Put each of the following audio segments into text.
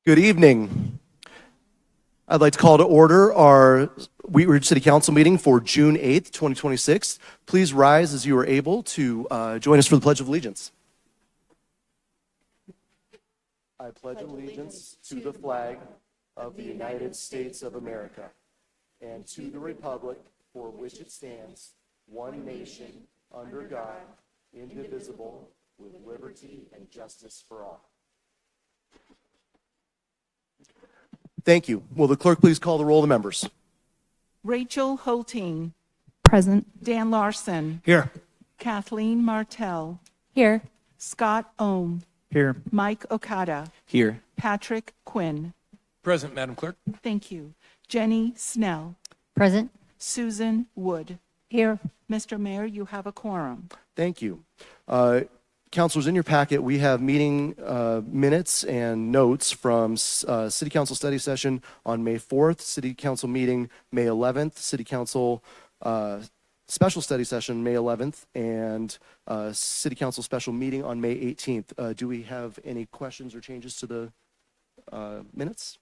Good evening. I'd like to call to order our Wheat Ridge City Council meeting for June 8th, 2026. Please rise as you are able to join us for the Pledge of Allegiance. I pledge allegiance to the flag of the United States of America and to the republic for which it stands, one nation, under God, indivisible, with liberty and justice for all. Thank you. Will the clerk please call the roll of the members? Rachel Holteen. Present. Dan Larson. Here. Kathleen Martell. Here. Scott Ohm. Here. Mike Okada. Here. Patrick Quinn. Present, Madam Clerk. Thank you. Jenny Snell. Present. Susan Wood. Here. Mr. Mayor, you have a quorum. Thank you. Councilors, in your packet, we have meeting minutes and notes from City Council study session on May 4th, City Council meeting May 11th, City Council special study session May 11th, and City Council special meeting on May 18th. Do we have any questions or changes to the minutes?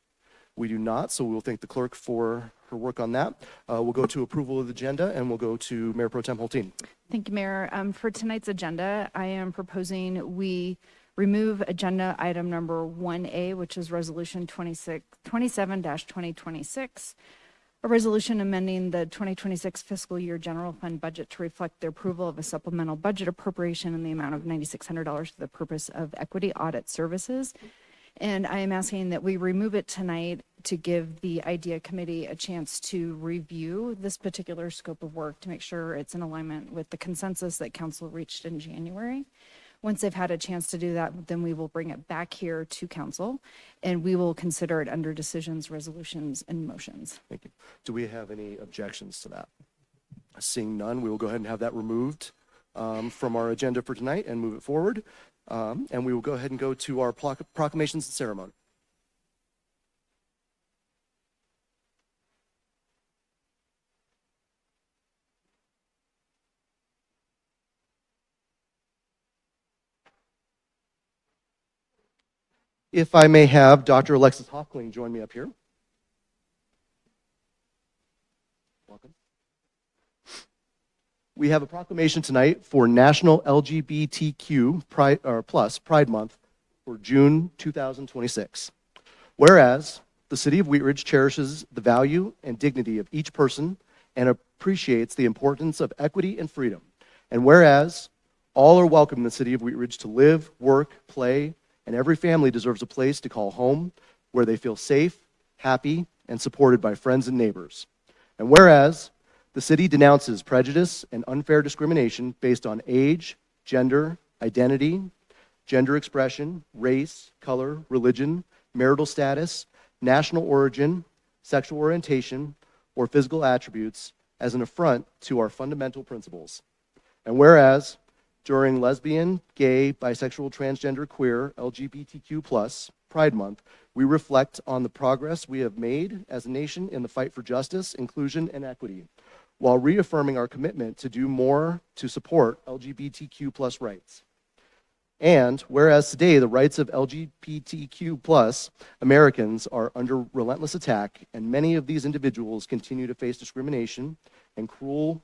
We do not, so we will thank the clerk for her work on that. We'll go to approval of the agenda, and we'll go to Mayor Pro Tem Holteen. Thank you, Mayor. For tonight's agenda, I am proposing we remove agenda item number 1A, which is Resolution 27-2026, a resolution amending the 2026 fiscal year general fund budget to reflect the approval of a supplemental budget appropriation in the amount of $9,600 for the purpose of equity audit services. And I am asking that we remove it tonight to give the IDEA committee a chance to review this particular scope of work to make sure it's in alignment with the consensus that council reached in January. Once they've had a chance to do that, then we will bring it back here to council and we will consider it under decisions, resolutions, and motions. Thank you. Do we have any objections to that? Seeing none, we will go ahead and have that removed from our agenda for tonight and move it forward. And we will go ahead and go to our proclamations and ceremony. If I may have Dr. Alexis Hoffling join me up here. Welcome. We have a proclamation tonight for National LGBTQ plus Pride Month for June 2026. Whereas the City of Wheat Ridge cherishes the value and dignity of each person and appreciates the importance of equity and freedom. And whereas all are welcome in the City of Wheat Ridge to live, work, play, and every family deserves a place to call home where they feel safe, happy, and supported by friends and neighbors. And whereas the city denounces prejudice and unfair discrimination based on age, gender, identity, gender expression, race, color, religion, marital status, national origin, sexual orientation, or physical attributes as an affront to our fundamental principles. And whereas during lesbian, gay, bisexual, transgender, queer, LGBTQ+ Pride Month, we reflect on the progress we have made as a nation in the fight for justice, inclusion, and equity, while reaffirming our commitment to do more to support LGBTQ+ rights. And whereas today the rights of LGBTQ+ Americans are under relentless attack, and many of these individuals continue to face discrimination and cruel,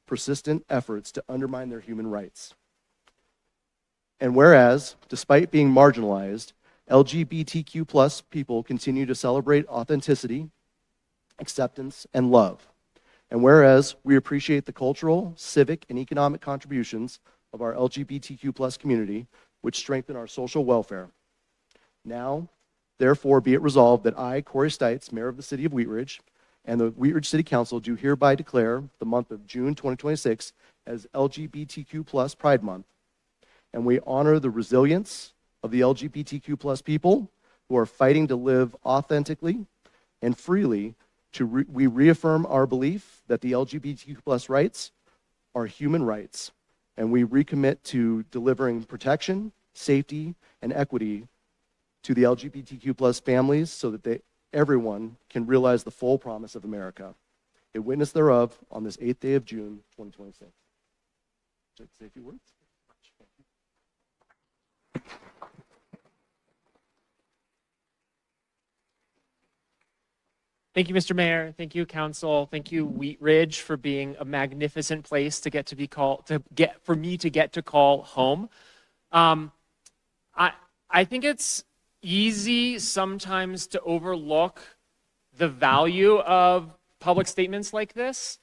persistent efforts to undermine their human rights. And whereas, despite being marginalized, LGBTQ+ people continue to celebrate authenticity, acceptance, and love. And whereas we appreciate the cultural, civic, and economic contributions of our LGBTQ+ community, which strengthen our social welfare. Now, therefore, be it resolved that I, Corey Stites, Mayor of the City of Wheat Ridge, and the Wheat Ridge City Council do hereby declare the month of June 2026 as LGBTQ+ Pride Month. And we honor the resilience of the LGBTQ+ people who are fighting to live authentically and freely. We reaffirm our belief that the LGBTQ+ rights are human rights, and we recommit to delivering protection, safety, and equity to the LGBTQ+ families so that everyone can realize the full promise of America. A witness thereof on this 8th day of June, 2026. Would you like to say a few words? Thank you, Mr. Mayor. Thank you, Council. Thank you, Wheat Ridge, for being a magnificent place to get to be called for me to get to call home. Um, I think it's easy sometimes to overlook the value of public statements like this.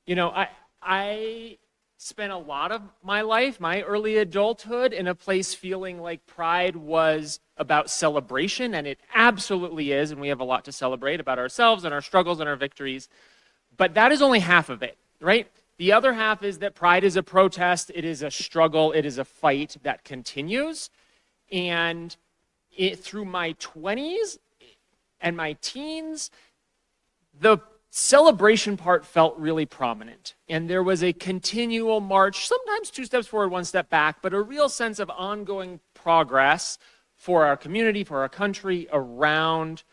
You know, I spent a lot of my life, my early adulthood, in a place feeling like Pride was about celebration, and it absolutely is, and we have a lot to celebrate about ourselves and our struggles and our victories. But that is only half of it, right? The other half is that Pride is a protest, it is a struggle, it is a fight that continues. And through my 20s and my teens, the celebration part felt really prominent. And there was a continual march, sometimes 2 steps forward, 1 step back, but a real sense of ongoing progress for our community, for our country, around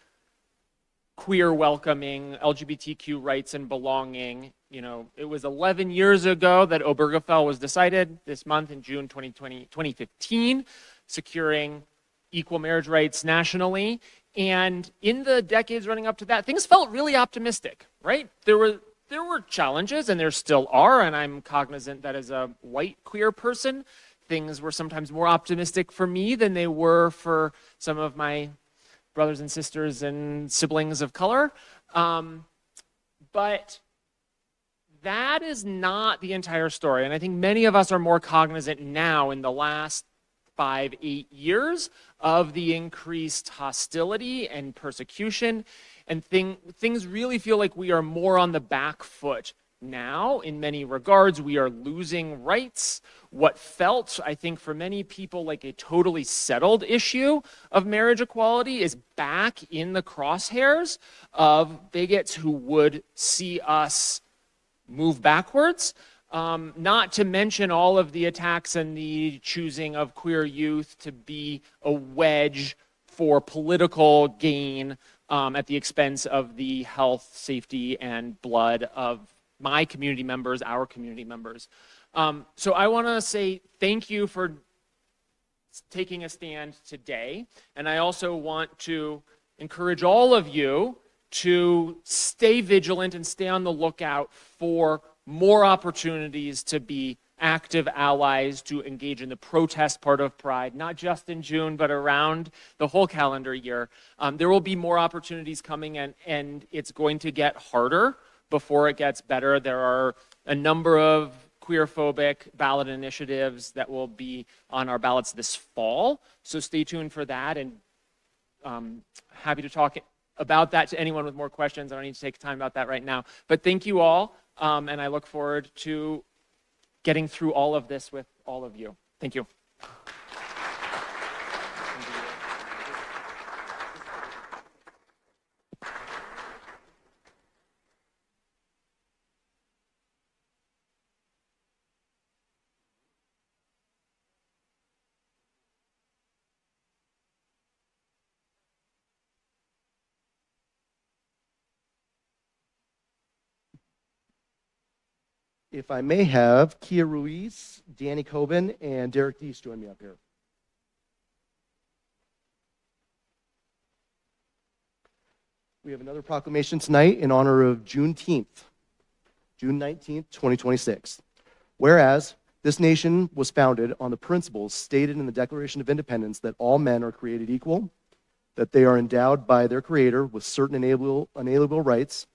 queer welcoming, LGBTQ rights and belonging. You know, it was 11 years ago that Obergefell was decided this month in June 2015, securing equal marriage rights nationally. And in the decades running up to that, things felt really optimistic, right? There were challenges, and there still are, and I'm cognizant that as a white queer person, things were sometimes more optimistic for me than they were for some of my brothers and sisters and siblings of color. But that is not the entire story. And I think many of us are more cognizant now in the last 5-8 years of the increased hostility and persecution. And things really feel like we are more on the back foot now. In many regards, we are losing rights. What felt, I think, for many people like a totally settled issue of marriage equality is back in the crosshairs of bigots who would see us move backwards. Not to mention all of the attacks and the choosing of queer youth to be a wedge for political gain at the expense of the health, safety, and blood of my community members, our community members. So I want to say thank you for taking a stand today. And I also want to encourage all of you to stay vigilant and stay on the lookout for more opportunities to be active allies, to engage in the protest part of Pride, not just in June, but around the whole calendar year. There will be more opportunities coming, and it's going to get harder before it gets better. There are a number of queerphobic ballot initiatives that will be on our ballots this fall, so stay tuned for that, and happy to talk about that to anyone with more questions. I don't need to take time about that right now, but thank you all. And I look forward to getting through all of this with all of you. Thank you. If I may have Kia Ruiz, Danny Coben, and Derek Deese join me up here. We have another proclamation tonight in honor of Juneteenth, June 19th, 2026. Whereas this nation was founded on the principles stated in the Declaration of Independence that all men are created equal, that they are endowed by their Creator with certain inalienable rights,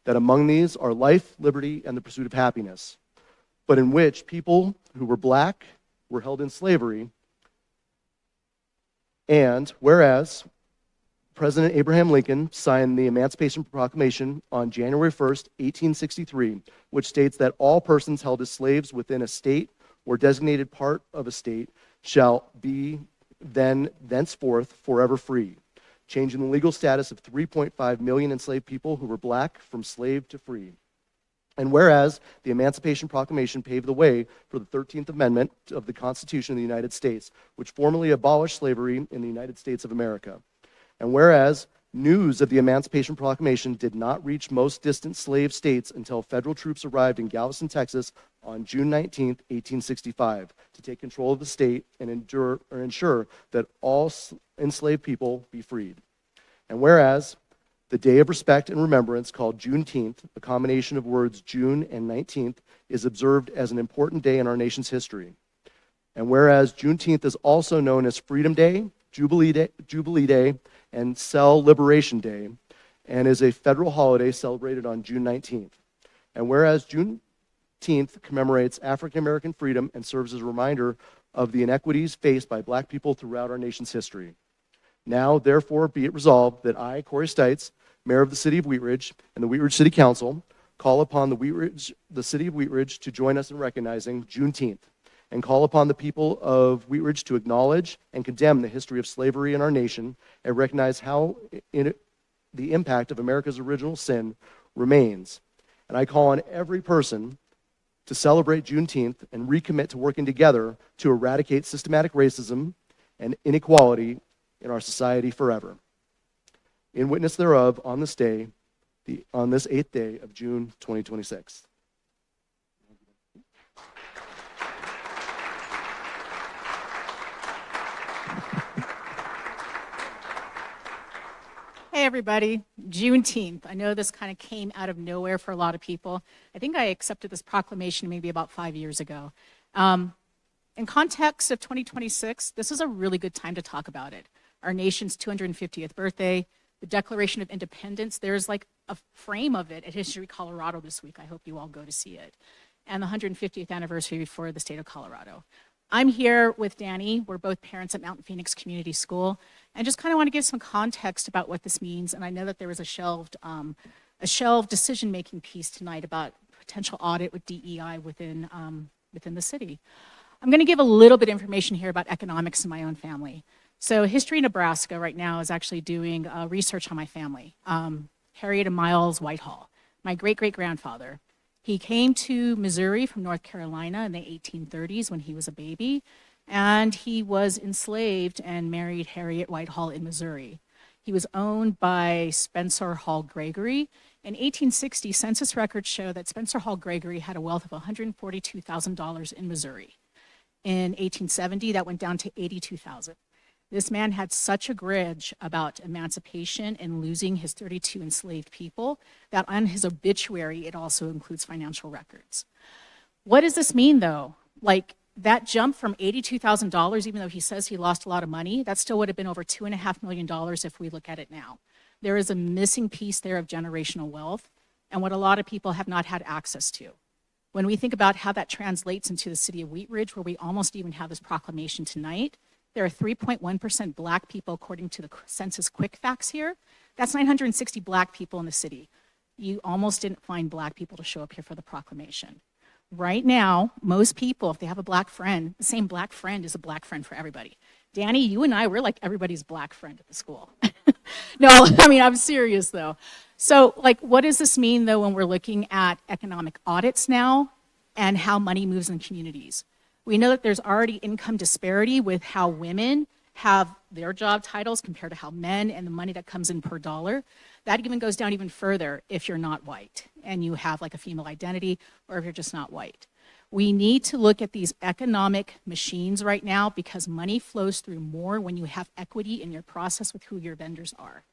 that among these are life, liberty, and the pursuit of happiness, but in which people who were black were held in slavery. And whereas President Abraham Lincoln signed the Emancipation Proclamation on January 1st, 1863, which states that all persons held as slaves within a state or designated part of a state shall be thenceforth forever free, changing the legal status of 3.5 million enslaved people who were black from slave to free. And whereas the Emancipation Proclamation paved the way for the 13th Amendment of the Constitution of the United States, which formally abolished slavery in the United States of America. And whereas news of the Emancipation Proclamation did not reach most distant slave states until federal troops arrived in Galveston, Texas on June 19, 1865, to take control of the state and ensure that all enslaved people be freed. And whereas The day of respect and remembrance, called Juneteenth, a combination of words June and 19th, is observed as an important day in our nation's history. And whereas Juneteenth is also known as Freedom Day, Jubilee Day, and Cell Liberation Day, and is a federal holiday celebrated on June 19th. And whereas Juneteenth commemorates African American freedom and serves as a reminder of the inequities faced by Black people throughout our nation's history. Now, therefore, be it resolved that I, Corey Stites, Mayor of the City of Wheat Ridge, and the Wheat Ridge City Council, call upon the City of Wheat Ridge to join us in recognizing Juneteenth, and call upon the people of Wheat Ridge to acknowledge and condemn the history of slavery in our nation and recognize how the impact of America's original sin remains. And I call on every person to celebrate Juneteenth and recommit to working together to eradicate systematic racism and inequality in our society forever. In witness thereof, on this day, on this 8th day of June 2026. Hey, everybody. Juneteenth. I know this kind of came out of nowhere for a lot of people. I think I accepted this proclamation maybe about 5 years ago. In context of 2026, this is a really good time to talk about it. Our nation's 250th birthday, the Declaration of Independence. There's like a frame of it at History Colorado this week. I hope you all go to see it. And the 150th anniversary for the state of Colorado. I'm here with Danny. We're both parents at Mountain Phoenix Community School, and just kind of want to give some context about what this means. And I know that there was a shelved decision-making piece tonight about potential audit with DEI within the city. I'm going to give a little bit of information here about economics in my own family. So History Nebraska right now is actually doing research on my family. Harriet and Miles Whitehall, my great-great-grandfather. He came to Missouri from North Carolina in the 1830s when he was a baby, and he was enslaved and married Harriet Whitehall in Missouri. He was owned by Spencer Hall Gregory. In 1860, census records show that Spencer Hall Gregory had a wealth of $142,000 in Missouri. In 1870, that went down to $82,000. This man had such a grudge about emancipation and losing his 32 enslaved people that on his obituary, it also includes financial records. What does this mean, though? Like, that jump from $82,000, even though he says he lost a lot of money, that still would have been over $2.5 million if we look at it now. There is a missing piece there of generational wealth and what a lot of people have not had access to. When we think about how that translates into the city of Wheat Ridge, where we almost even have this proclamation tonight, there are 3.1% Black people according to the Census Quick Facts here. That's 960 Black people in the city. You almost didn't find Black people to show up here for the proclamation. Right now, most people, if they have a Black friend, the same Black friend is a Black friend for everybody. Danny, you and I, we're like everybody's Black friend at the school. No, I mean, I'm serious though. So like, what does this mean though when we're looking at economic audits now and how money moves in communities? We know that there's already income disparity with how women have their job titles compared to how men and the money that comes in per dollar. That even goes down even further if you're not white and you have like a female identity or if you're just not white. We need to look at these economic machines right now because money flows through more when you have equity in your process with who your vendors are.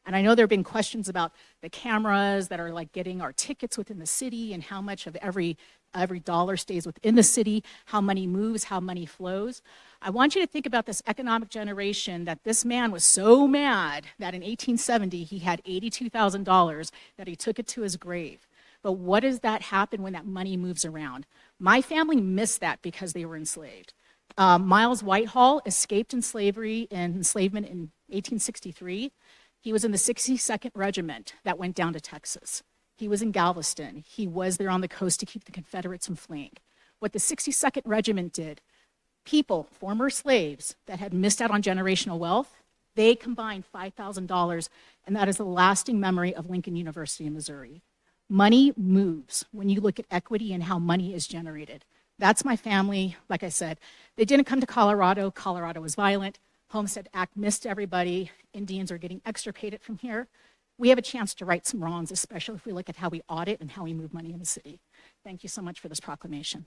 And I know there have been questions about the cameras that are like getting our tickets within the city and how much of every dollar stays within the city, how money moves, how money flows. I want you to think about this economic generation that this man was so mad that in 1870 he had $82,000 that he took it to his grave. But what does that happen when that money moves around? My family missed that because they were enslaved. Miles Whitehall escaped enslavement in 1863. He was in the 62nd Regiment that went down to Texas. He was in Galveston. He was there on the coast to keep the Confederates from fleeing. What the 62nd Regiment did, people, former slaves that had missed out on generational wealth, they combined $5,000, and that is a lasting memory of Lincoln University in Missouri. Money moves when you look at equity and how money is generated. That's my family. Like I said, they didn't come to Colorado. Colorado was violent. Homestead Act missed everybody. Indians are getting extricated from here. We have a chance to right some wrongs, especially if we look at how we audit and how we move money in the city. Thank you so much for this proclamation.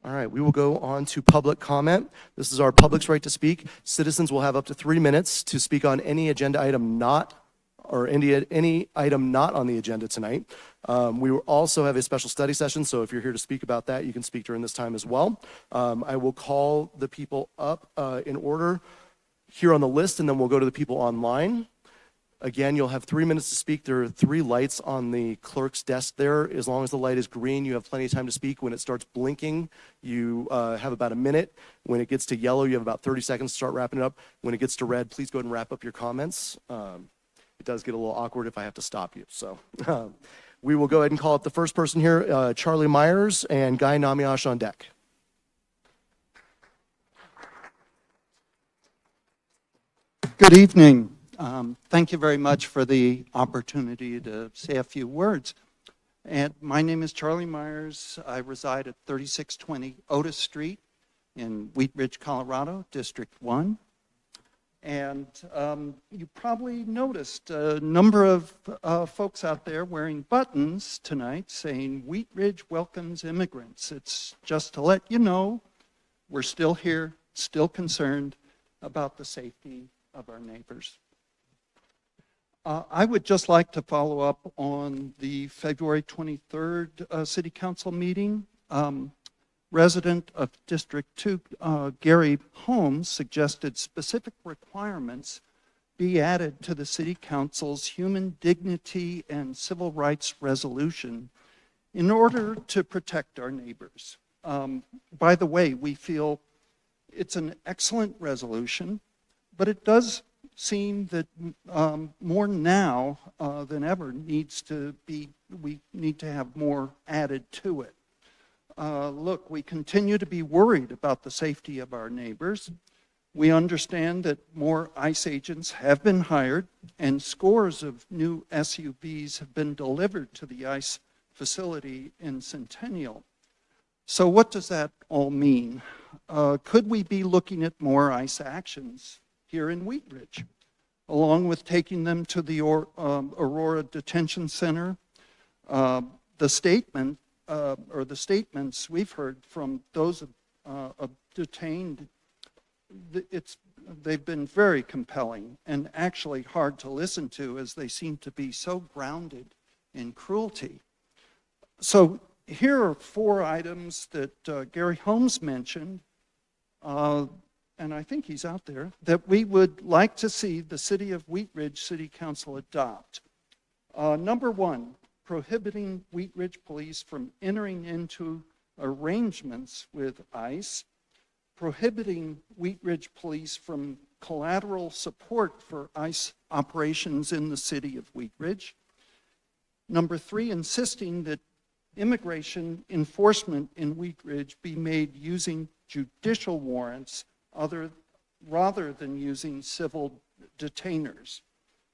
All right, we will go on to public comment. This is our public's right to speak. Citizens will have up to 3 minutes to speak on any agenda item any item not on the agenda tonight. We will also have a special study session, so if you're here to speak about that, you can speak during this time as well. I will call the people up in order here on the list, and then we'll go to the people online. Again, you'll have 3 minutes to speak. There are 3 lights on the clerk's desk there. As long as the light is green, you have plenty of time to speak. When it starts blinking, you have about a minute. When it gets to yellow, you have about 30 seconds to start wrapping it up. When it gets to red, please go ahead and wrap up your comments. It does get a little awkward if I have to stop you. So we will go ahead and call up the first person here, Charlie Myers and Guy Namiash on deck. Good evening. Thank you very much for the opportunity to say a few words. And my name is Charlie Myers. I reside at 3620 Otis Street in Wheat Ridge, Colorado, District 1. And you probably noticed a number of folks out there wearing buttons tonight saying, Wheat Ridge welcomes immigrants. It's just to let you know we're still here, still concerned about the safety of our neighbors. I would just like to follow up on the February 23rd City Council meeting. Resident of District 2, Gary Holmes, suggested specific requirements be added to the City Council's Human Dignity and Civil Rights Resolution in order to protect our neighbors. By the way, we feel it's an excellent resolution, but it does seem that more now than ever we need to have more added to it. Look, we continue to be worried about the safety of our neighbors. We understand that more ICE agents have been hired and scores of new SUVs have been delivered to the ICE facility in Centennial. So what does that all mean? Could we be looking at more ICE actions here in Wheat Ridge, along with taking them to the Aurora Detention Center? The statements we've heard from those detained, they've been very compelling and actually hard to listen to, as they seem to be so grounded in cruelty. So here are 4 items that Gary Holmes mentioned, and I think he's out there, that we would like to see the City of Wheat Ridge City Council adopt. Number 1, prohibiting Wheat Ridge Police from entering into arrangements with ICE, prohibiting Wheat Ridge Police from collateral support for ICE operations in the City of Wheat Ridge. Number 3, insisting that immigration enforcement in Wheat Ridge be made using judicial warrants rather than using civil detainers.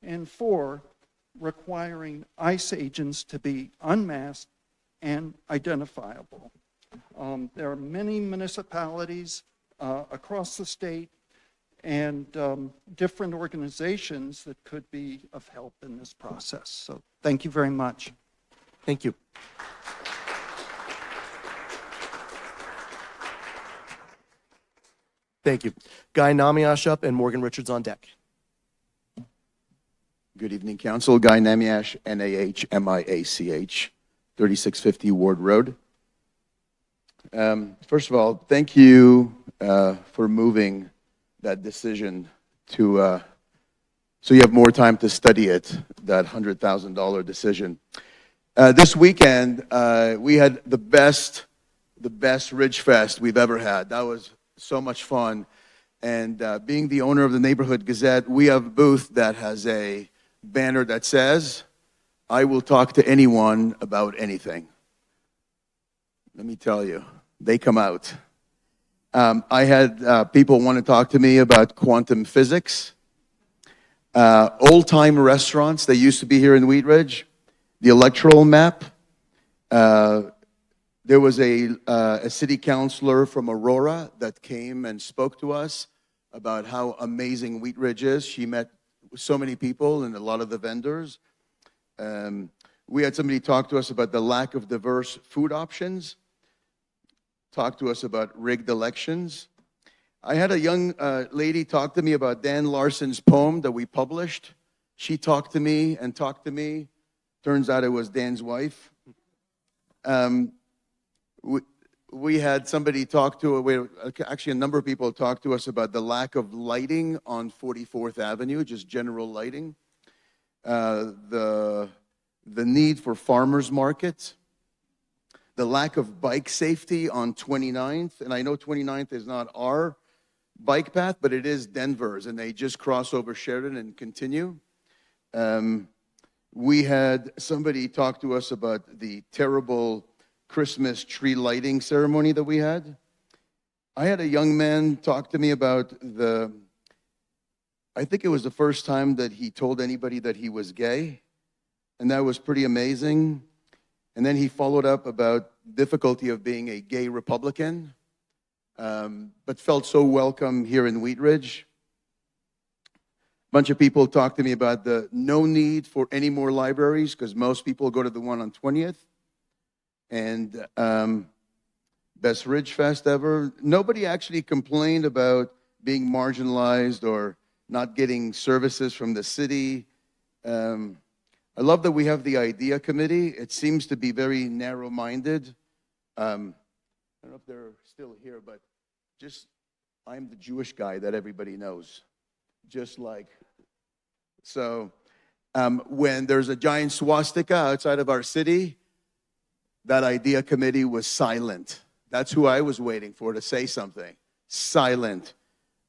And 4, requiring ICE agents to be unmasked and identifiable. There are many municipalities across the state and different organizations that could be of help in this process. So thank you very much. Thank you. Thank you. Guy Namiash up and Morgan Richards on deck. Good evening, Council. Guy Namiash, Nahmiach, 3650 Ward Road. First of all, thank you for moving that decision to, so you have more time to study it, that $100,000 decision. This weekend, we had the best Ridge Fest we've ever had. That was so much fun. And being the owner of the Neighborhood Gazette, we have a booth that has a banner that says, I will talk to anyone about anything. Let me tell you, they come out. I had people want to talk to me about quantum physics, old-time restaurants that used to be here in Wheat Ridge, the electoral map. There was a city councilor from Aurora that came and spoke to us about how amazing Wheat Ridge is. She met so many people and a lot of the vendors. We had somebody talk to us about the lack of diverse food options. talk to us about rigged elections. I had a young lady talk to me about Dan Larson's poem that we published. She talked to me and talked to me. Turns out it was Dan's wife. We had somebody talk to, actually a number of people talk to us about the lack of lighting on 44th Avenue, just general lighting. The need for farmers markets. The lack of bike safety on 29th. And I know 29th is not our bike path, but it is Denver's, and they just cross over Sheridan and continue. We had somebody talk to us about the terrible Christmas tree lighting ceremony that we had. I had a young man talk to me about I think it was the first time that he told anybody that he was gay, and that was pretty amazing. And then he followed up about difficulty of being a gay Republican, but felt so welcome here in Wheat Ridge. A bunch of people talked to me about the no need for any more libraries because most people go to the one on 20th. And best Ridge Fest ever. Nobody actually complained about being marginalized or not getting services from the city. I love that we have the IDEA committee. It seems to be very narrow-minded. I don't know if they're still here, but I'm the Jewish guy that everybody knows. So when there's a giant swastika outside of our city, that IDEA committee was silent. That's who I was waiting for to say something. Silent.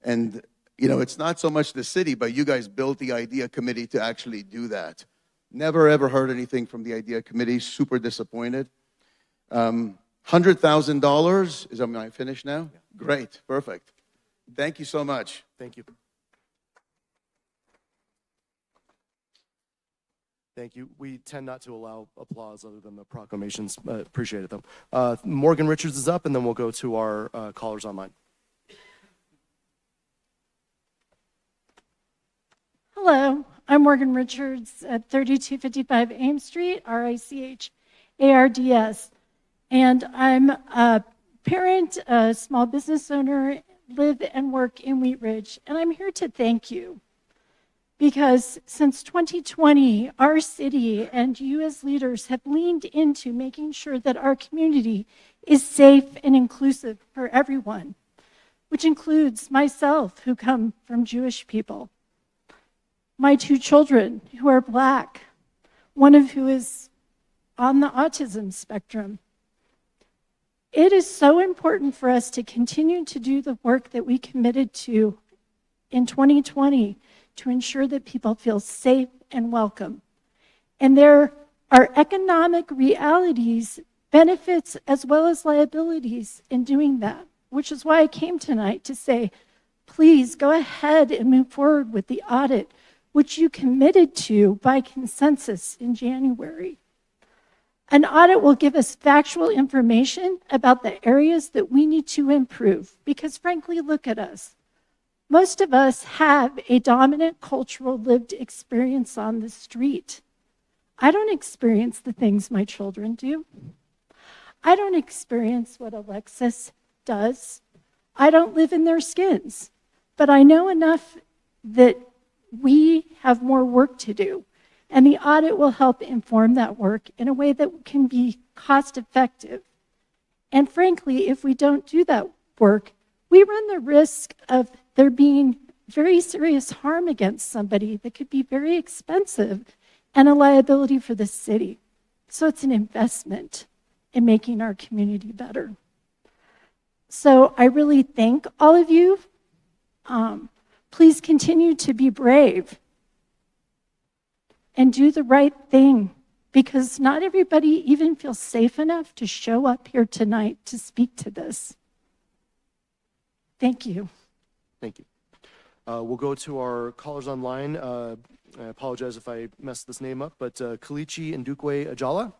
And, it's not so much the city, but you guys built the IDEA committee to actually do that. Never, ever heard anything from the IDEA committee. Super disappointed. $100,000. Am I finished now? Yeah. Great. Perfect. Thank you so much. Thank you. Thank you. We tend not to allow applause other than the proclamations. Appreciate it, though. Morgan Richards is up, and then we'll go to our callers online. Hello, I'm Morgan Richards at 3255 Ames Street, RICHARDS. And I'm a parent, a small business owner, live and work in Wheat Ridge. And I'm here to thank you. Because since 2020, our city and you as leaders have leaned into making sure that our community is safe and inclusive for everyone, which includes myself, who come from Jewish people, my 2 children who are Black, one of who is on the autism spectrum. It is so important for us to continue to do the work that we committed to in 2020 to ensure that people feel safe and welcome. And there are economic realities, benefits, as well as liabilities in doing that, which is why I came tonight to say, please go ahead and move forward with the audit, which you committed to by consensus in January. An audit will give us factual information about the areas that we need to improve, because frankly, look at us. Most of us have a dominant cultural lived experience on the street. I don't experience the things my children do. I don't experience what Alexis does. I don't live in their skins. But I know enough that we have more work to do, and the audit will help inform that work in a way that can be cost effective. And frankly, if we don't do that work, we run the risk of there being very serious harm against somebody that could be very expensive and a liability for the city. So it's an investment in making our community better. So I really thank all of you. Please continue to be brave and do the right thing, because not everybody even feels safe enough to show up here tonight to speak to this. Thank you. Thank you. We'll go to our callers online. I apologize if I messed this name up, but Kalichi Ndukwe Ajala.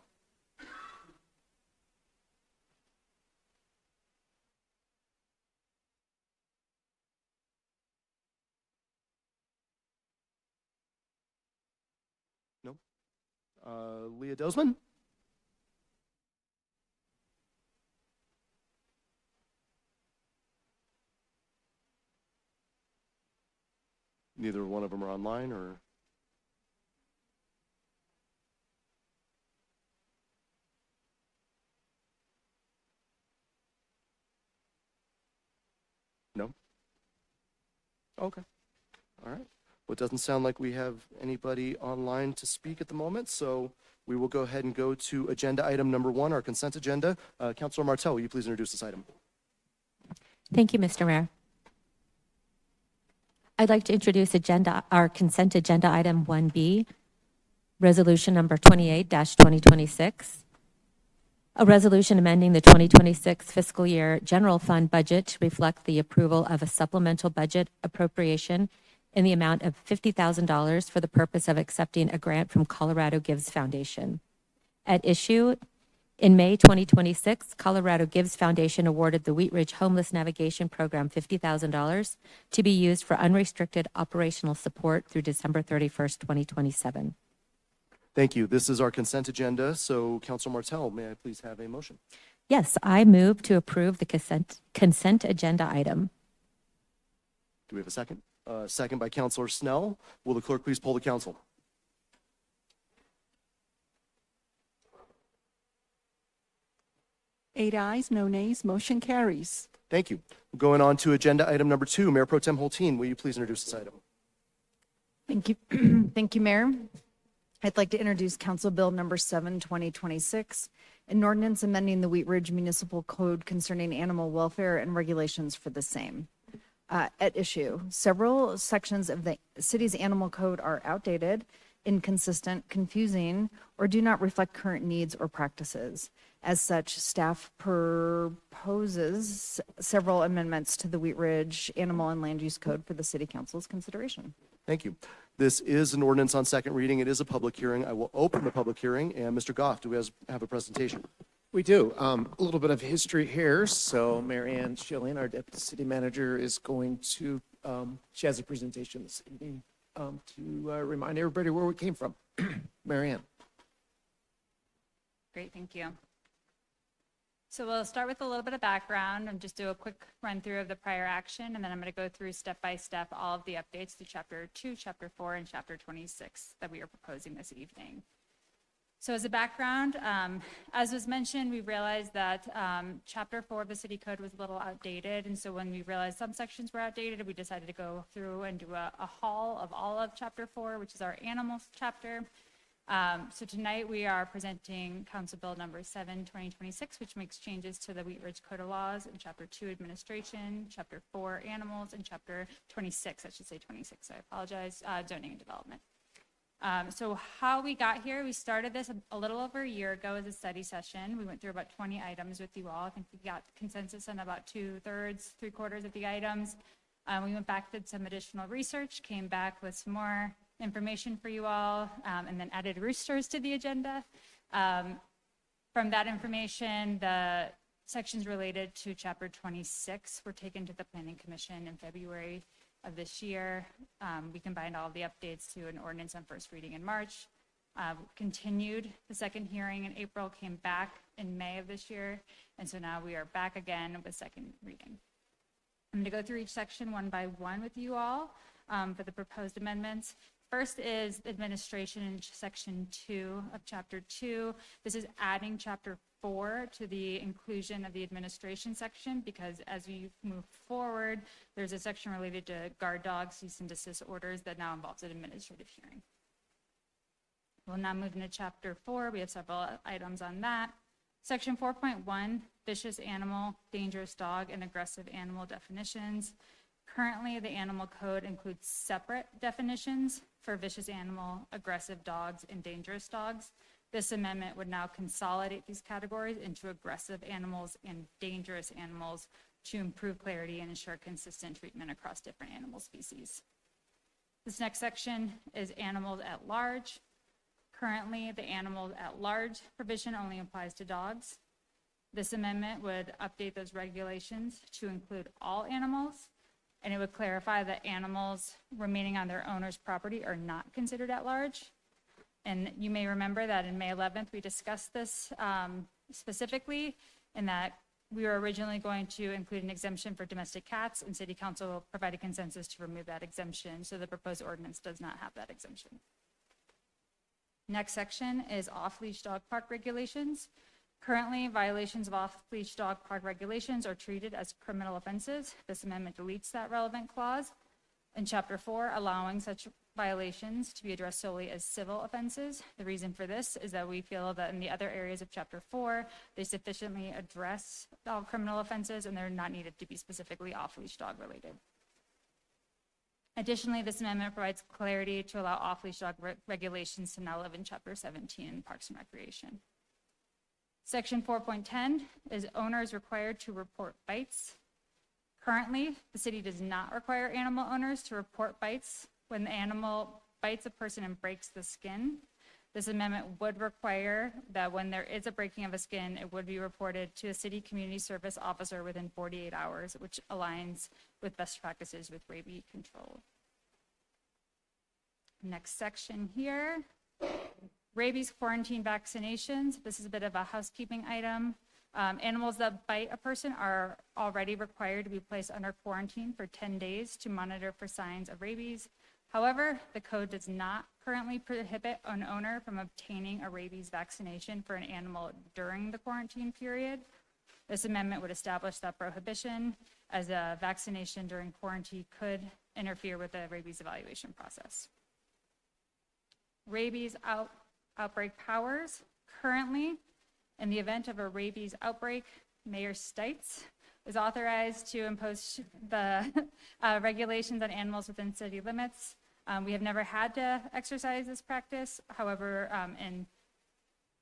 No. Leah Dozman. Neither one of them are online, or? No? Okay. All right. Well, it doesn't sound like we have anybody online to speak at the moment, so we will go ahead and go to agenda item number 1, our consent agenda. Councilor Martel, will you please introduce this item? Thank you, Mr. Mayor. I'd like to introduce our consent agenda item 1B, resolution number 28-2026. A resolution amending the 2026 fiscal year general fund budget to reflect the approval of a supplemental budget appropriation in the amount of $50,000 for the purpose of accepting a grant from Colorado Gives Foundation. At issue, in May 2026, Colorado Gives Foundation awarded the Wheat Ridge Homeless Navigation Program $50,000 to be used for unrestricted operational support through December 31st, 2027. Thank you. This is our consent agenda, so Councilor Martel, may I please have a motion? Yes, I move to approve the consent agenda item. Do we have a second? Second by Councilor Snell. Will the clerk please poll the council? Eight ayes, no nays, motion carries. Thank you. Going on to agenda item number 2, Mayor Pro Tem Holteen, will you please introduce this item? Thank you. Thank you, Mayor. I'd like to introduce Council Bill Number 7, 2026, an ordinance amending the Wheat Ridge Municipal Code concerning animal welfare and regulations for the same. At issue, several sections of the city's animal code are outdated, inconsistent, confusing, or do not reflect current needs or practices. As such, staff proposes several amendments to the Wheat Ridge Animal and Land Use Code for the City Council's consideration. Thank you. This is an ordinance on second reading. It is a public hearing. I will open the public hearing. And Mr. Goff, do we have a presentation? We do. A little bit of history here. So Mary Ann Schilling, our deputy city manager, is going to, she has a presentation this evening to remind everybody where we came from. Mary Ann. Great, thank you. So we'll start with a little bit of background and just do a quick run through of the prior action, and then I'm going to go through step by step all of the updates to Chapter 2, Chapter 4, and Chapter 26 that we are proposing this evening. So as a background, as was mentioned, we realized that Chapter 4 of the City Code was a little outdated, and so when we realized some sections were outdated, we decided to go through and do a haul of all of Chapter 4, which is our animals chapter. So tonight we are presenting Council Bill Number 7, 2026, which makes changes to the Wheat Ridge Code of Laws in Chapter 2, Administration, Chapter 4, Animals, and Chapter 26, I should say 26, I apologize, Zoning and Development. So how we got here, we started this a little over a year ago as a study session. We went through about 20 items with you all. I think we got consensus on about 2/3, 3/4 of the items. We went back, did some additional research, came back with some more information for you all, and then added roosters to the agenda. From that information, the sections related to Chapter 26 were taken to the Planning Commission in February of this year. We combined all of the updates to an ordinance on first reading in March, continued the second hearing in April, came back in May of this year, and so now we are back again with second reading. I'm going to go through each section one by one with you all for the proposed amendments. First is administration in section 2 of chapter 2. This is adding chapter 4 to the inclusion of the administration section, because as we move forward, there's a section related to guard dogs, cease and desist orders that now involves an administrative hearing. We'll now move into chapter 4. We have several items on that. Section 4.1, vicious animal, dangerous dog, and aggressive animal definitions. Currently, the animal code includes separate definitions for vicious animal, aggressive dogs, and dangerous dogs. This amendment would now consolidate these categories into aggressive animals and dangerous animals to improve clarity and ensure consistent treatment across different animal species. This next section is animals at large. Currently, the animals at large provision only applies to dogs. This amendment would update those regulations to include all animals, and it would clarify that animals remaining on their owner's property are not considered at large. And you may remember that in May 11th, we discussed this specifically, in that We were originally going to include an exemption for domestic cats, and City Council provided consensus to remove that exemption, so the proposed ordinance does not have that exemption. Next section is off-leash dog park regulations. Currently, violations of off-leash dog park regulations are treated as criminal offenses. This amendment deletes that relevant clause in Chapter 4, allowing such violations to be addressed solely as civil offenses. The reason for this is that we feel that in the other areas of Chapter 4, they sufficiently address all criminal offenses and they're not needed to be specifically off-leash dog related. Additionally, this amendment provides clarity to allow off-leash dog regulations to now live in Chapter 17, Parks and Recreation. Section 4.10 is owners required to report bites. Currently, the city does not require animal owners to report bites when the animal bites a person and breaks the skin. This amendment would require that when there is a breaking of a skin, it would be reported to a city community service officer within 48 hours, which aligns with best practices with rabies control. Next section here, rabies quarantine vaccinations. This is a bit of a housekeeping item. Animals that bite a person are already required to be placed under quarantine for 10 days to monitor for signs of rabies. However, the code does not currently prohibit an owner from obtaining a rabies vaccination for an animal during the quarantine period. This amendment would establish that prohibition, as a vaccination during quarantine could interfere with the rabies evaluation process. Rabies outbreak powers. Currently, in the event of a rabies outbreak, Mayor Stites is authorized to impose the regulations on animals within city limits. We have never had to exercise this practice. However, in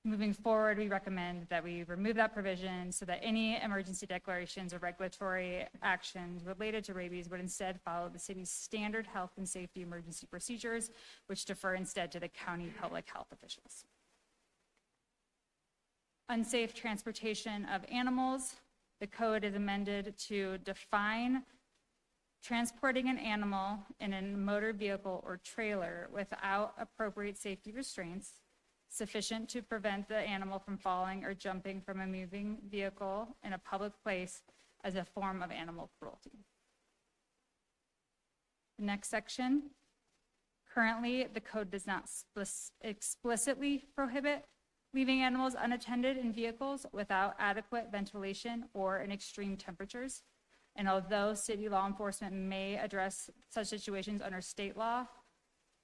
moving forward, we recommend that we remove that provision so that any emergency declarations or regulatory actions related to rabies would instead follow the city's standard health and safety emergency procedures, which defer instead to the county public health officials. Unsafe transportation of animals. The code is amended to define transporting an animal in a motor vehicle or trailer without appropriate safety restraints sufficient to prevent the animal from falling or jumping from a moving vehicle in a public place as a form of animal cruelty. The next section. Currently, the code does not explicitly prohibit leaving animals unattended in vehicles without adequate ventilation or in extreme temperatures. And although city law enforcement may address such situations under state law,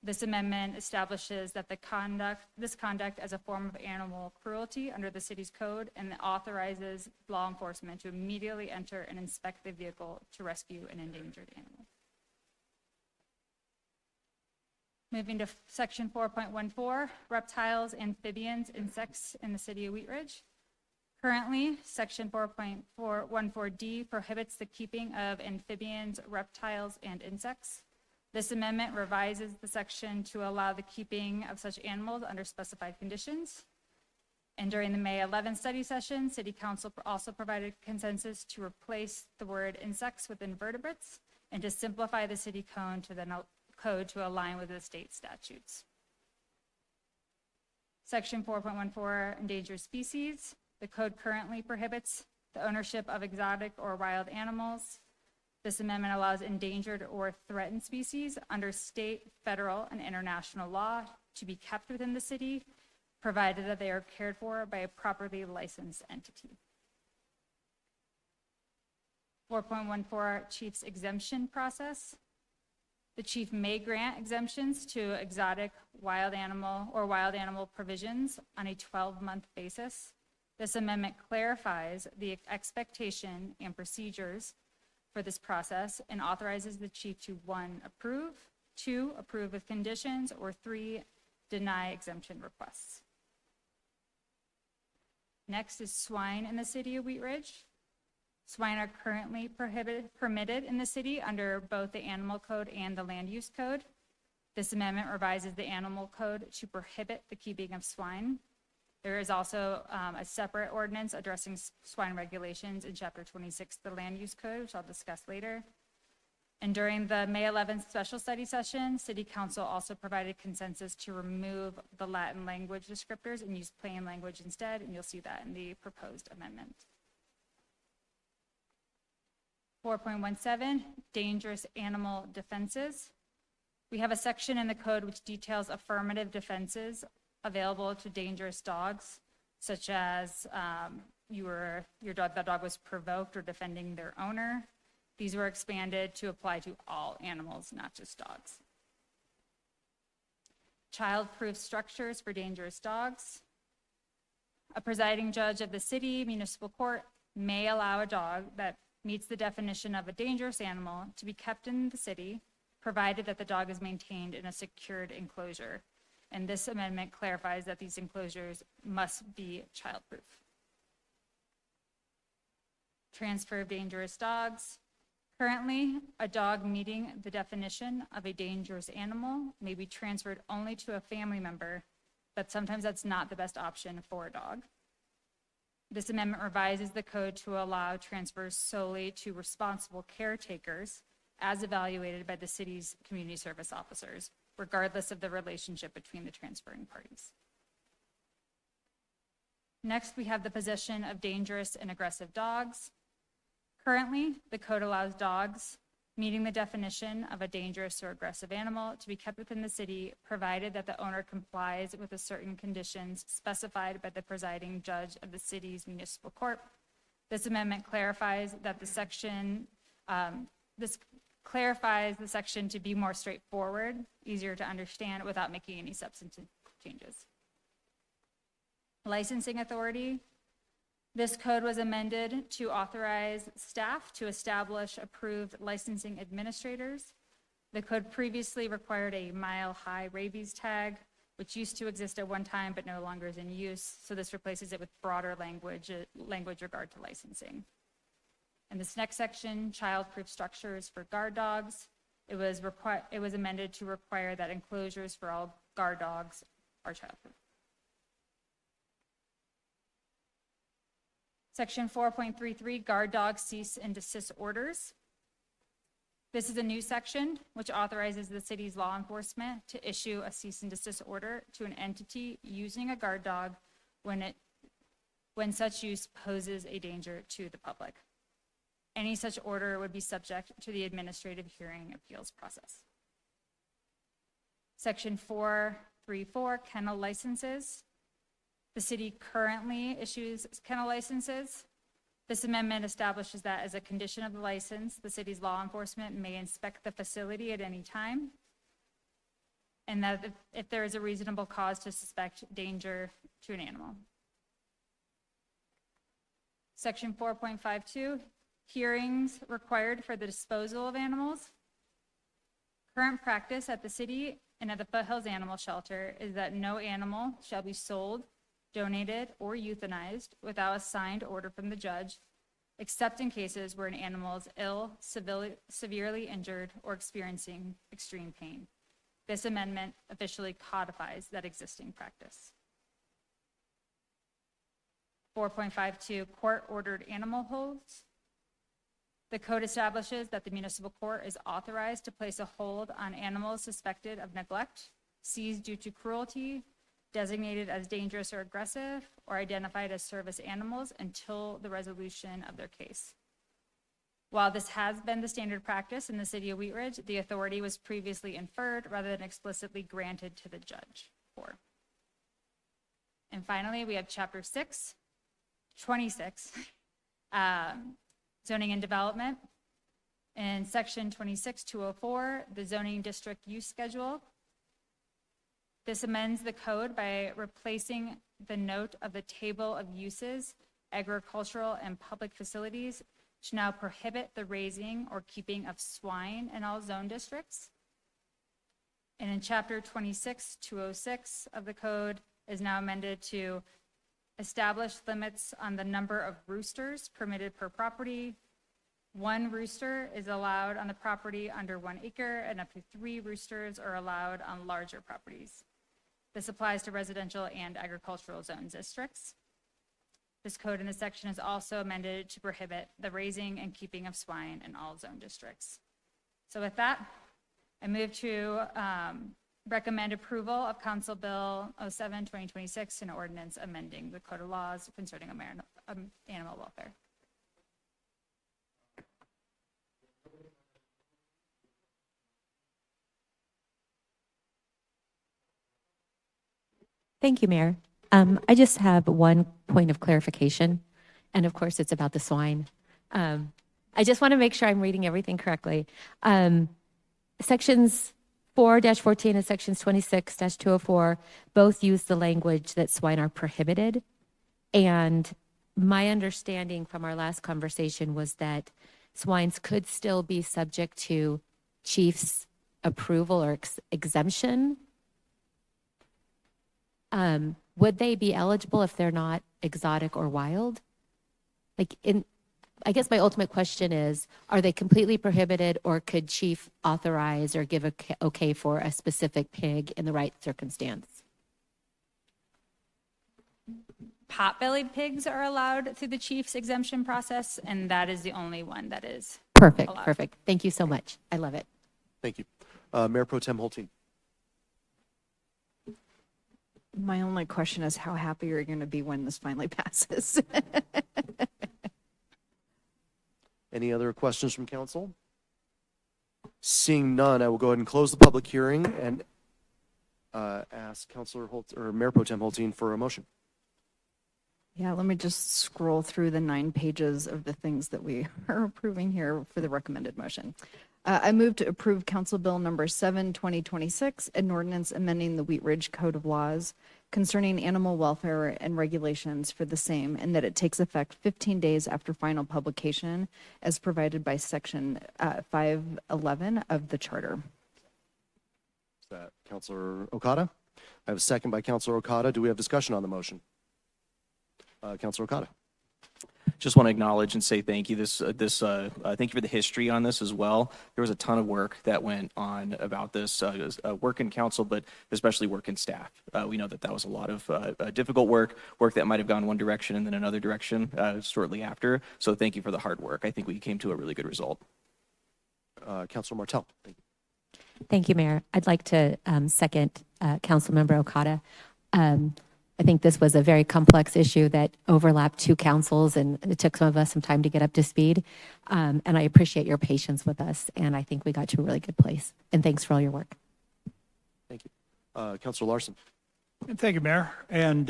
this amendment establishes that this conduct as a form of animal cruelty under the city's code, and authorizes law enforcement to immediately enter and inspect the vehicle to rescue an endangered animal. Moving to section 4.14, reptiles, amphibians, insects in the city of Wheat Ridge. Currently, section 4.414D prohibits the keeping of amphibians, reptiles, and insects. This amendment revises the section to allow the keeping of such animals under specified conditions. And during the May 11th study session, City Council also provided consensus to replace the word insects with invertebrates and to simplify the city code to align with the state statutes. Section 4.14, endangered species. The code currently prohibits the ownership of exotic or wild animals. This amendment allows endangered or threatened species under state, federal, and international law to be kept within the city, provided that they are cared for by a properly licensed entity. 4.14, chief's exemption process. The chief may grant exemptions to exotic wild animal provisions on a 12-month basis. This amendment clarifies the expectation and procedures for this process and authorizes the chief to 1, approve, 2, approve with conditions, or 3, deny exemption requests. Next is swine in the city of Wheat Ridge. Swine are currently permitted in the city under both the Animal Code and the Land Use Code. This amendment revises the Animal Code to prohibit the keeping of swine. There is also a separate ordinance addressing swine regulations in Chapter 26 of the Land Use Code, which I'll discuss later. And during the May 11th special study session, City Council also provided consensus to remove the Latin language descriptors and use plain language instead, and you'll see that in the proposed amendment. 4.17, dangerous animal defenses. We have a section in the code which details affirmative defenses available to dangerous dogs, such as the dog was provoked or defending their owner. These were expanded to apply to all animals, not just dogs. Child-proof structures for dangerous dogs. A presiding judge of the city municipal court may allow a dog that meets the definition of a dangerous animal to be kept in the city, provided that the dog is maintained in a secured enclosure. And this amendment clarifies that these enclosures must be childproof. Transfer of dangerous dogs. Currently, a dog meeting the definition of a dangerous animal may be transferred only to a family member, but sometimes that's not the best option for a dog. This amendment revises the code to allow transfers solely to responsible caretakers as evaluated by the city's community service officers, regardless of the relationship between the transferring parties. Next, we have the possession of dangerous and aggressive dogs. Currently, the code allows dogs meeting the definition of a dangerous or aggressive animal to be kept within the city, provided that the owner complies with the certain conditions specified by the presiding judge of the city's municipal court. This amendment clarifies that the section, clarifies the section to be more straightforward, easier to understand without making any substantive changes. Licensing authority. This code was amended to authorize staff to establish approved licensing administrators. The code previously required a mile-high rabies tag, which used to exist at one time but no longer is in use. So this replaces it with broader language regard to licensing. In this next section, child-proof structures for guard dogs. It was amended to require that enclosures for all guard dogs are childproof. Section 4.33, guard dog cease and desist orders. This is a new section which authorizes the city's law enforcement to issue a cease and desist order to an entity using a guard dog when such use poses a danger to the public. Any such order would be subject to the administrative hearing appeals process. Section 4.34, kennel licenses. The city currently issues kennel licenses. This amendment establishes that as a condition of the license, the city's law enforcement may inspect the facility at any time, and that if there is a reasonable cause to suspect danger to an animal. Section 4.52, hearings required for the disposal of animals. Current practice at the city and at the Foothills Animal Shelter is that no animal shall be sold, donated, or euthanized without a signed order from the judge, except in cases where an animal is ill, severely injured, or experiencing extreme pain. This amendment officially codifies that existing practice. 4.52, court-ordered animal holds. The code establishes that the municipal court is authorized to place a hold on animals suspected of neglect, seized due to cruelty, designated as dangerous or aggressive, or identified as service animals until the resolution of their case. While this has been the standard practice in the city of Wheat Ridge, the authority was previously inferred rather than explicitly granted to the judge for. And finally, we have Chapter 26, Zoning and Development. In Section 26.204, the zoning district use schedule. This amends the code by replacing the note of the table of uses, agricultural and public facilities to now prohibit the raising or keeping of swine in all zone districts. And in Chapter 26.206 of the code is now amended to establish limits on the number of roosters permitted per property. 1 rooster is allowed on the property under 1 acre, and up to 3 roosters are allowed on larger properties. This applies to residential and agricultural zone districts. This code in this section is also amended to prohibit the raising and keeping of swine in all zone districts. So with that, I move to recommend approval of Council Bill 07-2026, an ordinance amending the Code of Laws concerning animal welfare. Thank you, Mayor. I just have one point of clarification, and of course, it's about the swine. I just want to make sure I'm reading everything correctly. Sections 4-14 and sections 26-204 both use the language that swine are prohibited. And my understanding from our last conversation was that swines could still be subject to chief's approval or exemption. Would they be eligible if they're not exotic or wild? I guess my ultimate question is, are they completely prohibited, or could chief authorize or give a okay for a specific pig in the right circumstance? Pot-bellied pigs are allowed through the chief's exemption process, and that is the only one that is Perfect, allowed. perfect. Thank you so much. I love it. Thank you. Mayor Pro Tem Holteen. My only question is how happy are you going to be when this finally passes? Any other questions from council? Seeing none, I will go ahead and close the public hearing and ask Councilor Holt or Mayor Pro Tem Holteen for a motion. Yeah, let me just scroll through the 9 pages of the things that we are approving here for the recommended motion. I move to approve Council Bill number 7, 2026, an ordinance amending the Wheat Ridge Code of Laws concerning animal welfare and regulations for the same, and that it takes effect 15 days after final publication as provided by section 511 of the charter. Is that Councilor Okada? I have a second by Councilor Okada. Do we have discussion on the motion? Councilor Okada. Just want to acknowledge and say thank you. Thank you for the history on this as well. There was a ton of work that went on about this, work in council, but especially work in staff. We know that was a lot of difficult work that might have gone one direction and then another direction shortly after. So thank you for the hard work. I think we came to a really good result. Councilor Martell. Thank you. Thank you, Mayor. I'd like to second Councilmember Okada. I think this was a very complex issue that overlapped 2 councils, and it took some of us some time to get up to speed. And I appreciate your patience with us, and I think we got to a really good place. And thanks for all your work. Thank you. Councilor Larson. Thank you, Mayor. And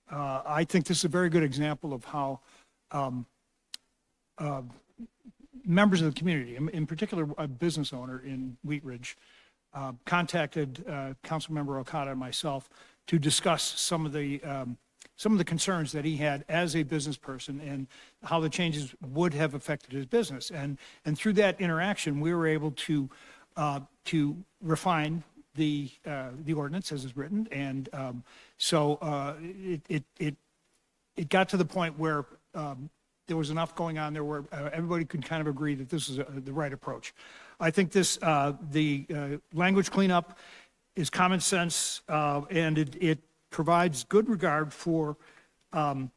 I think this is a very good example of how members of the community, in particular a business owner in Wheat Ridge, contacted Councilmember Okada and myself to discuss some of the concerns that he had as a business person and how the changes would have affected his business. And through that interaction, we were able to refine the ordinance as is written. And so it got to the point where there was enough going on there where everybody could kind of agree that this is the right approach. I think the language cleanup is common sense, and it provides good regard for the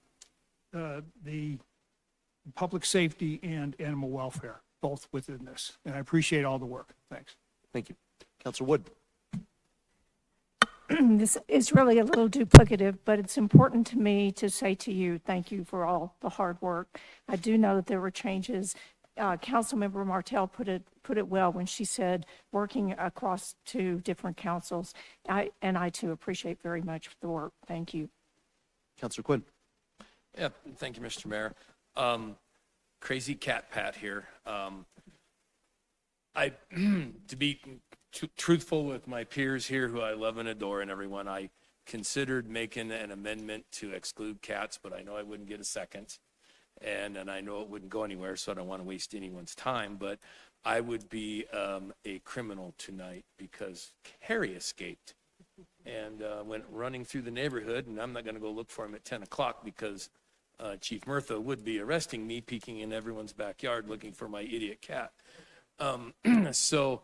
public safety and animal welfare, both within this. And I appreciate all the work. Thanks. Thank you. Councilor Wood. This is really a little duplicative, but it's important to me to say to you, thank you for all the hard work. I do know that there were changes. Councilmember Martell put it well when she said working across 2 different councils. I too appreciate very much the work. Thank you. Councilor Quinn. Yeah, thank you, Mr. Mayor. Crazy cat Pat here. To be truthful with my peers here, who I love and adore, and everyone, I considered making an amendment to exclude cats, but I know I wouldn't get a second. And I know it wouldn't go anywhere, so I don't want to waste anyone's time, but I would be a criminal tonight because Harry escaped and went running through the neighborhood, and I'm not going to go look for him at 10 o'clock because Chief Murtha would be arresting me, peeking in everyone's backyard looking for my idiot cat. So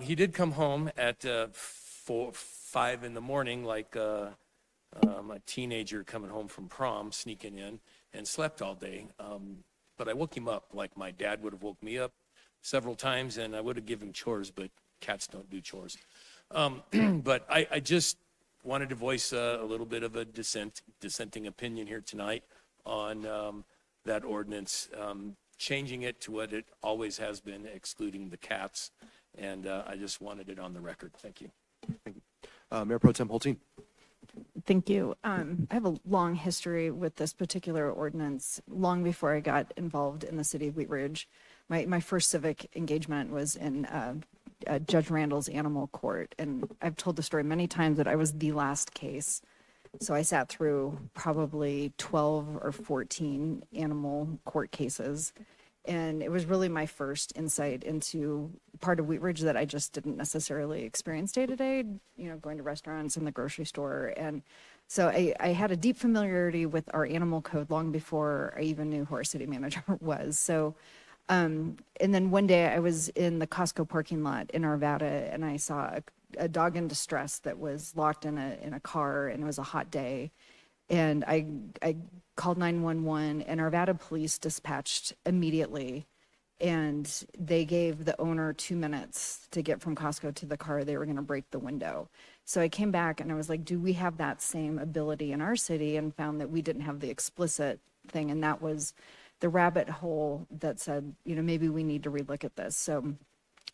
he did come home at 5 in the morning like a teenager coming home from prom, sneaking in, and slept all day. But I woke him up like my dad would have woke me up several times, and I would have given him chores, but cats don't do chores. But I just wanted to voice a little bit of a dissenting opinion here tonight on that ordinance, changing it to what it always has been, excluding the cats. And I just wanted it on the record. Thank you. Thank you. Mayor Pro Tem Holteen. Thank you. I have a long history with this particular ordinance, long before I got involved in the city of Wheat Ridge. My first civic engagement was in Judge Randall's animal court, and I've told the story many times that I was the last case. So I sat through probably 12 or 14 animal court cases, and it was really my first insight into part of Wheat Ridge that I just didn't necessarily experience day to day, going to restaurants and the grocery store. And so I had a deep familiarity with our animal code long before I even knew who our city manager was. So, and then one day I was in the Costco parking lot in Arvada, and I saw a dog in distress that was locked in a car, and it was a hot day. And I called 911, and Arvada police dispatched immediately, and they gave the owner 2 minutes to get from Costco to the car. They were going to break the window. So I came back and I was like, do we have that same ability in our city? And found that we didn't have the explicit thing, and that was the rabbit hole that said, maybe we need to relook at this. So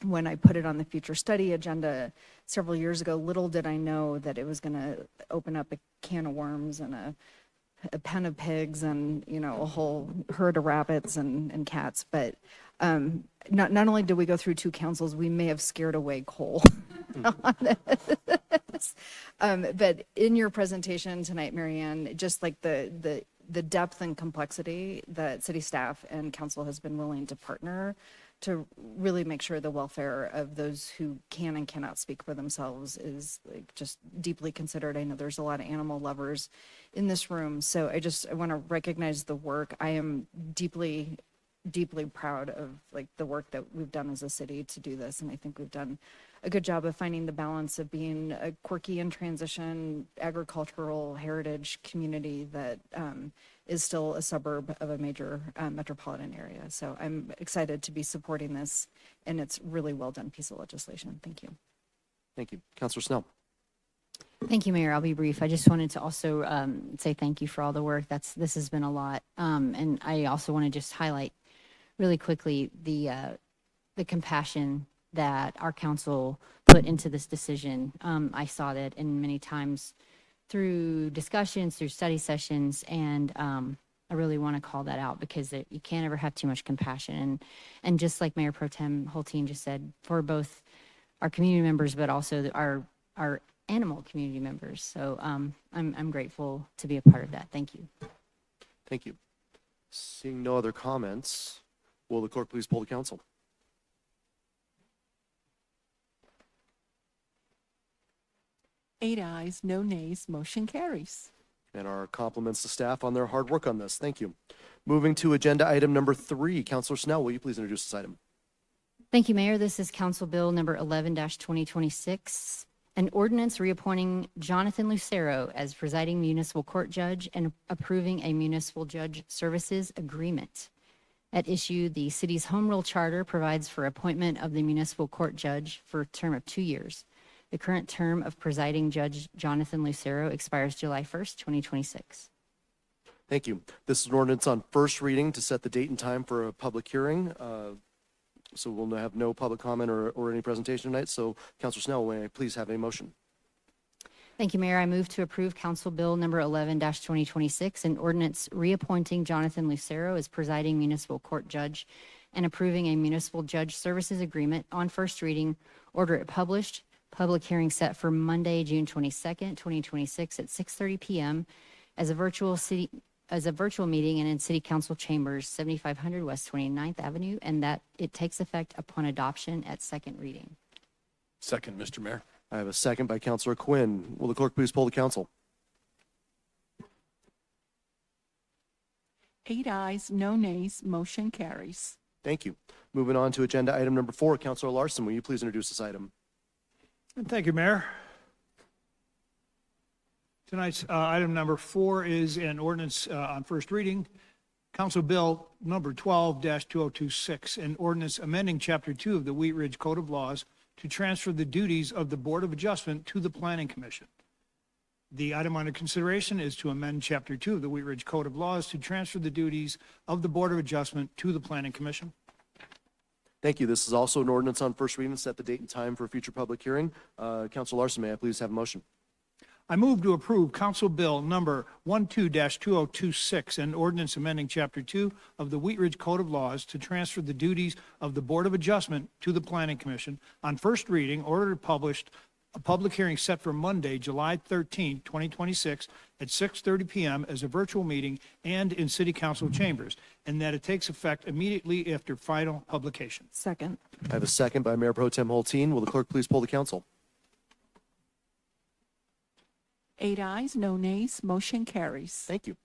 when I put it on the future study agenda several years ago, little did I know that it was going to open up a can of worms and a pen of pigs and, a whole herd of rabbits and cats. But not only did we go through 2 councils, we may have scared away Cole on this. But in your presentation tonight, Marianne, just like the depth and complexity that city staff and council has been willing to partner to really make sure the welfare of those who can and cannot speak for themselves is just deeply considered. I know there's a lot of animal lovers in this room, so I want to recognize the work. I am deeply proud of the work that we've done as a city to do this, and I think we've done a good job of finding the balance of being a quirky and transition agricultural heritage community that is still a suburb of a major metropolitan area. So I'm excited to be supporting this, and it's really well done piece of legislation. Thank you. Thank you. Councilor Snell. Thank you, Mayor. I'll be brief. I just wanted to also say thank you for all the work. This has been a lot. And I also want to just highlight really quickly the compassion that our council put into this decision. I saw that in many times through discussions, through study sessions, and I really want to call that out because you can't ever have too much compassion. And just like Mayor Pro Tem Hulteen just said, for both our community members, but also our animal community members. So I'm grateful to be a part of that. Thank you. Thank you. Seeing no other comments, will the clerk please poll the council? Eight ayes, no nays, motion carries. And our compliments to staff on their hard work on this. Thank you. Moving to agenda item number 3. Councilor Snell, will you please introduce this item? Thank you, Mayor. This is Council Bill number 11-2026, an ordinance reappointing Jonathan Lucero as presiding municipal court judge and approving a municipal judge services agreement. At issue, the city's home rule charter provides for appointment of the municipal court judge for a term of 2 years. The current term of presiding Judge Jonathan Lucero expires July 1st, 2026. Thank you. This is an ordinance on first reading to set the date and time for a public hearing. So we'll have no public comment or any presentation tonight. So Councilor Snell, may I please have a motion? Thank you, Mayor. I move to approve Council Bill number 11-2026, an ordinance reappointing Jonathan Lucero as presiding municipal court judge and approving a municipal judge services agreement on first reading, order it published, public hearing set for Monday, June 22nd, 2026 at 6:30 p.m. as a virtual meeting and in City Council chambers, 7500 West 29th Avenue, and that it takes effect upon adoption at second reading. Second, Mr. Mayor. I have a second by Councilor Quinn. Will the clerk please poll the council? 8 ayes, no nays, motion carries. Thank you. Moving on to agenda item number 4. Councilor Larson, will you please introduce this item? Thank you, Mayor. Tonight's item number 4 is an ordinance on first reading. Council Bill number 12-2026, an ordinance amending Chapter 2 of the Wheat Ridge Code of Laws to transfer the duties of the Board of Adjustment to the Planning Commission. The item under consideration is to amend Chapter 2 of the Wheat Ridge Code of Laws to transfer the duties of the Board of Adjustment to the Planning Commission. Thank you. This is also an ordinance on first reading to set the date and time for a future public hearing. Councilor Larson, may I please have a motion? I move to approve Council Bill number 12-2026, an ordinance amending Chapter 2 of the Wheat Ridge Code of Laws to transfer the duties of the Board of Adjustment to the Planning Commission on first reading, ordered published, a public hearing set for Monday, July 13, 2026, at 6:30 p.m. as a virtual meeting and in City Council chambers, and that it takes effect immediately after final publication. Second. I have a second by Mayor Pro Tem Holteen. Will the clerk please poll the council? 8 ayes, no nays, motion carries. Thank you.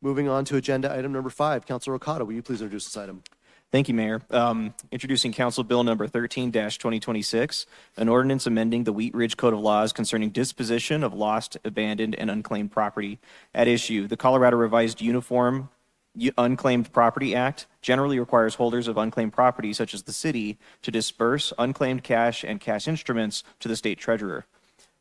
Moving on to agenda item number 5. Councilor Okada, will you please introduce this item? Thank you, Mayor. Introducing Council Bill number 13-2026, an ordinance amending the Wheat Ridge Code of Laws concerning disposition of lost, abandoned, and unclaimed property. At issue, the Colorado Revised Uniform Unclaimed Property Act generally requires holders of unclaimed property, such as the city, to disperse unclaimed cash and cash instruments to the state treasurer.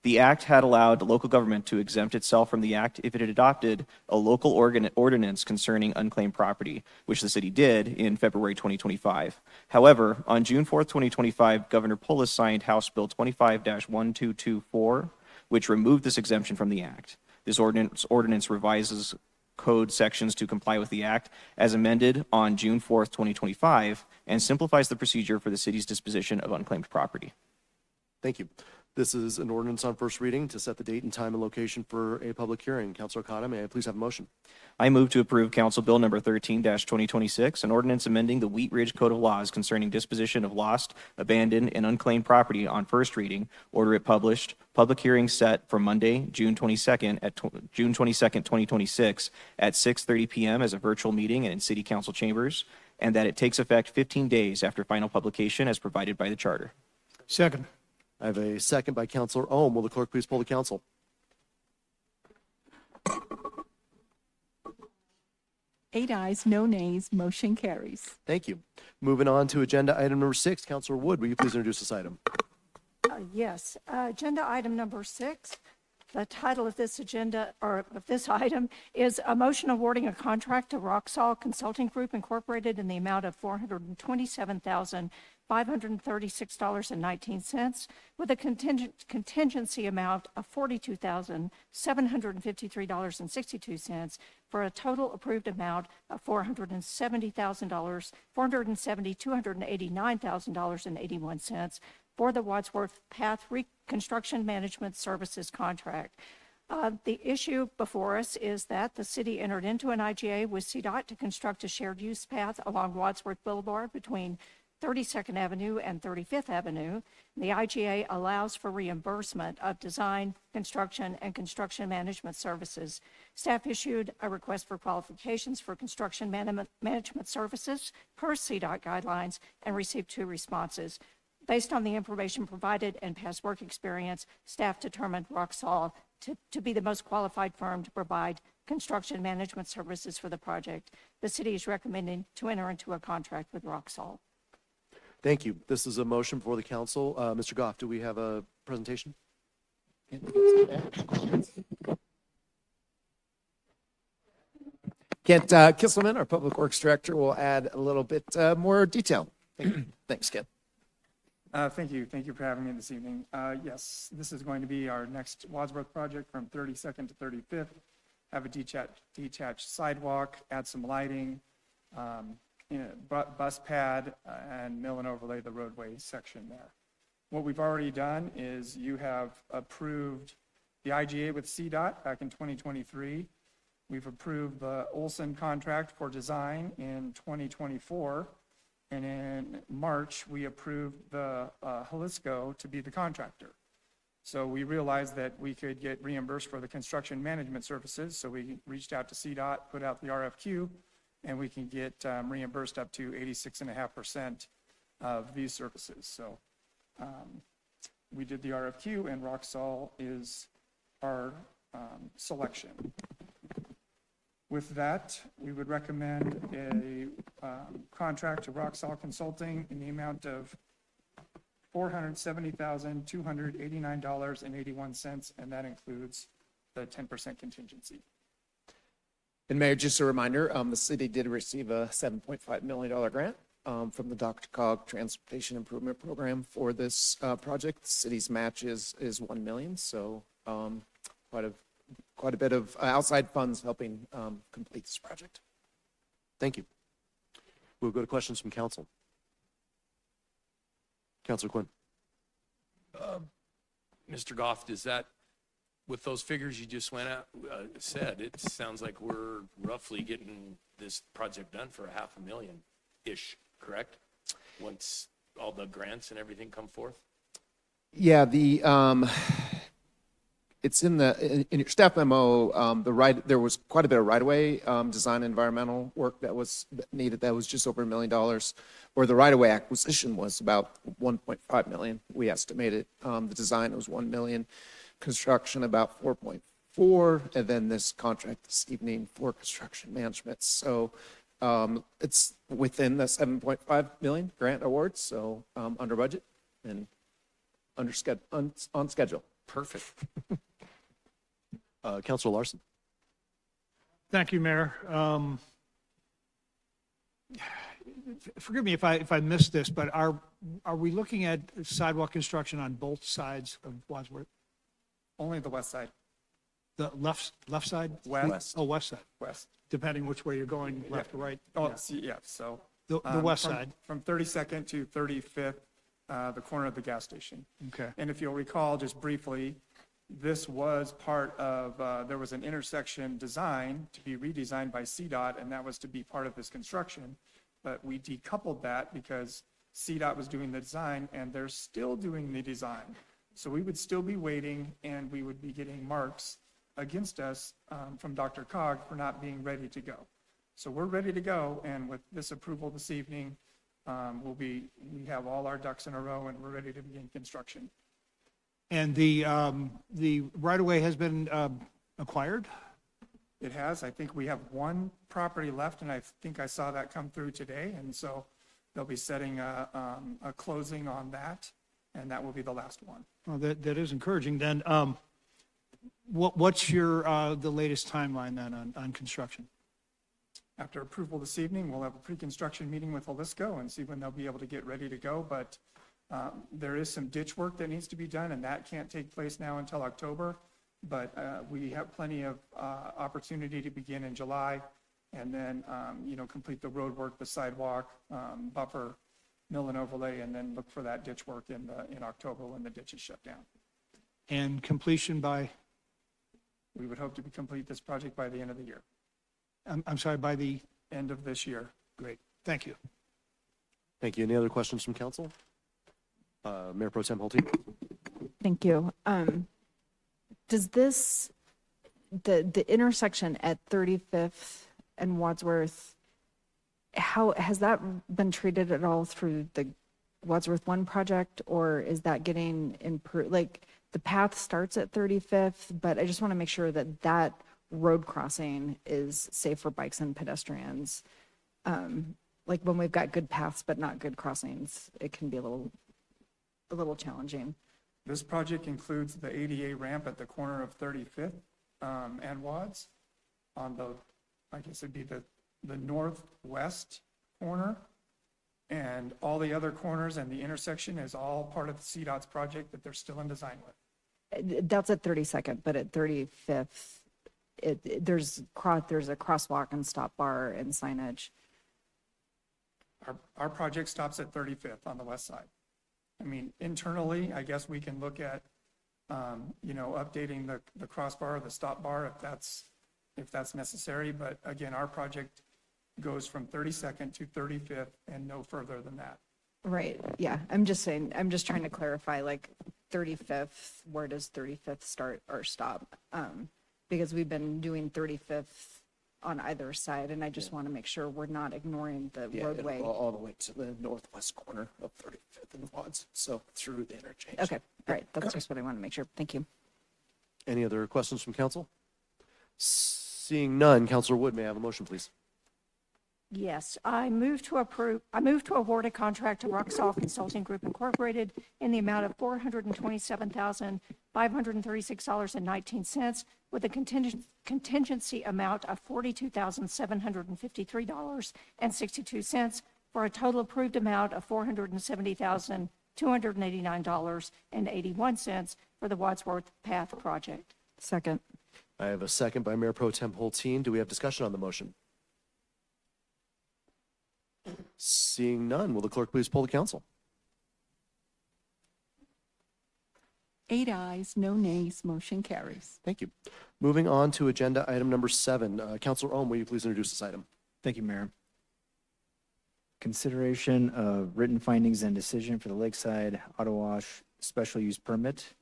The act had allowed local government to exempt itself from the act if it had adopted a local ordinance concerning unclaimed property, which the city did in February 2025. However, on June 4th, 2025, Governor Polis signed House Bill 25-1224, which removed this exemption from the act. This ordinance revises code sections to comply with the act as amended on June 4th, 2025, and simplifies the procedure for the city's disposition of unclaimed property. Thank you. This is an ordinance on first reading to set the date and time and location for a public hearing. Councilor Okada, may I please have a motion? I move to approve Council Bill number 13-2026, an ordinance amending the Wheat Ridge Code of Laws concerning disposition of lost, abandoned, and unclaimed property on first reading, order it published, public hearing set for Monday, June 22nd, June 22nd, 2026, at 6:30 p.m. as a virtual meeting and in City Council chambers, and that it takes effect 15 days after final publication as provided by the Charter. Second. I have a second by Councilor Ohm. Will the clerk please poll the council? 8 ayes, no nays, motion carries. Thank you. Moving on to agenda item number 6. Councilor Wood, will you please introduce this item? Yes, agenda item number 6. The title of this agenda, or of this item, is a motion awarding a contract to Roxall Consulting Group Incorporated in the amount of $427,536.19 with a contingency amount of $42,753.62 for a total approved amount of $470,289,000.81 for the Wadsworth Path Reconstruction Management Services contract. The issue before us is that the city entered into an IGA with CDOT to construct a shared use path along Wadsworth Boulevard between 32nd Avenue and 35th Avenue. The IGA allows for reimbursement of design, construction, and construction management services. Staff issued a request for qualifications for construction management services per CDOT guidelines and received 2 responses. Based on the information provided and past work experience, staff determined Roxall to be the most qualified firm to provide construction management services for the project. The city is recommending to enter into a contract with Roxall. Thank you. This is a motion before the council. Mr. Goff, do we have a presentation? Kent Kisselman, our Public Works Director, will add a little bit more detail. Thanks, Kent. Thank you. Thank you for having me this evening. Yes, this is going to be our next Wadsworth project from 32nd to 35th. Have a detached sidewalk, add some lighting, bus pad, and mill and overlay the roadway section there. What we've already done is you have approved the IGA with CDOT back in 2023. We've approved the Olson contract for design in 2024. And in March, we approved the Jalisco to be the contractor. So we realized that we could get reimbursed for the construction management services. So we reached out to CDOT, put out the RFQ, and we can get reimbursed up to 86.5% of these services. So we did the RFQ, and Roxall is our selection. With that, we would recommend a contract to Roxall Consulting in the amount of $470,289.81, and that includes the 10% contingency. And Mayor, just a reminder, the city did receive a $7.5 million grant from the DRCOG Transportation Improvement Program for this project. The city's match is $1 million, so quite a bit of outside funds helping complete this project. Thank you. We'll go to questions from council. Councilor Quinn. Mr. Goff, does that, with those figures you just said, it sounds like we're roughly getting this project done for $500,000-ish, correct? Once all the grants and everything come forth? Yeah, it's in your staff memo, there was quite a bit of right-of-way design environmental work that was needed. That was just over $1 million, or the right-of-way acquisition was about $1.5 million. We estimated the design was $1 million, construction about 4.4, and then this contract this evening for construction management. So it's within the 7.5 million grant award, so under budget and on schedule. Perfect. Councilor Larson. Thank you, Mayor. Forgive me if I missed this, but are we looking at sidewalk construction on both sides of Wadsworth? Only the west side. The left side? West. Oh, west side, West. depending which way you're going, left or right. Oh, Yeah. yeah, so. The west from- side. From 32nd to 35th, the corner of the gas station. Okay. And if you'll recall, just briefly, this was part of, there was an intersection design to be redesigned by CDOT, and that was to be part of this construction. But we decoupled that because CDOT was doing the design, and they're still doing the design. So we would still be waiting, and we would be getting marks against us from DRCOG for not being ready to go. So we're ready to go, and with this approval this evening, we have all our ducks in a row, and we're ready to begin construction. And the right-of-way has been acquired? It has. I think we have one property left, and I think I saw that come through today, and so they'll be setting a closing on that, and that will be the last one. Well, that is encouraging. Then, what's the latest timeline then on construction? After approval this evening, we'll have a pre-construction meeting with Olisco and see when they'll be able to get ready to go. But there is some ditch work that needs to be done, and that can't take place now until October. But we have plenty of opportunity to begin in July, and then complete the road work, the sidewalk, buffer, mill and overlay, and then look for that ditch work in October when the ditch is shut down. And completion by? We would hope to complete this project by the end of the year. I'm sorry, by the? End of this year. Great. Thank you. Thank you. Any other questions from council? Mayor Pro Tem Holte. Thank you. Does the intersection at 35th and Wadsworth, how has that been treated at all through the Wadsworth 1 project, or is that getting improved? Like, the path starts at 35th, but I just want to make sure that that road crossing is safe for bikes and pedestrians. Like, when we've got good paths but not good crossings, it can be a little challenging. This project includes the ADA ramp at the corner of 35th and Wads on the, I guess it'd be the northwest corner. And all the other corners and the intersection is all part of the CDOT's project that they're still in design with. That's at 32nd, but at 35th, there's a crosswalk and stop bar and signage. Our project stops at 35th on the west side. I mean, internally, I guess we can look at, updating the crossbar or the stop bar if that's necessary. But again, our project goes from 32nd to 35th and no further than that. Right, yeah, I'm just trying to clarify, like, 35th, where does 35th start or stop? Because we've been doing 35th on either side, and I just want to make sure we're not ignoring the roadway. It'll go all the way to the northwest corner of 35th and Wads, so through the interchange. Okay, all right, that's just what I want to make sure. Thank you. Any other questions from council? Seeing none, Councilor Wood, may I have a motion, please? Yes, I move to award a contract to Roxall Consulting Group Incorporated in the amount of $427,536.19 with a contingency amount of $42,753.62 for a total approved amount of $470,289.81 for the Wadsworth Path project. Second. I have a second by Mayor Pro Tem Holteen. Do we have discussion on the motion? Seeing none, will the clerk please poll the council? 8 ayes, no nays, motion carries. Thank you. Moving on to agenda item number 7. Councilor Ohm, will you please introduce this item? Thank you, Mayor. Consideration of written findings and decision for the Lakeside Auto Wash special use permit.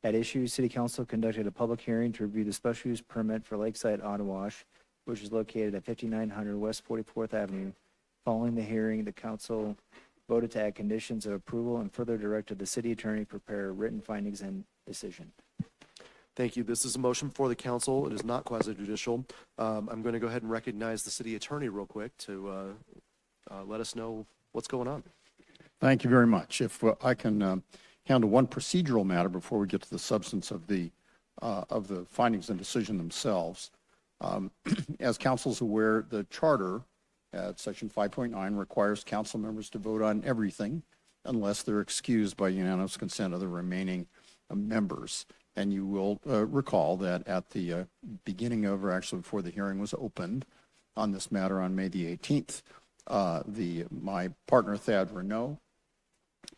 At issue, City Council conducted a public hearing to review the special use permit for Lakeside Auto Wash, which is located at 5900 West 44th Avenue. Following the hearing, the council voted to add conditions of approval and further directed the city attorney to prepare written findings and decision. Thank you. This is a motion for the council. It is not quasi-judicial. I'm going to go ahead and recognize the city attorney real quick to let us know what's going on. Thank you very much. If I can handle one procedural matter before we get to the substance of the findings and decision themselves. As council is aware, the charter at section 5.9 requires council members to vote on everything unless they're excused by unanimous consent of the remaining members. And you will recall that at the beginning of, or actually before the hearing was opened on this matter on May the 18th, my partner Thad Renault,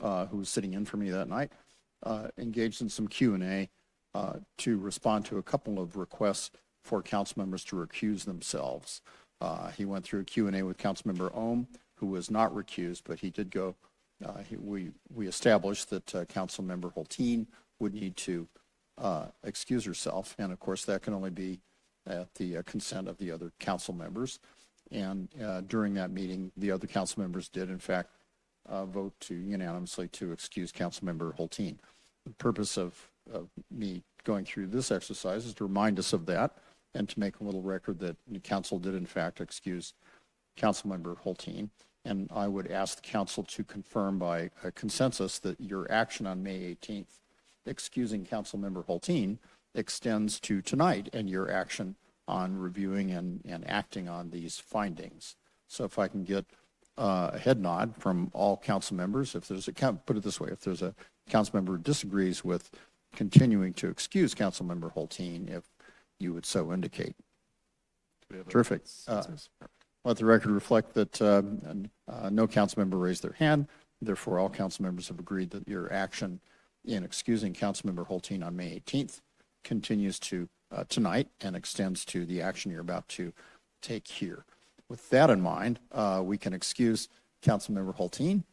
who was sitting in for me that night, engaged in some Q&A to respond to a couple of requests for council members to recuse themselves. He went through a Q&A with Councilmember Ohm, who was not recused, but he did go, we established that Councilmember Holteen would need to excuse herself, and of course that can only be at the consent of the other council members. And during that meeting, the other council members did in fact vote to unanimously to excuse Councilmember Holteen. The purpose of me going through this exercise is to remind us of that and to make a little record that the council did in fact excuse Councilmember Holteen. And I would ask the council to confirm by a consensus that your action on May 18th excusing Councilmember Holteen extends to tonight and your action on reviewing and acting on these findings. So if I can get a head nod from all council members, if there's put it this way, if there's a council member who disagrees with continuing to excuse Councilmember Holteen, if you would so indicate. Terrific. Let the record reflect that no council member raised their hand. Therefore, all council members have agreed that your action in excusing Councilmember Holteen on May 18th continues to tonight and extends to the action you're about to take here. With that in mind, we can excuse Councilmember Holteen,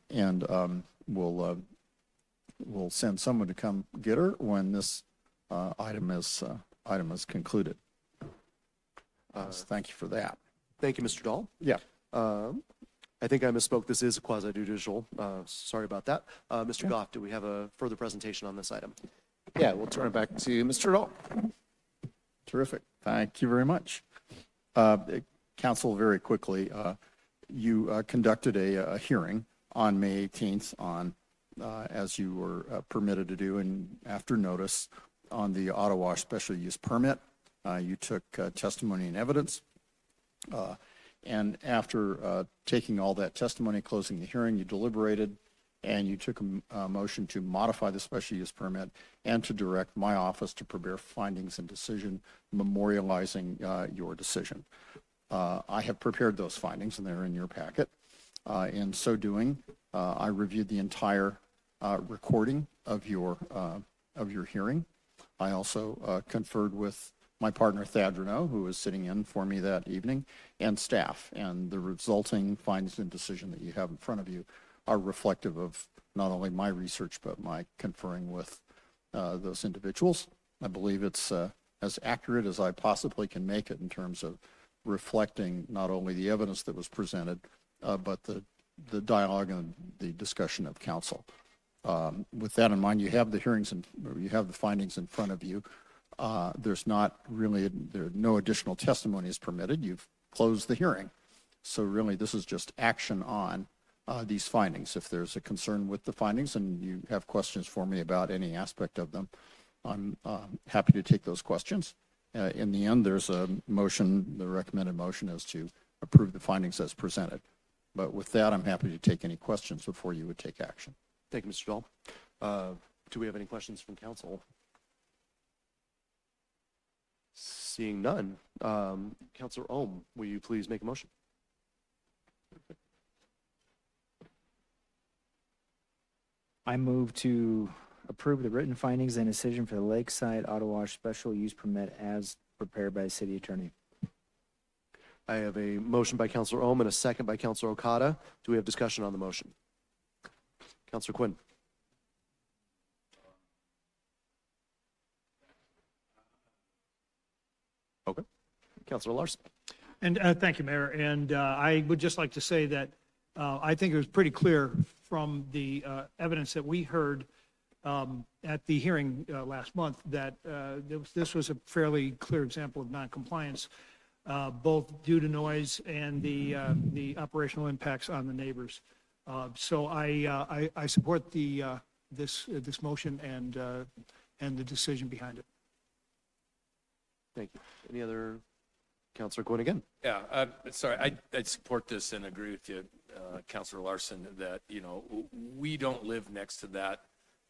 and we'll send someone to come get her when this item is concluded. So thank you for that. Thank you, Mr. Dahl. Yeah. I think I misspoke. This is quasi-judicial. Sorry about that. Mr. Goff, do we have a further presentation on this item? Yeah, we'll turn it back to Mr. Dahl. Terrific. Thank you very much. Council, very quickly, you conducted a hearing on May 18th on, as you were permitted to do and after notice, on the auto wash special use permit. You took testimony and evidence. And after taking all that testimony, closing the hearing, you deliberated and you took a motion to modify the special use permit and to direct my office to prepare findings and decision memorializing your decision. I have prepared those findings and they're in your packet. In so doing, I reviewed the entire recording of your hearing. I also conferred with my partner Thad Renault, who was sitting in for me that evening, and staff. And the resulting findings and decision that you have in front of you are reflective of not only my research, but my conferring with those individuals. I believe it's as accurate as I possibly can make it in terms of reflecting not only the evidence that was presented, but the dialogue and the discussion of council. With that in mind, you have the hearings and you have the findings in front of you. There's not really, no additional testimony is permitted. You've closed the hearing. So really, this is just action on these findings. If there's a concern with the findings and you have questions for me about any aspect of them, I'm happy to take those questions. In the end, there's a motion, the recommended motion is to approve the findings as presented. But with that, I'm happy to take any questions before you would take action. Thank you, Mr. Dahl. Do we have any questions from council? Seeing none. Counselor Ohm, will you please make a motion? I move to approve the written findings and decision for the Lakeside Ottawa special use permit as prepared by the city attorney. I have a motion by Counselor Ohm and a second by Counselor Okada. Do we have discussion on the motion? Counselor Quinn. Okay. Counselor Larson. And thank you, Mayor. And I would just like to say that I think it was pretty clear from the evidence that we heard at the hearing last month that this was a fairly clear example of noncompliance, both due to noise and the operational impacts on the neighbors. So I support this motion and the decision behind it. Thank you. Any other? Counselor Quinn again. Yeah, sorry, I support this and agree with you, Counselor Larson, that, you know, we don't live next to that.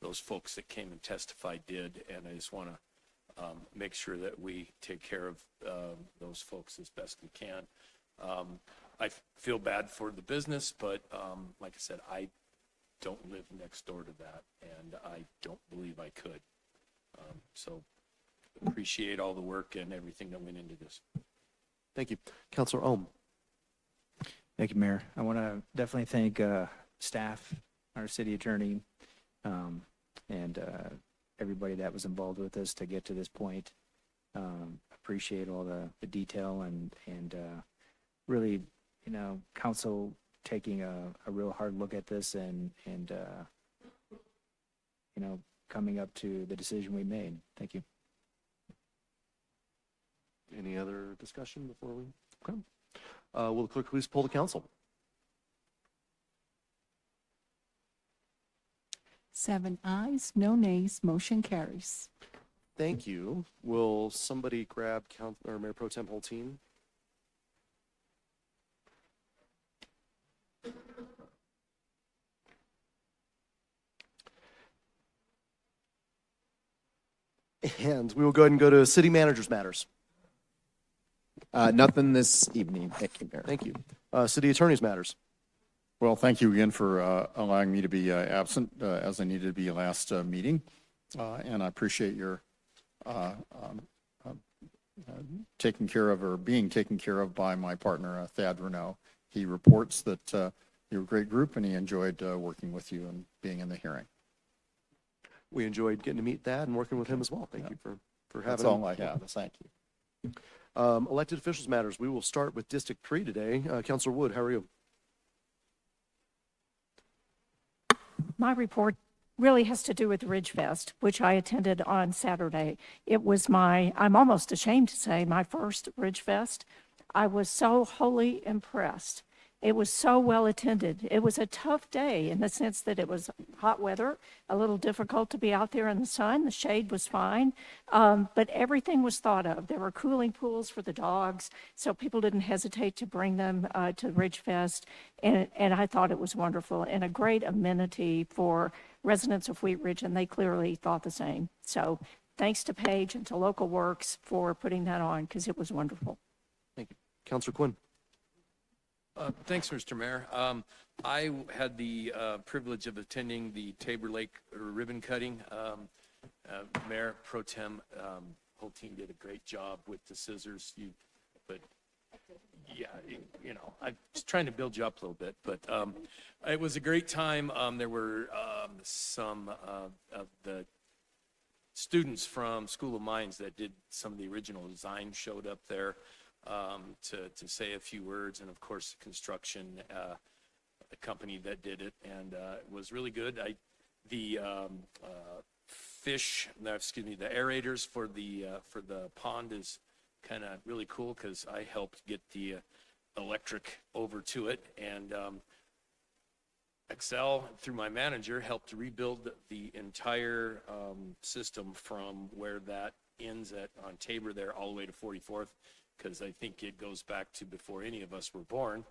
Those folks that came and testified did, and I just want to make sure that we take care of those folks as best we can. I feel bad for the business, but like I said, I don't live next door to that, and I don't believe I could. So appreciate all the work and everything that went into this. Thank you. Counselor Ohm. Thank you, Mayor. I want to definitely thank staff, our city attorney, and everybody that was involved with this to get to this point. Appreciate all the detail and really, you know, council taking a real hard look at this and you know, coming up to the decision we made. Thank you. Any other discussion before we? Okay. Will the clerk please poll the council? 7 ayes, no nays, motion carries. Thank you. Will somebody grab Mayor Pro Tem Holteen? And we will go ahead and go to city managers matters. Nothing this evening. Thank you, Mayor. Thank you. City attorneys matters. Well, thank you again for allowing me to be absent as I needed to be last meeting. And I appreciate your taken care of or being taken care of by my partner, Thad Renault. He reports that you're a great group and he enjoyed working with you and being in the hearing. We enjoyed getting to meet Thad and working with him as well. Thank you for having That's him. all I have. Thank you. Elected officials matters. We will start with District 3 today. Councilor Wood, how are you? My report really has to do with Ridge Fest, which I attended on Saturday. It was I'm almost ashamed to say, my first Ridge Fest. I was so wholly impressed. It was so well attended. It was a tough day in the sense that it was hot weather, a little difficult to be out there in the sun. The shade was fine, but everything was thought of. There were cooling pools for the dogs, so people didn't hesitate to bring them to Ridge Fest, and I thought it was wonderful and a great amenity for residents of Wheat Ridge, and they clearly thought the same. So thanks to Paige and to Local Works for putting that on because it was wonderful. Thank you. Councilor Quinn. Thanks, Mr. Mayor. I had the privilege of attending the Tabor Lake ribbon cutting. Mayor Pro Tem Holteen did a great job with the scissors. But yeah, you know, I'm just trying to build you up a little bit. But it was a great time. There were some of the students from School of Mines that did some of the original design showed up there. To say a few words, and of course the construction company that did it, and it was really good. The aerators for the pond is kind of really cool because I helped get the electric over to it, and Excel through my manager helped rebuild the entire system from where that ends on Tabor there all the way to 44th. Because I think it goes back to before any of us were born,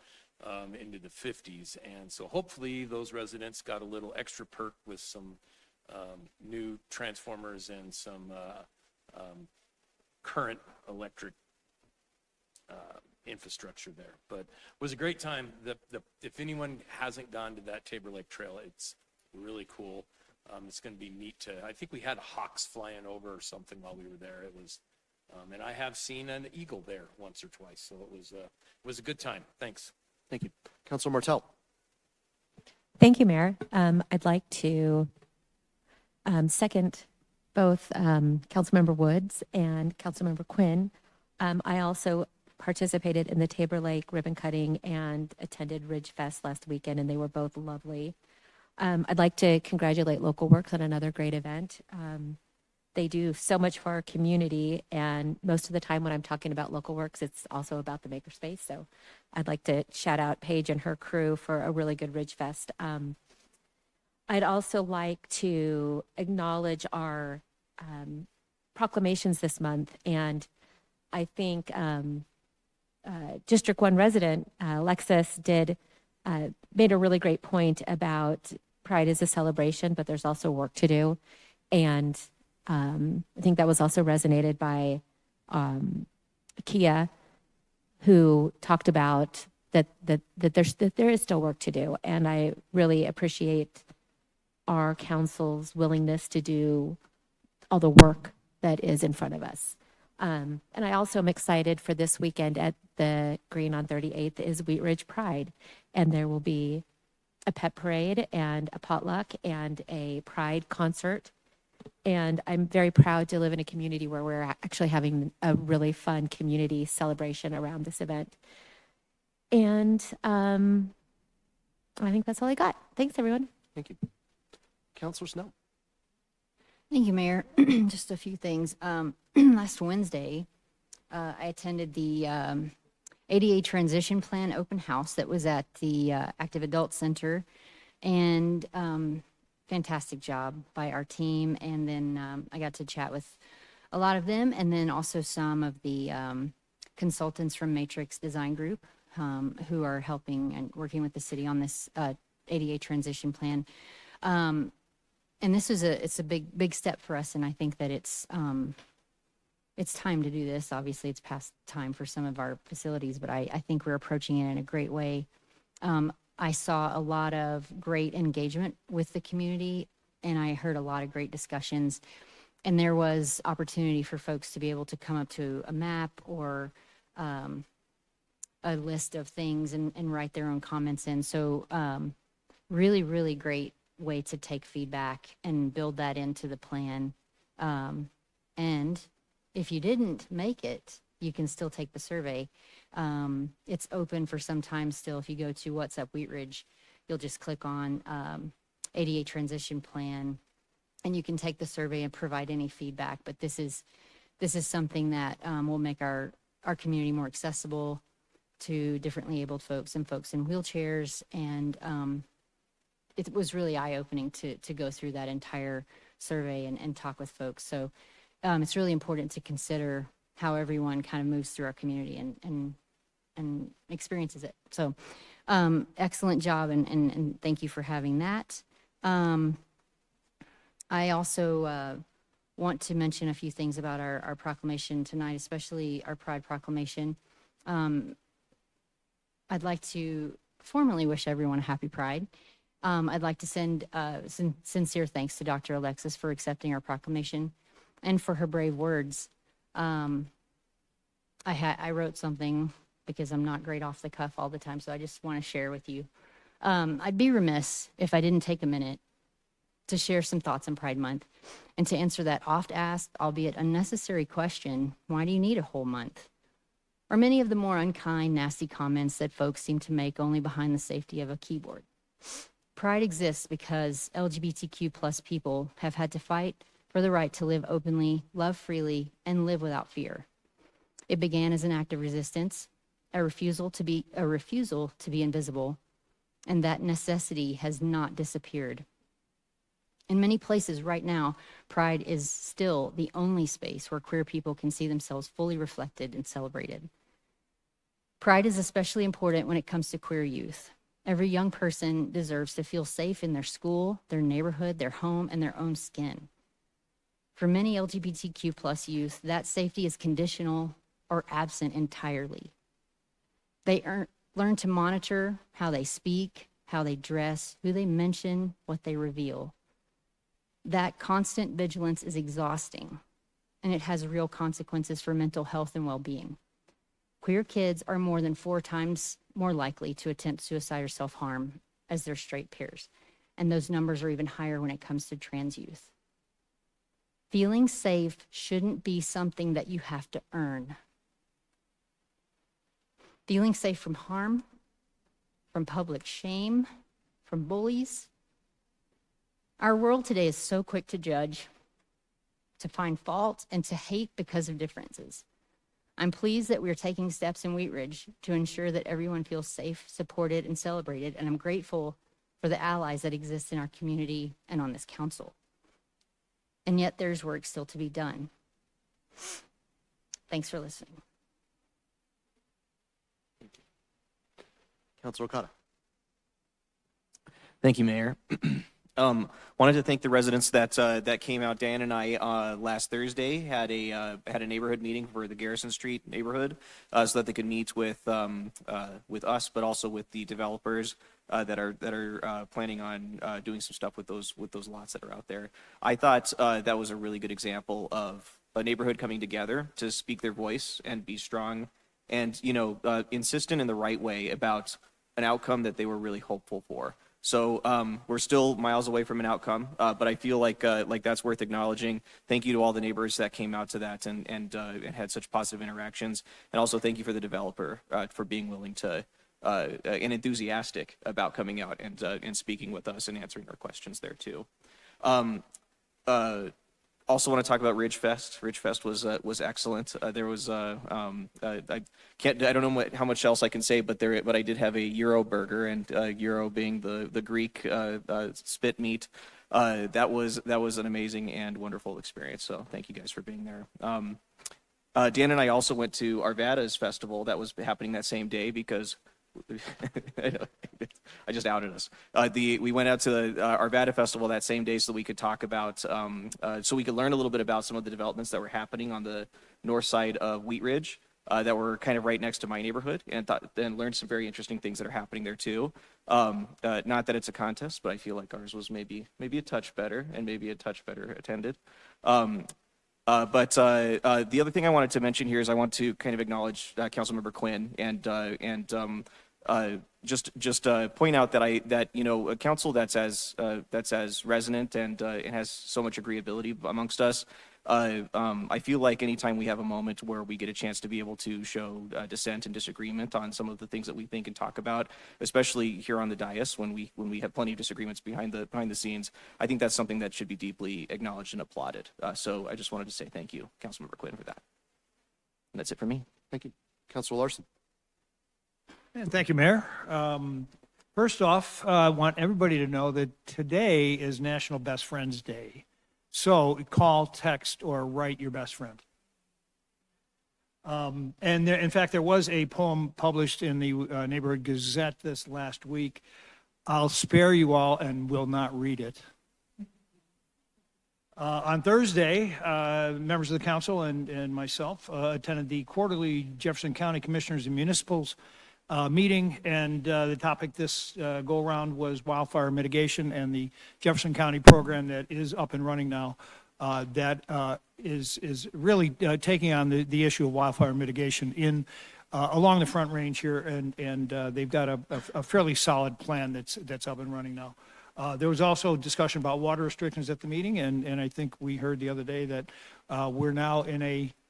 into the 50s. And so hopefully those residents got a little extra perk with some new transformers and some current electric infrastructure there. But it was a great time. If anyone hasn't gone to that Tabor Lake Trail, it's really cool. It's going to be neat I think we had hawks flying over or something while we were there. It was, and I have seen an eagle there once or twice. So it was a good time. Thanks. Thank you. Councilor Martell. Thank you, Mayor. I'd like to second both Councilmember Woods and Councilmember Quinn. I also participated in the Tabor Lake ribbon cutting and attended Ridge Fest last weekend, and they were both lovely. I'd like to congratulate Local Works on another great event. They do so much for our community, and most of the time when I'm talking about Local Works, it's also about the Makerspace. So I'd like to shout out Paige and her crew for a really good Ridge Fest. I'd also like to acknowledge our proclamations this month, and I think District 1 resident Alexis made a really great point about Pride is a celebration, but there's also work to do. And I think that was also resonated by Kia, who talked about that there is still work to do. And I really appreciate our council's willingness to do all the work that is in front of us. And I also am excited for this weekend at the Green on 38th is Wheat Ridge Pride. And there will be a pet parade and a potluck and a Pride concert. And I'm very proud to live in a community where we're actually having a really fun community celebration around this event. And I think that's all I got. Thanks, everyone. Thank you. Councilor Snell. Thank you, Mayor. Just a few things. Last Wednesday, I attended the ADA Transition Plan open house that was at the Active Adult Center, and fantastic job by our team. And then I got to chat with a lot of them, and then also some of the consultants from Matrix Design Group who are helping and working with the city on this ADA Transition Plan. And this is it's a big step for us, and I think that it's time to do this. Obviously, it's past time for some of our facilities, but I think we're approaching it in a great way. I saw a lot of great engagement with the community, and I heard a lot of great discussions. And there was opportunity for folks to be able to come up to a map or a list of things and write their own comments in. So really, really great way to take feedback and build that into the plan. And if you didn't make it, you can still take the survey. It's open for some time still. If you go to What's Up Wheat Ridge, you'll just click on ADA Transition Plan, and you can take the survey and provide any feedback. But this is something that will make our community more accessible to differently abled folks and folks in wheelchairs. And it was really eye-opening to go through that entire survey and talk with folks. So it's really important to consider how everyone kind of moves through our community and experiences it. So excellent job, and thank you for having that. I also want to mention a few things about our proclamation tonight, especially our Pride Proclamation. I'd like to formally wish everyone a happy Pride. I'd like to send sincere thanks to Dr. Alexis for accepting our proclamation and for her brave words. I wrote something because I'm not great off the cuff all the time, so I just want to share with you. I'd be remiss if I didn't take a minute to share some thoughts on Pride Month and to answer that oft asked, albeit unnecessary question, why do you need a whole month? Or many of the more unkind, nasty comments that folks seem to make only behind the safety of a keyboard. Pride exists because LGBTQ plus people have had to fight for the right to live openly, love freely, and live without fear. It began as an act of resistance, a refusal to be invisible, and that necessity has not disappeared. In many places right now, Pride is still the only space where queer people can see themselves fully reflected and celebrated. Pride is especially important when it comes to queer youth. Every young person deserves to feel safe in their school, their neighborhood, their home, and their own skin. For many LGBTQ plus youth, that safety is conditional or absent entirely. They learn to monitor how they speak, how they dress, who they mention, what they reveal. That constant vigilance is exhausting, and it has real consequences for mental health and well-being. Queer kids are more than 4 times more likely to attempt suicide or self-harm as their straight peers, and those numbers are even higher when it comes to trans youth. Feeling safe shouldn't be something that you have to earn. Feeling safe from harm, from public shame, from bullies. Our world today is so quick to judge, to find fault, and to hate because of differences. I'm pleased that we're taking steps in Wheat Ridge to ensure that everyone feels safe, supported, and celebrated, and I'm grateful for the allies that exist in our community and on this council. And yet there's work still to be done. Thanks for listening. Councilor Okada. Thank you, Mayor. Wanted to thank the residents that came out. Dan and I last Thursday had a neighborhood meeting for the Garrison Street neighborhood, so that they could meet with us, but also with the developers that are planning on doing some stuff with those lots that are out there. I thought that was a really good example of a neighborhood coming together to speak their voice and be strong, and insistent in the right way about an outcome that they were really hopeful for. So we're still miles away from an outcome, but I feel like that's worth acknowledging. Thank you to all the neighbors that came out to that and had such positive interactions, and also thank you for the developer for being willing to and enthusiastic about coming out and speaking with us and answering our questions there too. Also want to talk about Ridge Fest. Ridge Fest was excellent. There was I don't know how much else I can say, but I did have a Euro burger, and Euro being the Greek spit meat. That was an amazing and wonderful experience. So thank you guys for being there. Dan and I also went to Arvada's festival that was happening that same day because I just outed us. We went out to the Arvada Festival that same day so we could talk about, so we could learn a little bit about some of the developments that were happening on the north side of Wheat Ridge that were kind of right next to my neighborhood, and learned some very interesting things that are happening there too. Not that it's a contest, but I feel like ours was maybe a touch better and maybe a touch better attended. But the other thing I wanted to mention here is I want to kind of acknowledge Councilmember Quinn and just point out that a council that's as resonant and has so much agreeability amongst us. I feel like anytime we have a moment where we get a chance to be able to show dissent and disagreement on some of the things that we think and talk about, especially here on the dais when we have plenty of disagreements behind the scenes, I think that's something that should be deeply acknowledged and applauded. So I just wanted to say thank you, Councilmember Quinn, for that. And that's it for me. Thank you. Councilor Larson. And thank you, Mayor. First off, I want everybody to know that today is National Best Friends Day. So call, text, or write your best friend. And in fact, there was a poem published in the Neighborhood Gazette this last week. I'll spare you all and will not read it. On Thursday, members of the council and myself attended the quarterly Jefferson County Commissioners and Municipals meeting, and the topic this go around was wildfire mitigation and the Jefferson County program that is up and running now. That is really taking on the issue of wildfire mitigation along the Front Range here, and they've got a fairly solid plan that's up and running now. There was also discussion about water restrictions at the meeting, and I think we heard the other day that we're now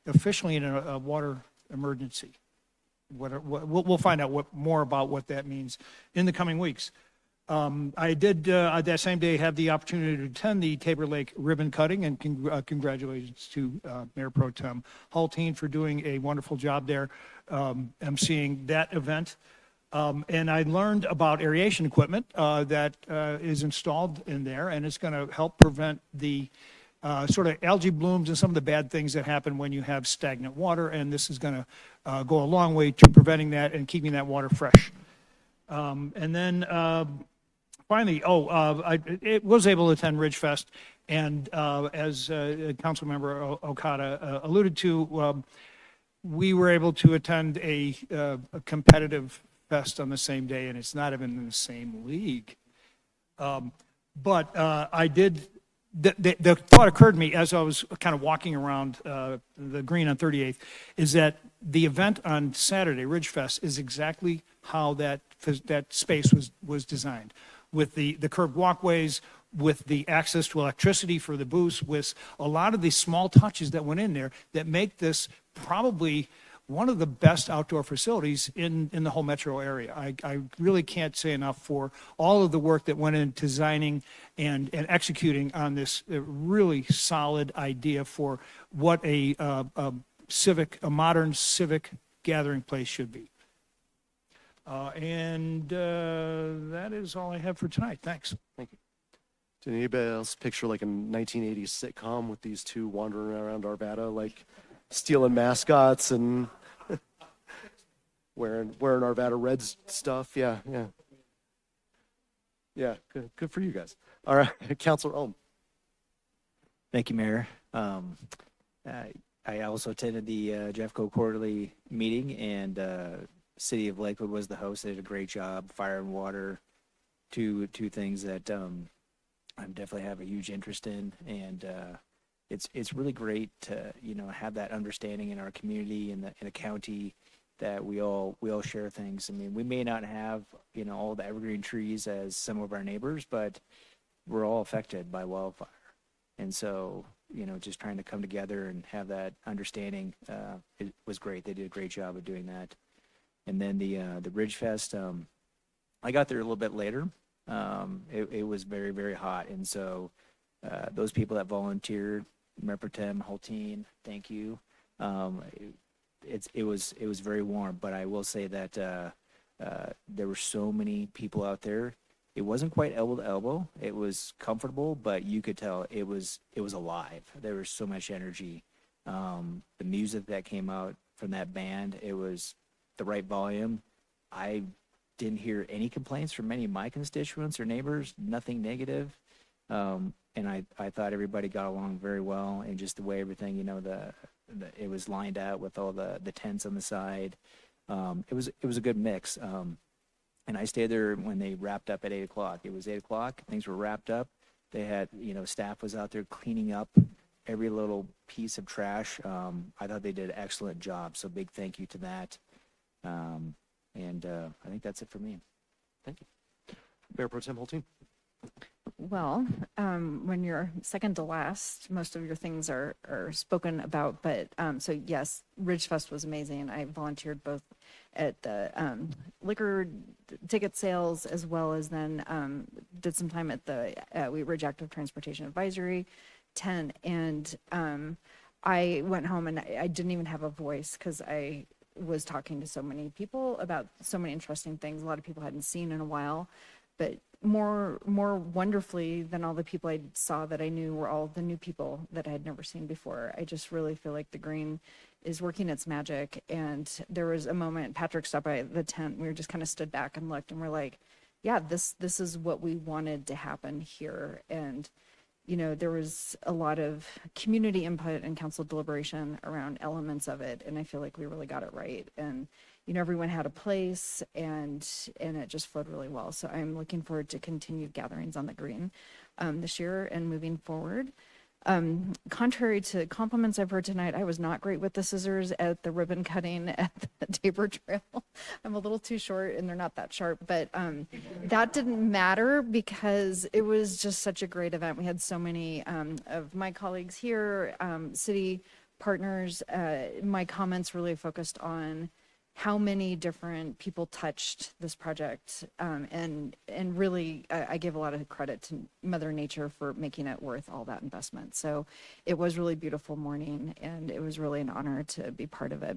officially in a water emergency. We'll find out more about what that means in the coming weeks. I did that same day have the opportunity to attend the Tabor Lake ribbon cutting, and congratulations to Mayor Pro Tem Hulteen for doing a wonderful job there emceeing that event. And I learned about aeration equipment that is installed in there, and it's going to help prevent the sort of algae blooms and some of the bad things that happen when you have stagnant water, and this is going to go a long way to preventing that and keeping that water fresh. And then finally, I was able to attend Ridgefest, and as Councilmember Okada alluded to, we were able to attend a competitive fest on the same day, and it's not even in the same league. But I did, the thought occurred to me as I was kind of walking around the green on 38th, is that the event on Saturday, Ridgefest, is exactly how that space was designed, with the curved walkways, with the access to electricity for the booths, with a lot of these small touches that went in there that make this probably one of the best outdoor facilities in the whole metro area. I really can't say enough for all of the work that went into designing and executing on this really solid idea for what a modern civic gathering place should be. And that is all I have for tonight. Thanks. Thank you. Did anybody else picture like a 1980s sitcom with these two wandering around Arvada, like stealing mascots and wearing Arvada Reds stuff? Yeah. Good for you guys. All right, Councilor Ohm. Thank you, Mayor. I also attended the Jeffco quarterly meeting, and City of Lakewood was the host. They did a great job. Fire and water, two things that I definitely have a huge interest in, and it's really great to have that understanding in our community and in the county that we all share things. I mean, we may not have all the evergreen trees as some of our neighbors, but we're all affected by wildfire, and so just trying to come together and have that understanding it was great. They did a great job of doing that. And then the Ridgefest, I got there a little bit later. It was very, very hot, and so those people that volunteered, Mayor Pro Tem Hulteen, thank you. It was very warm, but I will say that there were so many people out there. It wasn't quite elbow to elbow. It was comfortable, but you could tell it was alive. There was so much energy. The music that came out from that band, it was the right volume. I didn't hear any complaints from any of my constituents or neighbors, nothing negative. And I thought everybody got along very well, and just the way everything, it was lined out with all the tents on the side. It was a good mix. And I stayed there when they wrapped up at 8 o'clock. It was 8 o'clock, things were wrapped up. They had, staff was out there cleaning up every little piece of trash. I thought they did an excellent job, so big thank you to that. And I think that's it for me. Thank you. Mayor Pro Tem Hulteen. Well, when you're second to last, most of your things are spoken about. But so yes, Ridgefest was amazing. I volunteered both at the liquor ticket sales as well as then did some time at the Wheat Ridge Active Transportation Advisory tent. And I went home and I didn't even have a voice because I was talking to so many people about so many interesting things a lot of people hadn't seen in a while. But more wonderfully than all the people I saw that I knew were all the new people that I had never seen before. I just really feel like the green is working its magic. And there was a moment, Patrick stopped by the tent, we were just kind of stood back and looked and we're like, yeah, this is what we wanted to happen here. And there was a lot of community input and council deliberation around elements of it, and I feel like we really got it right. And everyone had a place, and it just flowed really well. So I'm looking forward to continued gatherings on the green this year and moving forward. Contrary to compliments I've heard tonight, I was not great with the scissors at the ribbon cutting at the Tabor Trail. I'm a little too short and they're not that sharp, but that didn't matter because it was just such a great event. We had so many of my colleagues here, city partners. My comments really focused on how many different people touched this project, and really I give a lot of credit to Mother Nature for making it worth all that investment. So it was really beautiful morning, and it was really an honor to be part of it.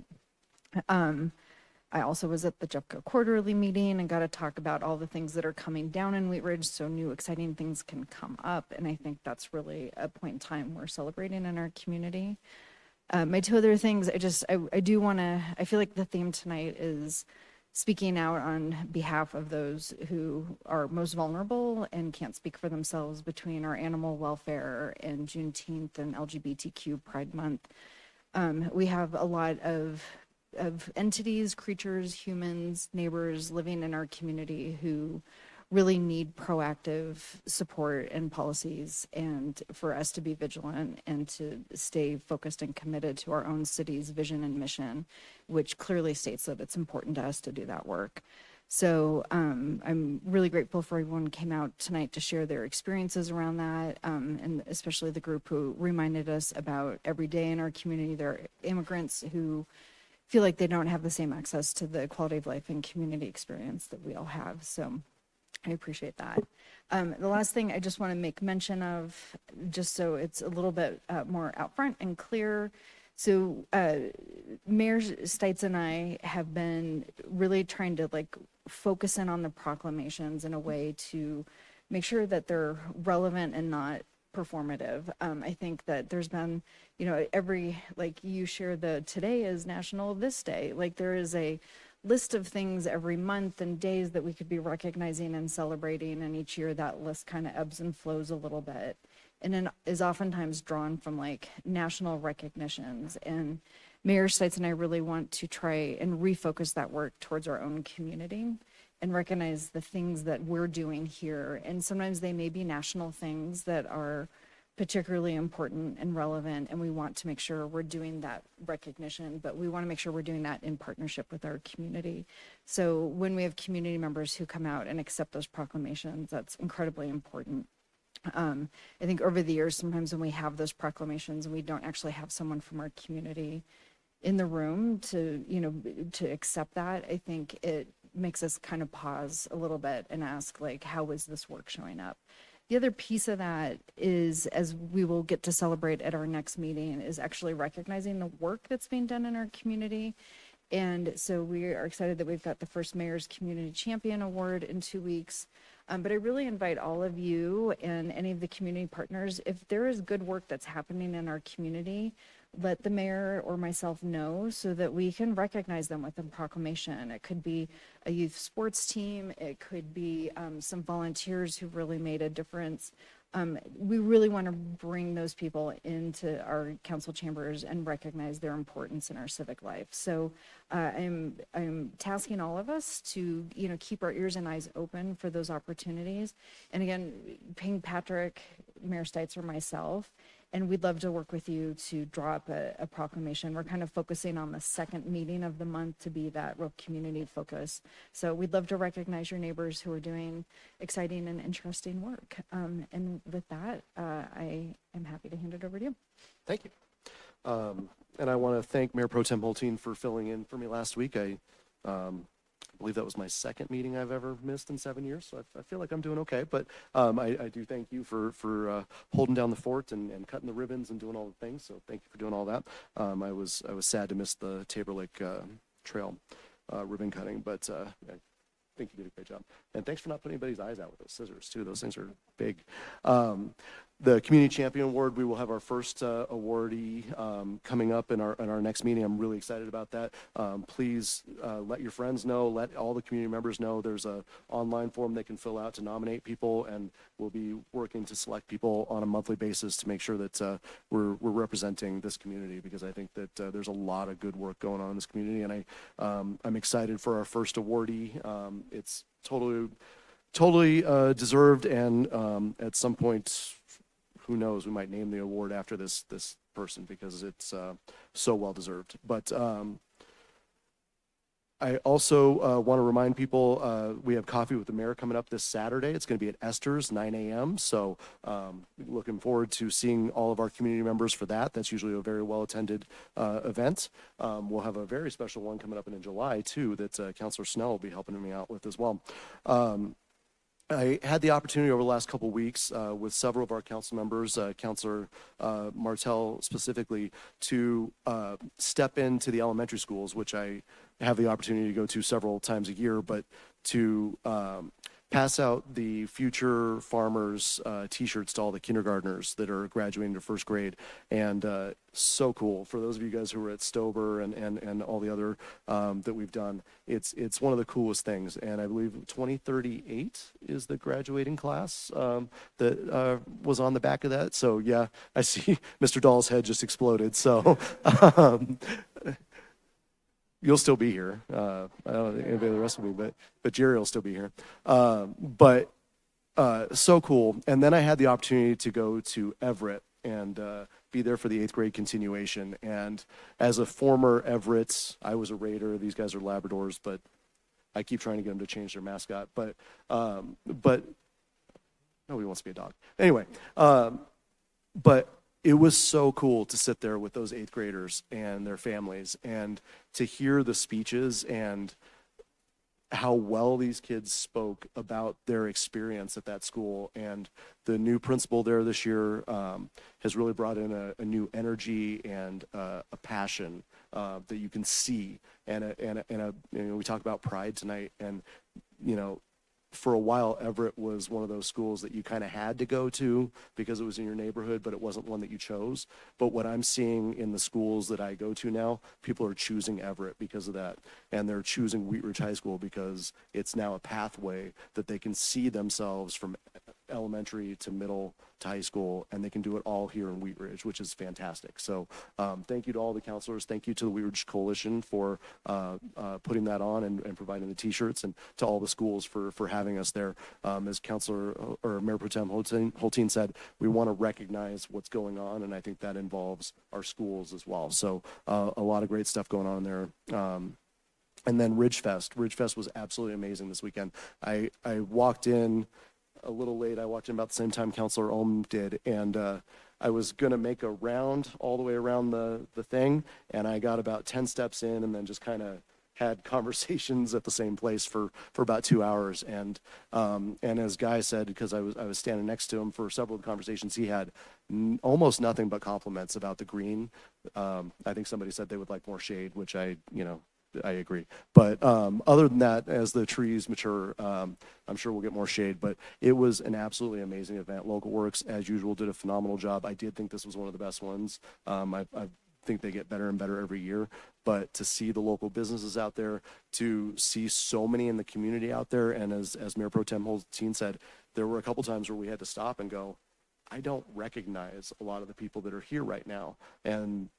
I also was at the Jeffco quarterly meeting and got to talk about all the things that are coming down in Wheat Ridge, so new exciting things can come up, and I think that's really a point in time we're celebrating in our community. My two other things, I do want to, I feel like the theme tonight is speaking out on behalf of those who are most vulnerable and can't speak for themselves between our animal welfare and Juneteenth and LGBTQ Pride Month. We have a lot of entities, creatures, humans, neighbors living in our community who really need proactive support and policies, and for us to be vigilant and to stay focused and committed to our own city's vision and mission, which clearly states that it's important to us to do that work. So I'm really grateful for everyone who came out tonight to share their experiences around that, and especially the group who reminded us about every day in our community there are immigrants who feel like they don't have the same access to the quality of life and community experience that we all have. So I appreciate that. The last thing I just want to make mention of, just so it's a little bit more out front and clear. So Mayor Stites and I have been really trying to focus in on the proclamations in a way to make sure that they're relevant and not performative. I think that there's been, you share today is National This Day. There is a list of things every month and days that we could be recognizing and celebrating, and each year that list kind of ebbs and flows a little bit, and then is oftentimes drawn from national recognitions. And Mayor Stites and I really want to try and refocus that work towards our own community and recognize the things that we're doing here. And sometimes they may be national things that are particularly important and relevant, and we want to make sure we're doing that recognition, but we want to make sure we're doing that in partnership with our community. So when we have community members who come out and accept those proclamations, that's incredibly important. I think over the years, sometimes when we have those proclamations and we don't actually have someone from our community in the room to accept that, I think it makes us kind of pause a little bit and ask, how is this work showing up? The other piece of that is, as we will get to celebrate at our next meeting, is actually recognizing the work that's being done in our community. And so we are excited that we've got the first Mayor's Community Champion Award in 2 weeks. But I really invite all of you and any of the community partners, if there is good work that's happening in our community, let the mayor or myself know so that we can recognize them with a proclamation. It could be a youth sports team. It could be some volunteers who really made a difference. We really want to bring those people into our council chambers and recognize their importance in our civic life. So I'm tasking all of us to keep our ears and eyes open for those opportunities. And again, ping Patrick, Mayor Stites, or myself, and we'd love to work with you to draw up a proclamation. We're kind of focusing on the second meeting of the month to be that real community focus. So we'd love to recognize your neighbors who are doing exciting and interesting work. And with that, I am happy to hand it over to you. Thank you. And I want to thank Mayor Pro Tem Holteen for filling in for me last week. I believe that was my second meeting I've ever missed in 7 years, so I feel like I'm doing okay. But I do thank you for holding down the fort and cutting the ribbons and doing all the things. So thank you for doing all that. I was sad to miss the Tabor Lake Trail ribbon cutting, but I think you did a great job. And thanks for not putting anybody's eyes out with those scissors too. Those things are big. The Community Champion Award, we will have our first awardee coming up in our next meeting. I'm really excited about that. Please let your friends know, let all the community members know. There's an online form they can fill out to nominate people, and we'll be working to select people on a monthly basis to make sure that we're representing this community, because I think that there's a lot of good work going on in this community, and I'm excited for our first awardee. It's totally deserved, and at some point, who knows, we might name the award after this person, because it's so well deserved. But I also want to remind people, we have Coffee with the Mayor coming up this Saturday. It's going to be at Esther's, 9 a.m. So looking forward to seeing all of our community members for that. That's usually a very well-attended event. We'll have a very special one coming up in July, too, that Councilor Snell will be helping me out with as well. I had the opportunity over the last couple of weeks with several of our council members, Councilor Martell specifically, to step into the elementary schools, which I have the opportunity to go to several times a year, but to pass out the Future Farmers T-shirts to all the kindergartners that are graduating to first grade, and so cool. For those of you guys who were at Stober and all the other that we've done, it's one of the coolest things. And I believe 2038 is the graduating class that was on the back of that. So yeah, I see Mr. Dahl's head just exploded. So. You'll still be here. I don't know anybody the rest of me, but Jerry will still be here. So cool. And then I had the opportunity to go to Everett and be there for the 8th grade continuation. And as a former Everett, I was a Raider. These guys are Labradors, but I keep trying to get them to change their mascot. But nobody wants to be a dog. Anyway, but it was so cool to sit there with those 8th graders and their families and to hear the speeches and how well these kids spoke about their experience at that school. And the new principal there this year has really brought in a new energy and a passion that you can see. And we talk about pride tonight, and for a while, Everett was one of those schools that you kind of had to go to because it was in your neighborhood, but it wasn't one that you chose. But what I'm seeing in the schools that I go to now, people are choosing Everett because of that. And they're choosing Wheat Ridge High School because it's now a pathway that they can see themselves from elementary to middle to high school, and they can do it all here in Wheat Ridge, which is fantastic. So thank you to all the counselors. Thank you to the Wheat Ridge Coalition for putting that on and providing the T-shirts, and to all the schools for having us there. As Councilor or Mayor Pro Tem Holteen said, we want to recognize what's going on, and I think that involves our schools as well. So a lot of great stuff going on there. And then Ridge Fest. Ridge Fest was absolutely amazing this weekend. I walked in a little late. I walked in about the same time Councilor Ohm did, and I was going to make a round all the way around the thing, and I got about 10 steps in and then just kind of had conversations at the same place for about 2 hours. And as Guy said, because I was standing next to him for several of the conversations, he had almost nothing but compliments about the green. I think somebody said they would like more shade, which I agree. But other than that, as the trees mature, I'm sure we'll get more shade. But it was an absolutely amazing event. Local Works, as usual, did a phenomenal job. I did think this was one of the best ones. I think they get better and better every year. But to see the local businesses out there, to see so many in the community out there, and as Mayor Pro Tem Holteen said, there were a couple times where we had to stop and go, I don't recognize a lot of the people that are here right now. And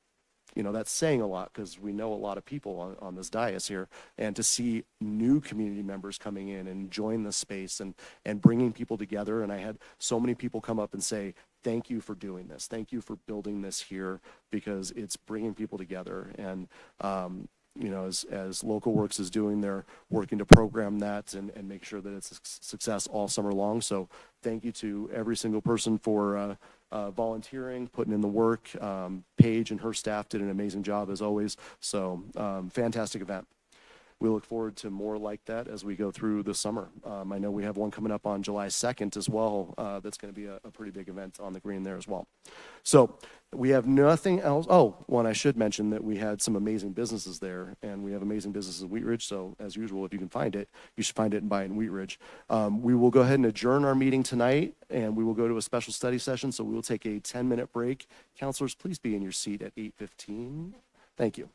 that's saying a lot because we know a lot of people on this dais here, and to see new community members coming in and join the space and bringing people together. And I had so many people come up and say, thank you for doing this. Thank you for building this here, because it's bringing people together. And, as Local Works is doing, they're working to program that and make sure that it's a success all summer long. So thank you to every single person for volunteering, putting in the work. Paige and her staff did an amazing job as always. So fantastic event. We look forward to more like that as we go through the summer. I know we have one coming up on July 2nd as well. That's going to be a pretty big event on the green there as well. So we have nothing else. Oh, one, I should mention that we had some amazing businesses there, and we have amazing businesses in Wheat Ridge. So as usual, if you can find it, you should find it and buy it in Wheat Ridge. We will go ahead and adjourn our meeting tonight, and we will go to a special study session. So we will take a 10-minute break. Counselors, please be in your seat at 8:15. Thank you.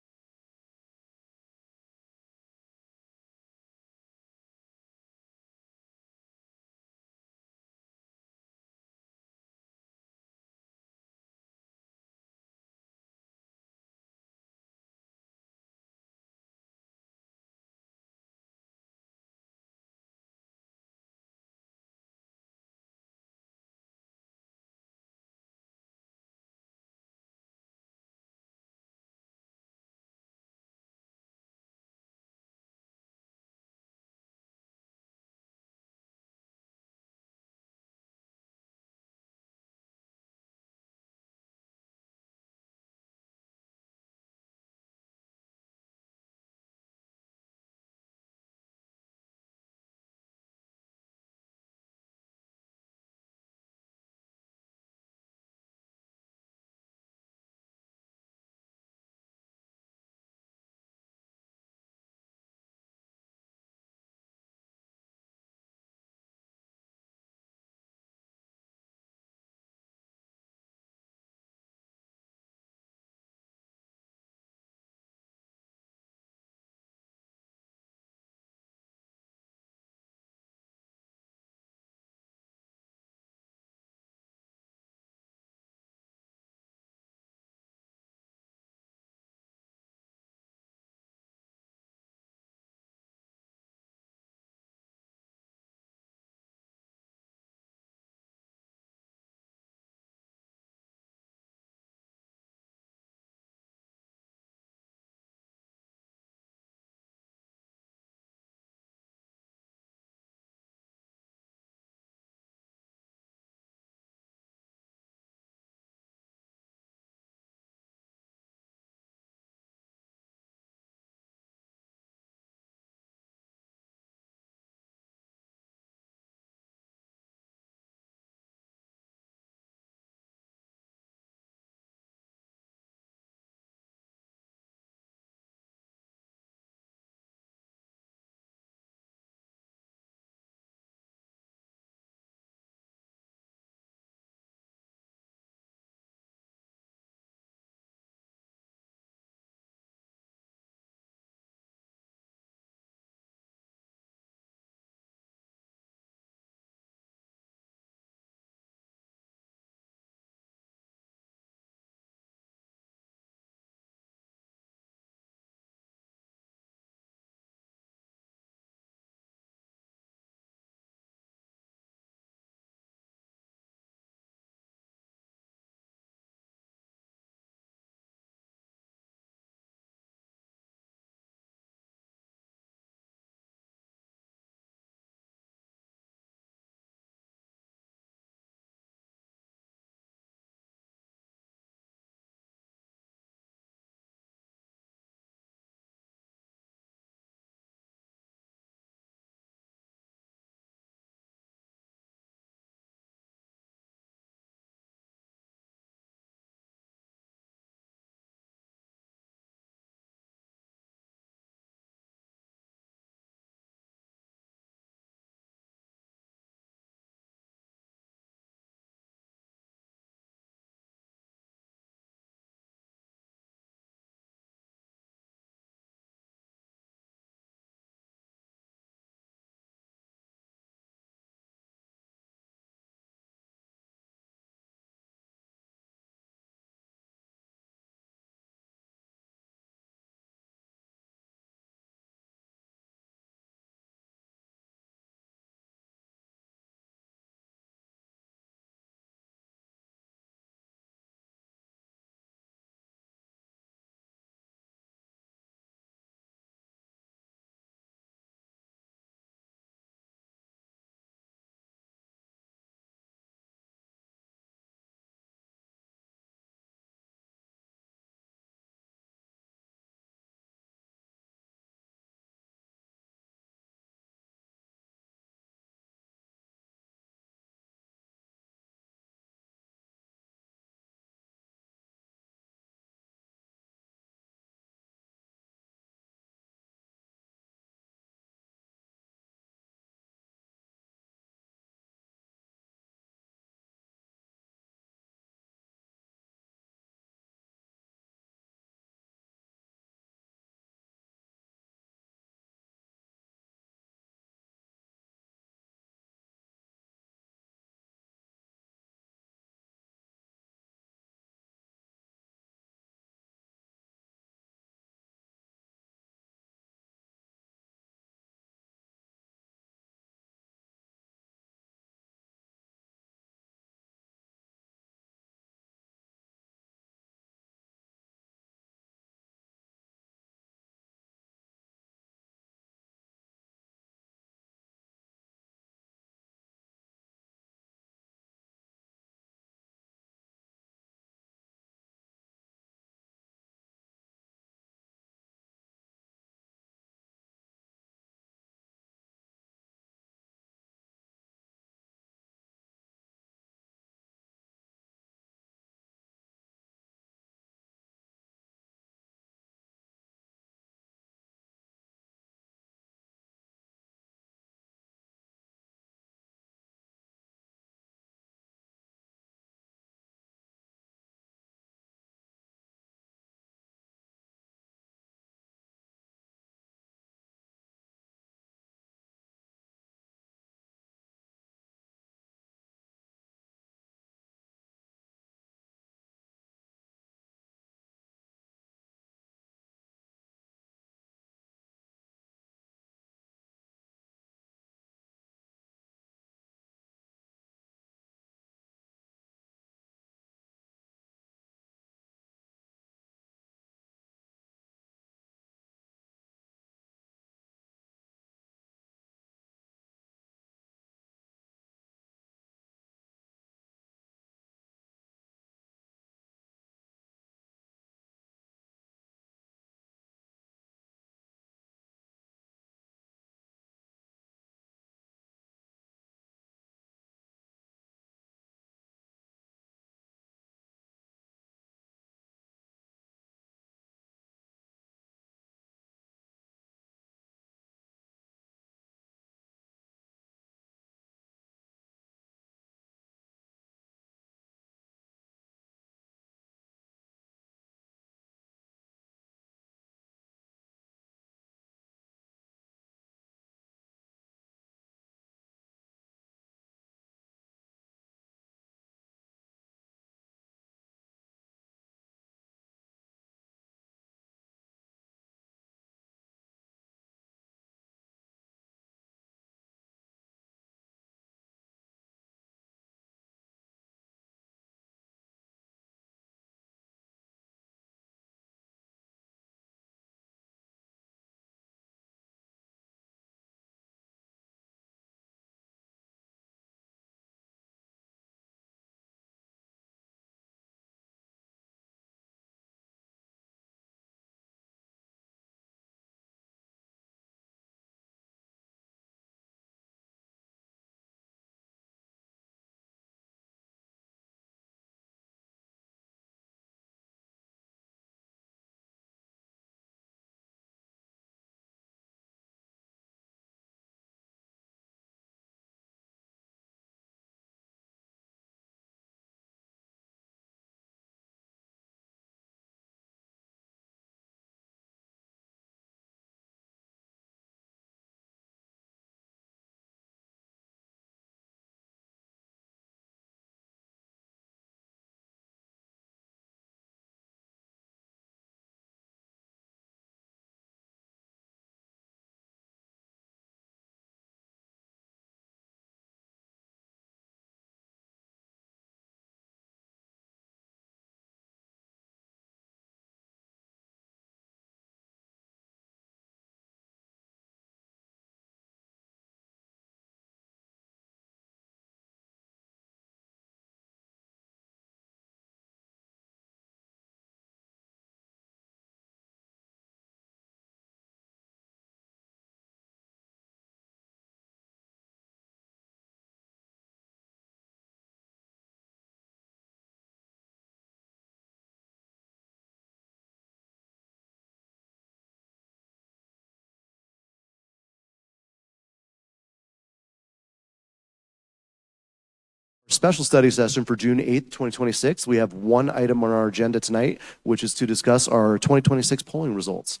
special study session for June 8th, 2026. We have one item on our agenda tonight, which is to discuss our 2026 polling results.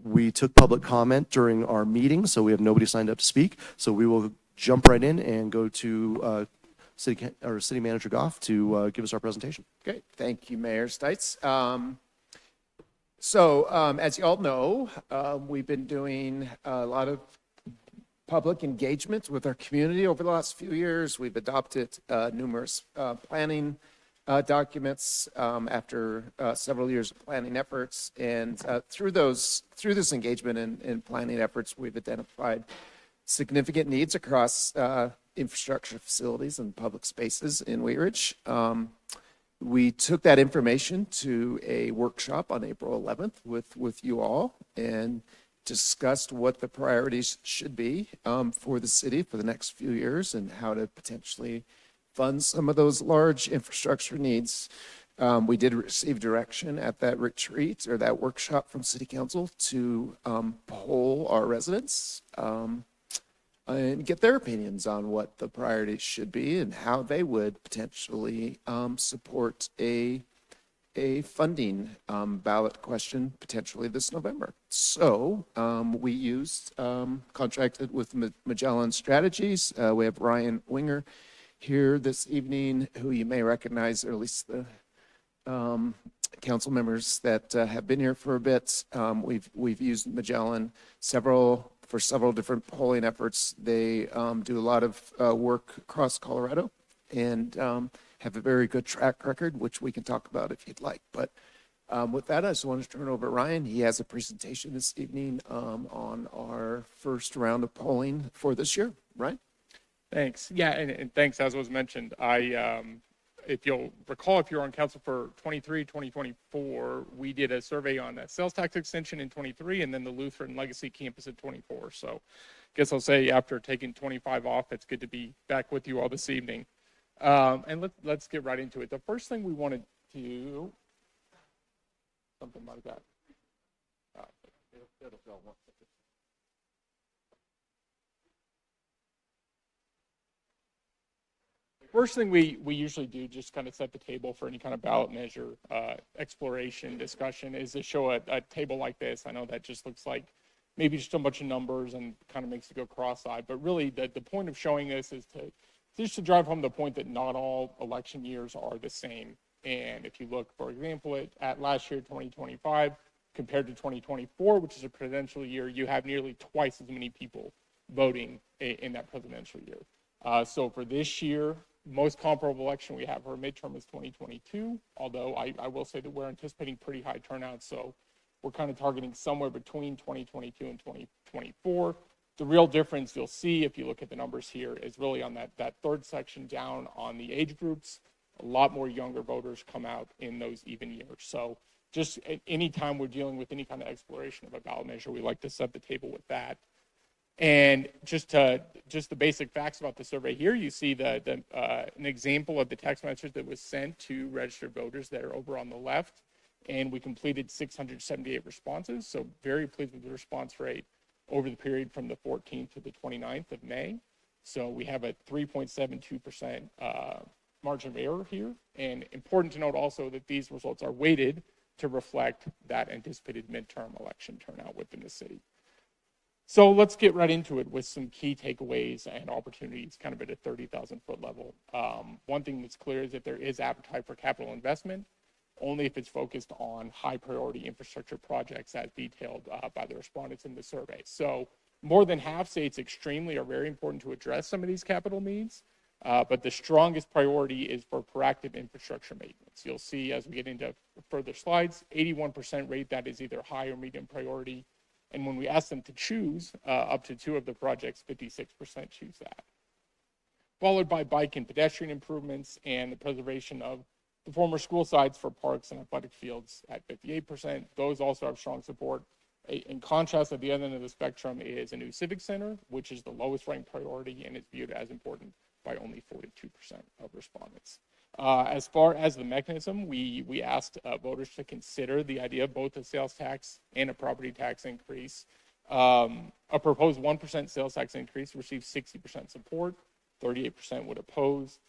We took public comment during our meeting, so we have nobody signed up to speak. So we will jump right in and go to City Manager Goff to give us our presentation. Okay, thank you, Mayor Stites. As you all know, we've been doing a lot of public engagement with our community over the last few years. We've adopted numerous planning documents after several years of planning efforts. And through this engagement and planning efforts, we've identified significant needs across infrastructure facilities and public spaces in Wheat Ridge. We took that information to a workshop on April 11th with you all and discussed what the priorities should be for the city for the next few years and how to potentially fund some of those large infrastructure needs. We did receive direction at that retreat or that workshop from City Council to poll our residents and get their opinions on what the priorities should be and how they would potentially support a funding ballot question potentially this November. So we contracted with Magellan Strategies. We have Ryan Winger here this evening, who you may recognize, or at least the council members that have been here for a bit. We've used Magellan for several different polling efforts. They do a lot of work across Colorado and have a very good track record, which we can talk about if you'd like. But with that, I just want to turn it over to Ryan. He has a presentation this evening on our first round of polling for this year. Ryan? Thanks. Yeah, and thanks, as was mentioned. If you'll recall, if you're on council for 23, 2024, we did a survey on that sales tax extension in 23 and then the Lutheran Legacy campus in 24. So I guess I'll say after taking 25 off, it's good to be back with you all this evening. And let's get right into it. The first thing we want to do, something like that. First thing we usually do, just kind of set the table for any kind of ballot measure exploration discussion, is to show a table like this. I know that just looks like maybe just a bunch of numbers and kind of makes it go cross-eyed, but really the point of showing this is just to drive home the point that not all election years are the same. And if you look, for example, at last year, 2025, compared to 2024, which is a presidential year, you have nearly twice as many people voting in that presidential year. So for this year, most comparable election we have for a midterm is 2022, although I will say that we're anticipating pretty high turnout, so we're kind of targeting somewhere between 2022 and 2024. The real difference you'll see if you look at the numbers here is really on that third section down on the age groups. A lot more younger voters come out in those even years. So just any time we're dealing with any kind of exploration of a ballot measure, we like to set the table with that. And just the basic facts about the survey here, you see an example of the text message that was sent to registered voters that are over on the left. And we completed 678 responses. So very pleased with the response rate over the period from the 14th to the 29th of May. So we have a 3.72% margin of error here. And important to note also that these results are weighted to reflect that anticipated midterm election turnout within the city. So let's get right into it with some key takeaways and opportunities kind of at a 30,000 foot level. One thing that's clear is that there is appetite for capital investment, only if it's focused on high priority infrastructure projects as detailed by the respondents in the survey. So more than half say it's extremely or very important to address some of these capital needs, but the strongest priority is for proactive infrastructure maintenance. You'll see as we get into further slides, 81% rate that is either high or medium priority. And when we ask them to choose up to two of the projects, 56% choose that. Followed by bike and pedestrian improvements and the preservation of the former school sites for parks and athletic fields at 58%. Those also have strong support. In contrast, at the other end of the spectrum is a new civic center, which is the lowest ranked priority and is viewed as important by only 42% of respondents. As far as the mechanism, we asked voters to consider the idea of both a sales tax and a property tax increase. A proposed 1% sales tax increase received 60% support. 38% would oppose.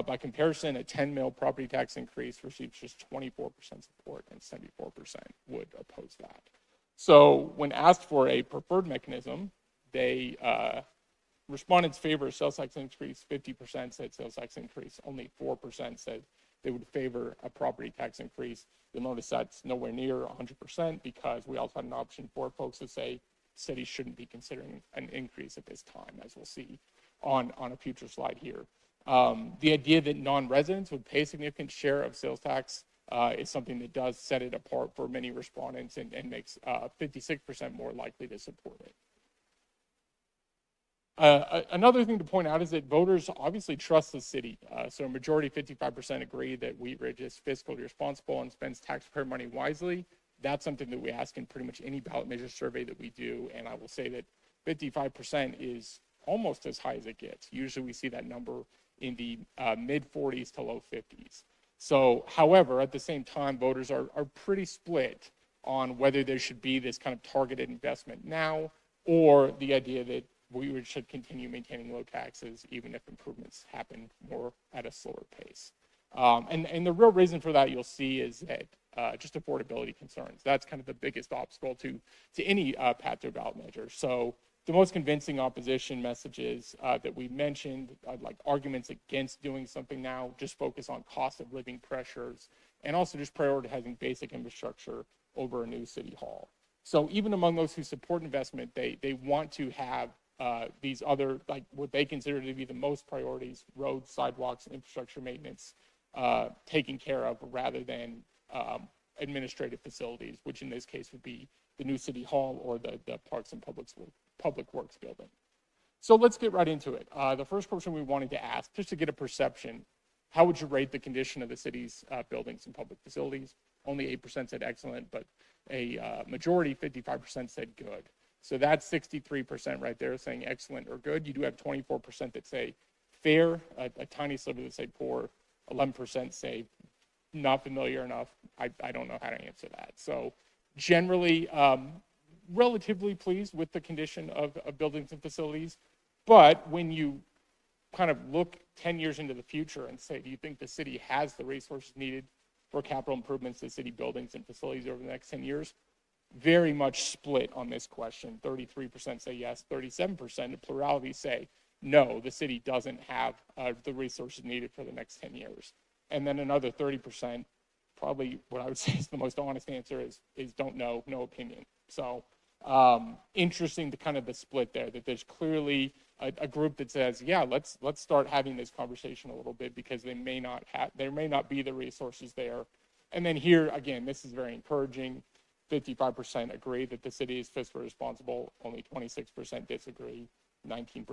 By comparison, a 10 mil property tax increase receives just 24% support, and 74% would oppose that. So when asked for a preferred mechanism, they respondents favor a sales tax increase. 50% said sales tax increase. Only 4% said they would favor a property tax increase. You'll notice that's nowhere near 100% because we also had an option for folks to say cities shouldn't be considering an increase at this time, as we'll see on a future slide here. The idea that non-residents would pay a significant share of sales tax is something that does set it apart for many respondents and makes 56% more likely to support it. Another thing to point out is that voters obviously trust the city. So a majority, 55%, agree that Wheat Ridge is fiscally responsible and spends taxpayer money wisely. That's something that we ask in pretty much any ballot measure survey that we do. And I will say that 55% is almost as high as it gets. Usually we see that number in the mid 40s to low 50s. So, however, at the same time, voters are pretty split on whether there should be this kind of targeted investment now or the idea that we should continue maintaining low taxes even if improvements happen more at a slower pace. And the real reason for that you'll see is that just affordability concerns. That's kind of the biggest obstacle to any path to a ballot measure. So the most convincing opposition messages that we mentioned, like arguments against doing something now, just focus on cost of living pressures, and also just prioritizing basic infrastructure over a new city hall. So even among those who support investment, they want to have these other, like what they consider to be the most priorities, roads, sidewalks, and infrastructure maintenance, taken care of rather than administrative facilities, which in this case would be the new city hall or the Parks and Public Works building. So let's get right into it. The first question we wanted to ask, just to get a perception, how would you rate the condition of the city's buildings and public facilities? Only 8% said excellent, but a majority, 55%, said good. So that's 63% right there saying excellent or good. You do have 24% that say fair, a tiny sliver that say poor, 11% say not familiar enough. I don't know how to answer that. So generally, relatively pleased with the condition of buildings and facilities. But when you kind of look 10 years into the future and say, do you think the city has the resources needed for capital improvements to city buildings and facilities over the next 10 years? Very much split on this question. 33% say yes, 37%, the plurality say no, the city doesn't have the resources needed for the next 10 years. And then another 30%, probably what I would say is the most honest answer is don't know, no opinion. So interesting to kind of the split there, that there's clearly a group that says, yeah, let's start having this conversation a little bit because there may not be the resources there. And then here, again, this is very encouraging. 55% agree that the city is fiscally responsible. Only 26% disagree. 19%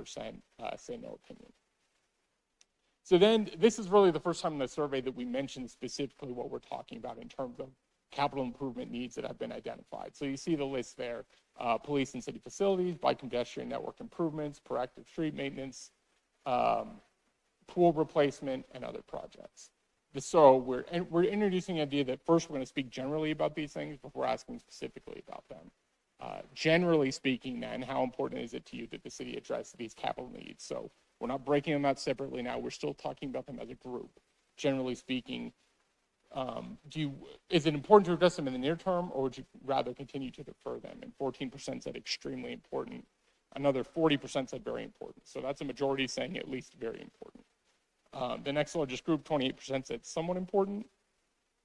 say no opinion. So then this is really the first time in the survey that we mentioned specifically what we're talking about in terms of capital improvement needs that have been identified. So you see the list there, police and city facilities, bike and pedestrian network improvements, proactive street maintenance, pool replacement, and other projects. So we're introducing the idea that first we're going to speak generally about these things before asking specifically about them. Generally speaking then, how important is it to you that the city address these capital needs? So we're not breaking them out separately now. We're still talking about them as a group. Generally speaking, is it important to address them in the near term, or would you rather continue to defer them? And 14% said extremely important. Another 40% said very important. So that's a majority saying at least very important. The next largest group, 28%, said somewhat important.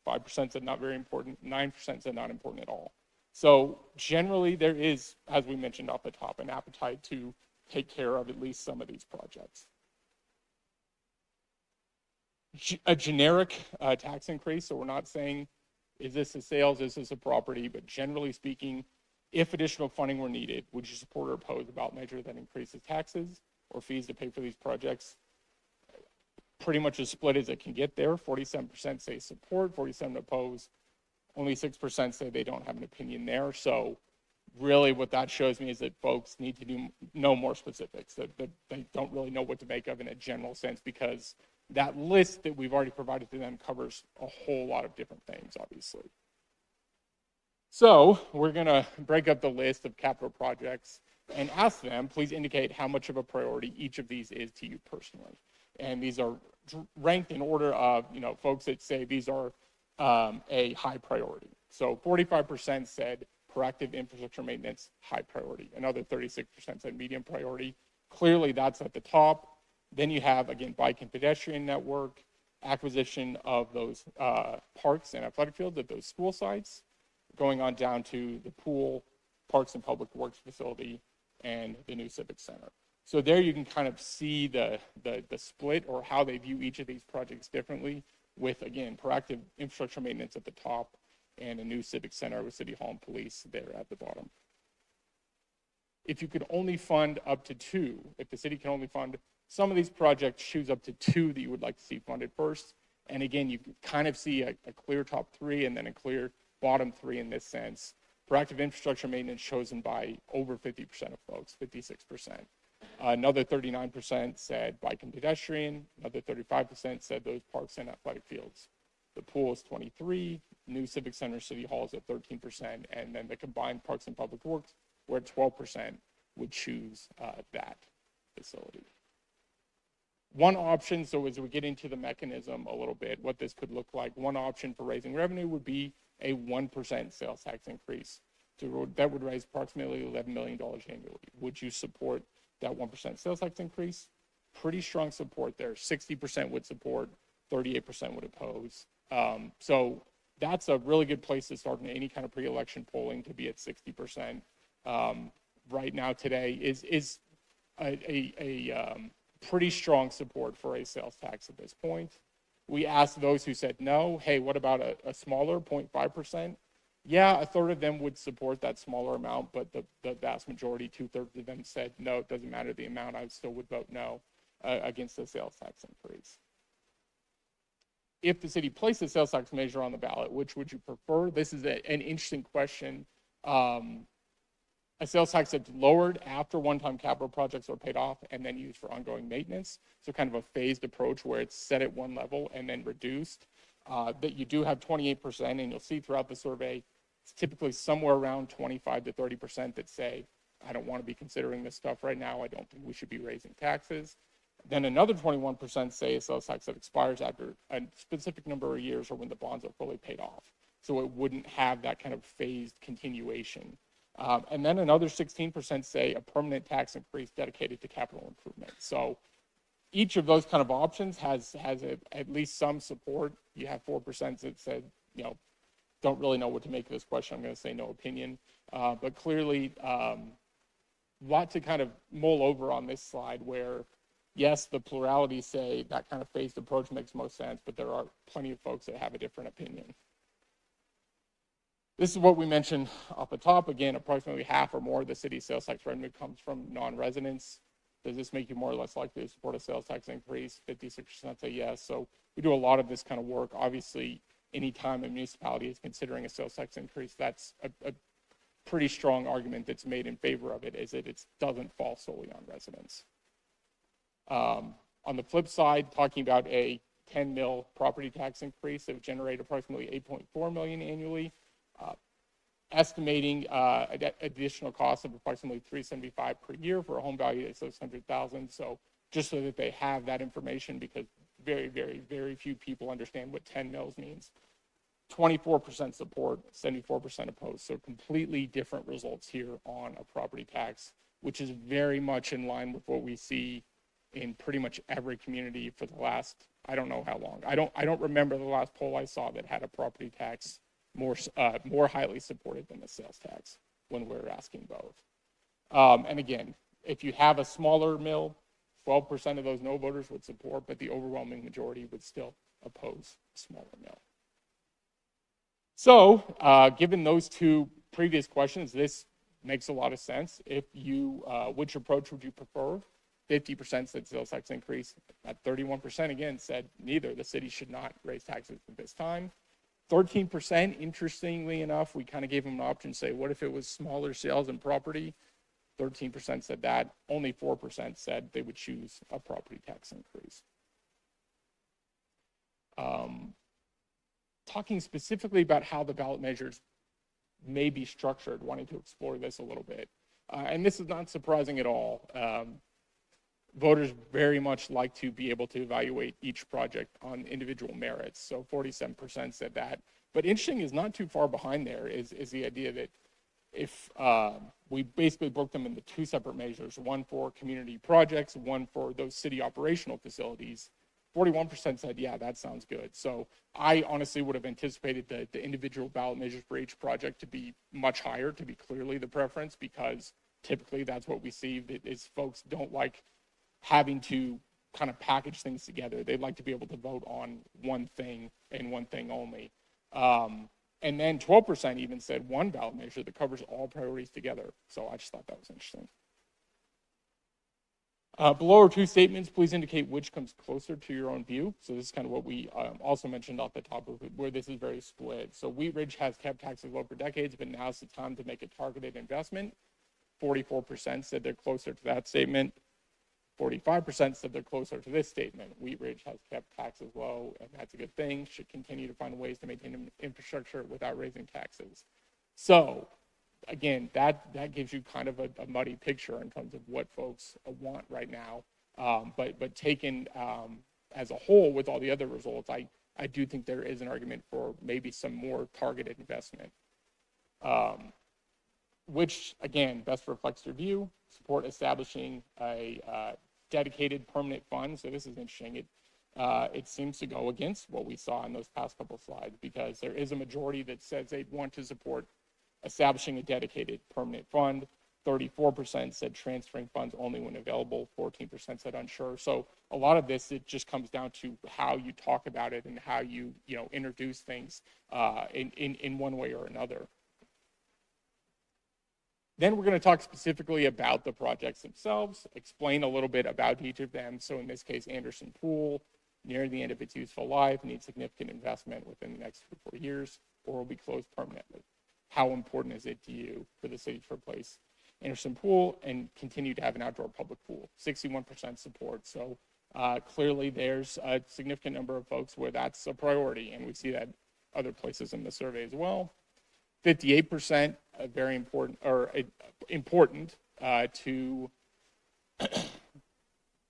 5% said not very important. 9% said not important at all. So generally there is, as we mentioned off the top, an appetite to take care of at least some of these projects. A generic tax increase, so we're not saying is this a sales, is this a property, but generally speaking, if additional funding were needed, would you support or oppose a ballot measure that increases taxes or fees to pay for these projects? Pretty much as split as it can get there. 47% say support, 47% oppose. Only 6% say they don't have an opinion there. So really what that shows me is that folks need to know more specifics, that they don't really know what to make of in a general sense, because that list that we've already provided to them covers a whole lot of different things, obviously. So we're going to break up the list of capital projects and ask them, please indicate how much of a priority each of these is to you personally. And these are ranked in order of, folks that say these are a high priority. So 45% said proactive infrastructure maintenance, high priority. Another 36% said medium priority. Clearly, that's at the top. Then you have, again, bike and pedestrian network, acquisition of those parks and athletic fields at those school sites, going on down to the pool, parks and public works facility, and the new civic center. So there you can kind of see the split or how they view each of these projects differently with, again, proactive infrastructure maintenance at the top and a new civic center with City Hall and police there at the bottom. If you could only fund up to 2, if the city can only fund some of these projects, choose up to 2 that you would like to see funded first. And again, you can kind of see a clear top 3 and then a clear bottom 3 in this sense. Proactive infrastructure maintenance chosen by over 50% of folks, 56%. Another 39% said bike and pedestrian. Another 35% said those parks and athletic fields. The pool is 23%, new civic center, city hall is at 13%, and then the combined parks and public works, where 12% would choose that facility. One option, so as we get into the mechanism a little bit, what this could look like, one option for raising revenue would be a 1% sales tax increase. That would raise approximately $11 million annually. Would you support that 1% sales tax increase? Pretty strong support there. 60% would support, 38% would oppose. So that's a really good place to start in any kind of pre-election polling, to be at 60%. Right now today is a pretty strong support for a sales tax at this point. We asked those who said no, hey, what about a smaller 0.5%? Yeah, a third of them would support that smaller amount, but the vast majority, 2/3 of them said no, it doesn't matter the amount, I still would vote no against the sales tax increase. If the city placed a sales tax measure on the ballot, which would you prefer? This is an interesting question. A sales tax that's lowered after one-time capital projects are paid off and then used for ongoing maintenance. So kind of a phased approach where it's set at one level and then reduced. That you do have 28%, and you'll see throughout the survey, it's typically somewhere around 25 to 30% that say, I don't want to be considering this stuff right now. I don't think we should be raising taxes. Then another 21% say a sales tax that expires after a specific number of years or when the bonds are fully paid off. So it wouldn't have that kind of phased continuation. And then another 16% say a permanent tax increase dedicated to capital improvement. So each of those kind of options has at least some support. You have 4% that said, don't really know what to make of this question. I'm going to say no opinion. But clearly, a lot to kind of mull over on this slide where, yes, the plurality say that kind of phased approach makes most sense, but there are plenty of folks that have a different opinion. This is what we mentioned up the top. Again, approximately half or more of the city's sales tax revenue comes from non-residents. Does this make you more or less likely to support a sales tax increase? 56% say yes. So we do a lot of this kind of work. Obviously, anytime a municipality is considering a sales tax increase, that's a pretty strong argument that's made in favor of it, is that it doesn't fall solely on residents. On the flip side, talking about a 10 mil property tax increase that would generate approximately $8.4 million annually. Estimating additional costs of approximately $375 per year for a home value at $600,000. So just so that they have that information, because very, very, very few people understand what 10 mils means. 24% support, 74% opposed. So completely different results here on a property tax, which is very much in line with what we see in pretty much every community for the last, I don't know how long. I don't remember the last poll I saw that had a property tax more highly supported than the sales tax when we're asking both. And again, if you have a smaller mill, 12% of those no voters would support, but the overwhelming majority would still oppose a smaller mill. So given those two previous questions, this makes a lot of sense. If you, which approach would you prefer? 50% said sales tax increase. At 31% again said neither. The city should not raise taxes at this time. 13%, interestingly enough, we kind of gave them an option to say, what if it was smaller sales and property? 13% said that. Only 4% said they would choose a property tax increase. Talking specifically about how the ballot measures may be structured, wanting to explore this a little bit. And this is not surprising at all. Voters very much like to be able to evaluate each project on individual merits. So 47% said that. But interesting is not too far behind there is the idea that if we basically broke them into two separate measures, one for community projects, one for those city operational facilities, 41% said, yeah, that sounds good. So I honestly would have anticipated the individual ballot measures for each project to be much higher, to be clearly the preference, because typically that's what we see is folks don't like having to kind of package things together. They'd like to be able to vote on one thing and one thing only. And then 12% even said one ballot measure that covers all priorities together. So I just thought that was interesting. Below are two statements. Please indicate which comes closer to your own view. So this is kind of what we also mentioned off the top of it, where this is very split. So Wheat Ridge has kept taxes low for decades, but now's the time to make a targeted investment. 44% said they're closer to that statement. 45% said they're closer to this statement. Wheat Ridge has kept taxes low, and that's a good thing. Should continue to find ways to maintain infrastructure without raising taxes. So, again, that gives you kind of a muddy picture in terms of what folks want right now. But taken as a whole with all the other results, I do think there is an argument for maybe some more targeted investment. Which, again, best reflects your view. Support establishing a dedicated permanent fund. So this is interesting. It seems to go against what we saw in those past couple of slides, because there is a majority that says they want to support establishing a dedicated permanent fund. 34% said transferring funds only when available. 14% said unsure. So a lot of this, it just comes down to how you talk about it and how you introduce things in one way or another. Then we're going to talk specifically about the projects themselves, explain a little bit about each of them. So in this case, Anderson Pool, near the end of its useful life, needs significant investment within the next 3 or 4 years, or will be closed permanently. How important is it to you for the city to replace Anderson Pool and continue to have an outdoor public pool? 61% support. So clearly there's a significant number of folks where that's a priority, and we see that other places in the survey as well. 58% very important, or important to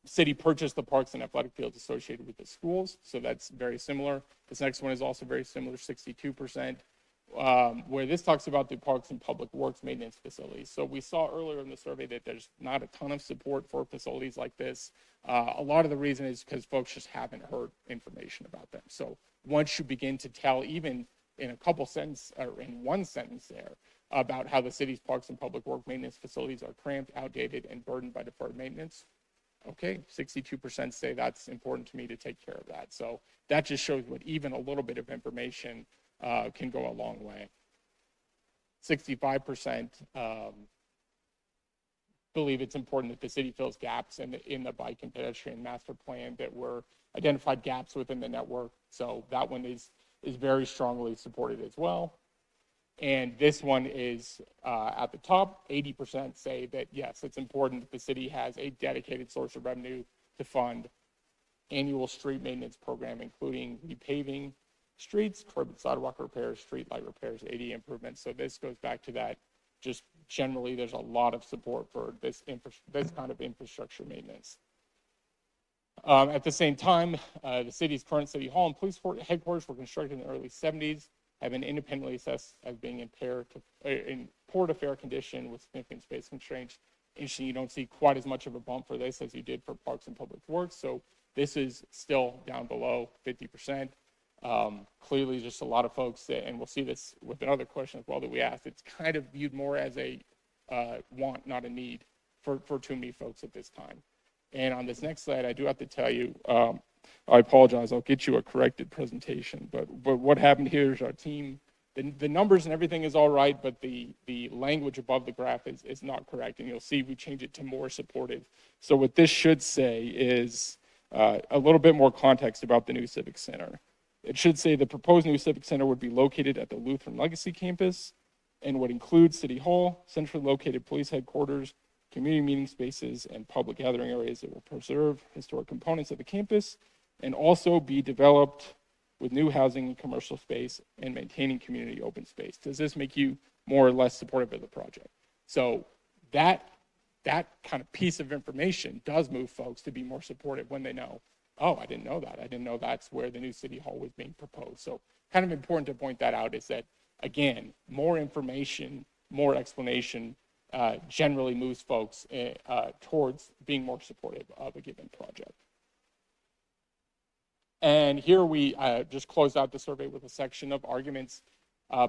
city purchase the parks and athletic fields associated with the schools. So that's very similar. This next one is also very similar, 62%, where this talks about the parks and public works maintenance facilities. So we saw earlier in the survey that there's not a ton of support for facilities like this. A lot of the reason is because folks just haven't heard information about them. So once you begin to tell, even in a couple sentences, or in one sentence there, about how the city's parks and public work maintenance facilities are cramped, outdated, and burdened by deferred maintenance. Okay, 62% say that's important to me to take care of that. So that just shows what even a little bit of information can go a long way. 65% believe it's important that the city fills gaps in the bike and pedestrian master plan that were identified gaps within the network. So that one is very strongly supported as well. And this one is at the top. 80% say that, yes, it's important that the city has a dedicated source of revenue to fund annual street maintenance program, including repaving streets, curb and sidewalk repairs, street light repairs, ADA improvements. So this goes back to that. Just generally, there's a lot of support for this kind of infrastructure maintenance. At the same time, the city's current city hall and police headquarters were constructed in the early 70s, have been independently assessed as being in poor to fair condition with significant space constraints. Interesting, you don't see quite as much of a bump for this as you did for parks and public works. So this is still down below 50%. Clearly, just a lot of folks, and we'll see this with another question as well that we asked, it's kind of viewed more as a want, not a need for too many folks at this time. And on this next slide, I do have to tell you, I apologize, I'll get you a corrected presentation, but what happened here is our team, the numbers and everything is all right, but the language above the graph is not correct, and you'll see we change it to more supportive. So what this should say is a little bit more context about the new Civic Center. It should say the proposed new Civic Center would be located at the Lutheran Legacy campus and would include City Hall, centrally located police headquarters, community meeting spaces, and public gathering areas that will preserve historic components of the campus and also be developed with new housing and commercial space and maintaining community open space. Does this make you more or less supportive of the project? So that kind of piece of information does move folks to be more supportive when they know, oh, I didn't know that. I didn't know that's where the new city hall was being proposed. So kind of important to point that out is that, again, more information, more explanation generally moves folks towards being more supportive of a given project. And here we just close out the survey with a section of arguments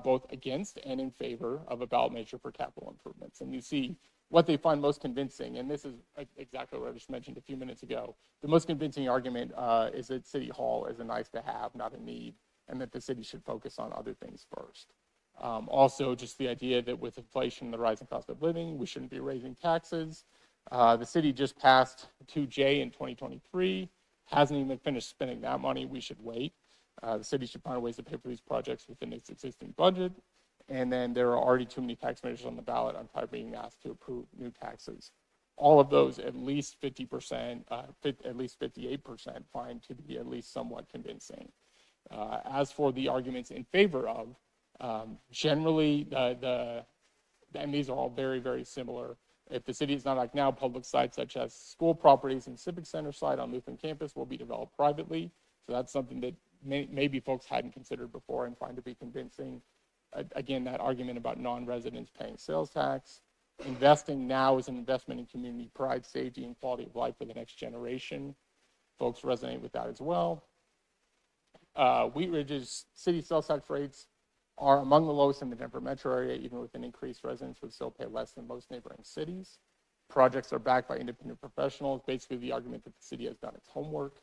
both against and in favor of a ballot measure for capital improvements. And you see what they find most convincing, and this is exactly what I just mentioned a few minutes ago. The most convincing argument is that City Hall is a nice to have, not a need, and that the city should focus on other things first. Also, just the idea that with inflation and the rising cost of living, we shouldn't be raising taxes. The city just passed 2J in 2023, hasn't even finished spending that money. We should wait. The city should find ways to pay for these projects within its existing budget. And then there are already too many tax measures on the ballot. I'm tired of being asked to approve new taxes. All of those, at least 50%, at least 58% find to be at least somewhat convincing. As for the arguments in favor of, generally, and these are all very, very similar. If the city is not like now, public sites such as school properties and civic center site on Lutheran campus will be developed privately. So that's something that maybe folks hadn't considered before and find to be convincing. Again, that argument about non-residents paying sales tax. Investing now is an investment in community pride, safety, and quality of life for the next generation. Folks resonate with that as well. Wheat Ridge's city sales tax rates are among the lowest in the Denver metro area. Even with an increased, residents would still pay less than most neighboring cities. Projects are backed by independent professionals. Basically, the argument that the city has done its homework.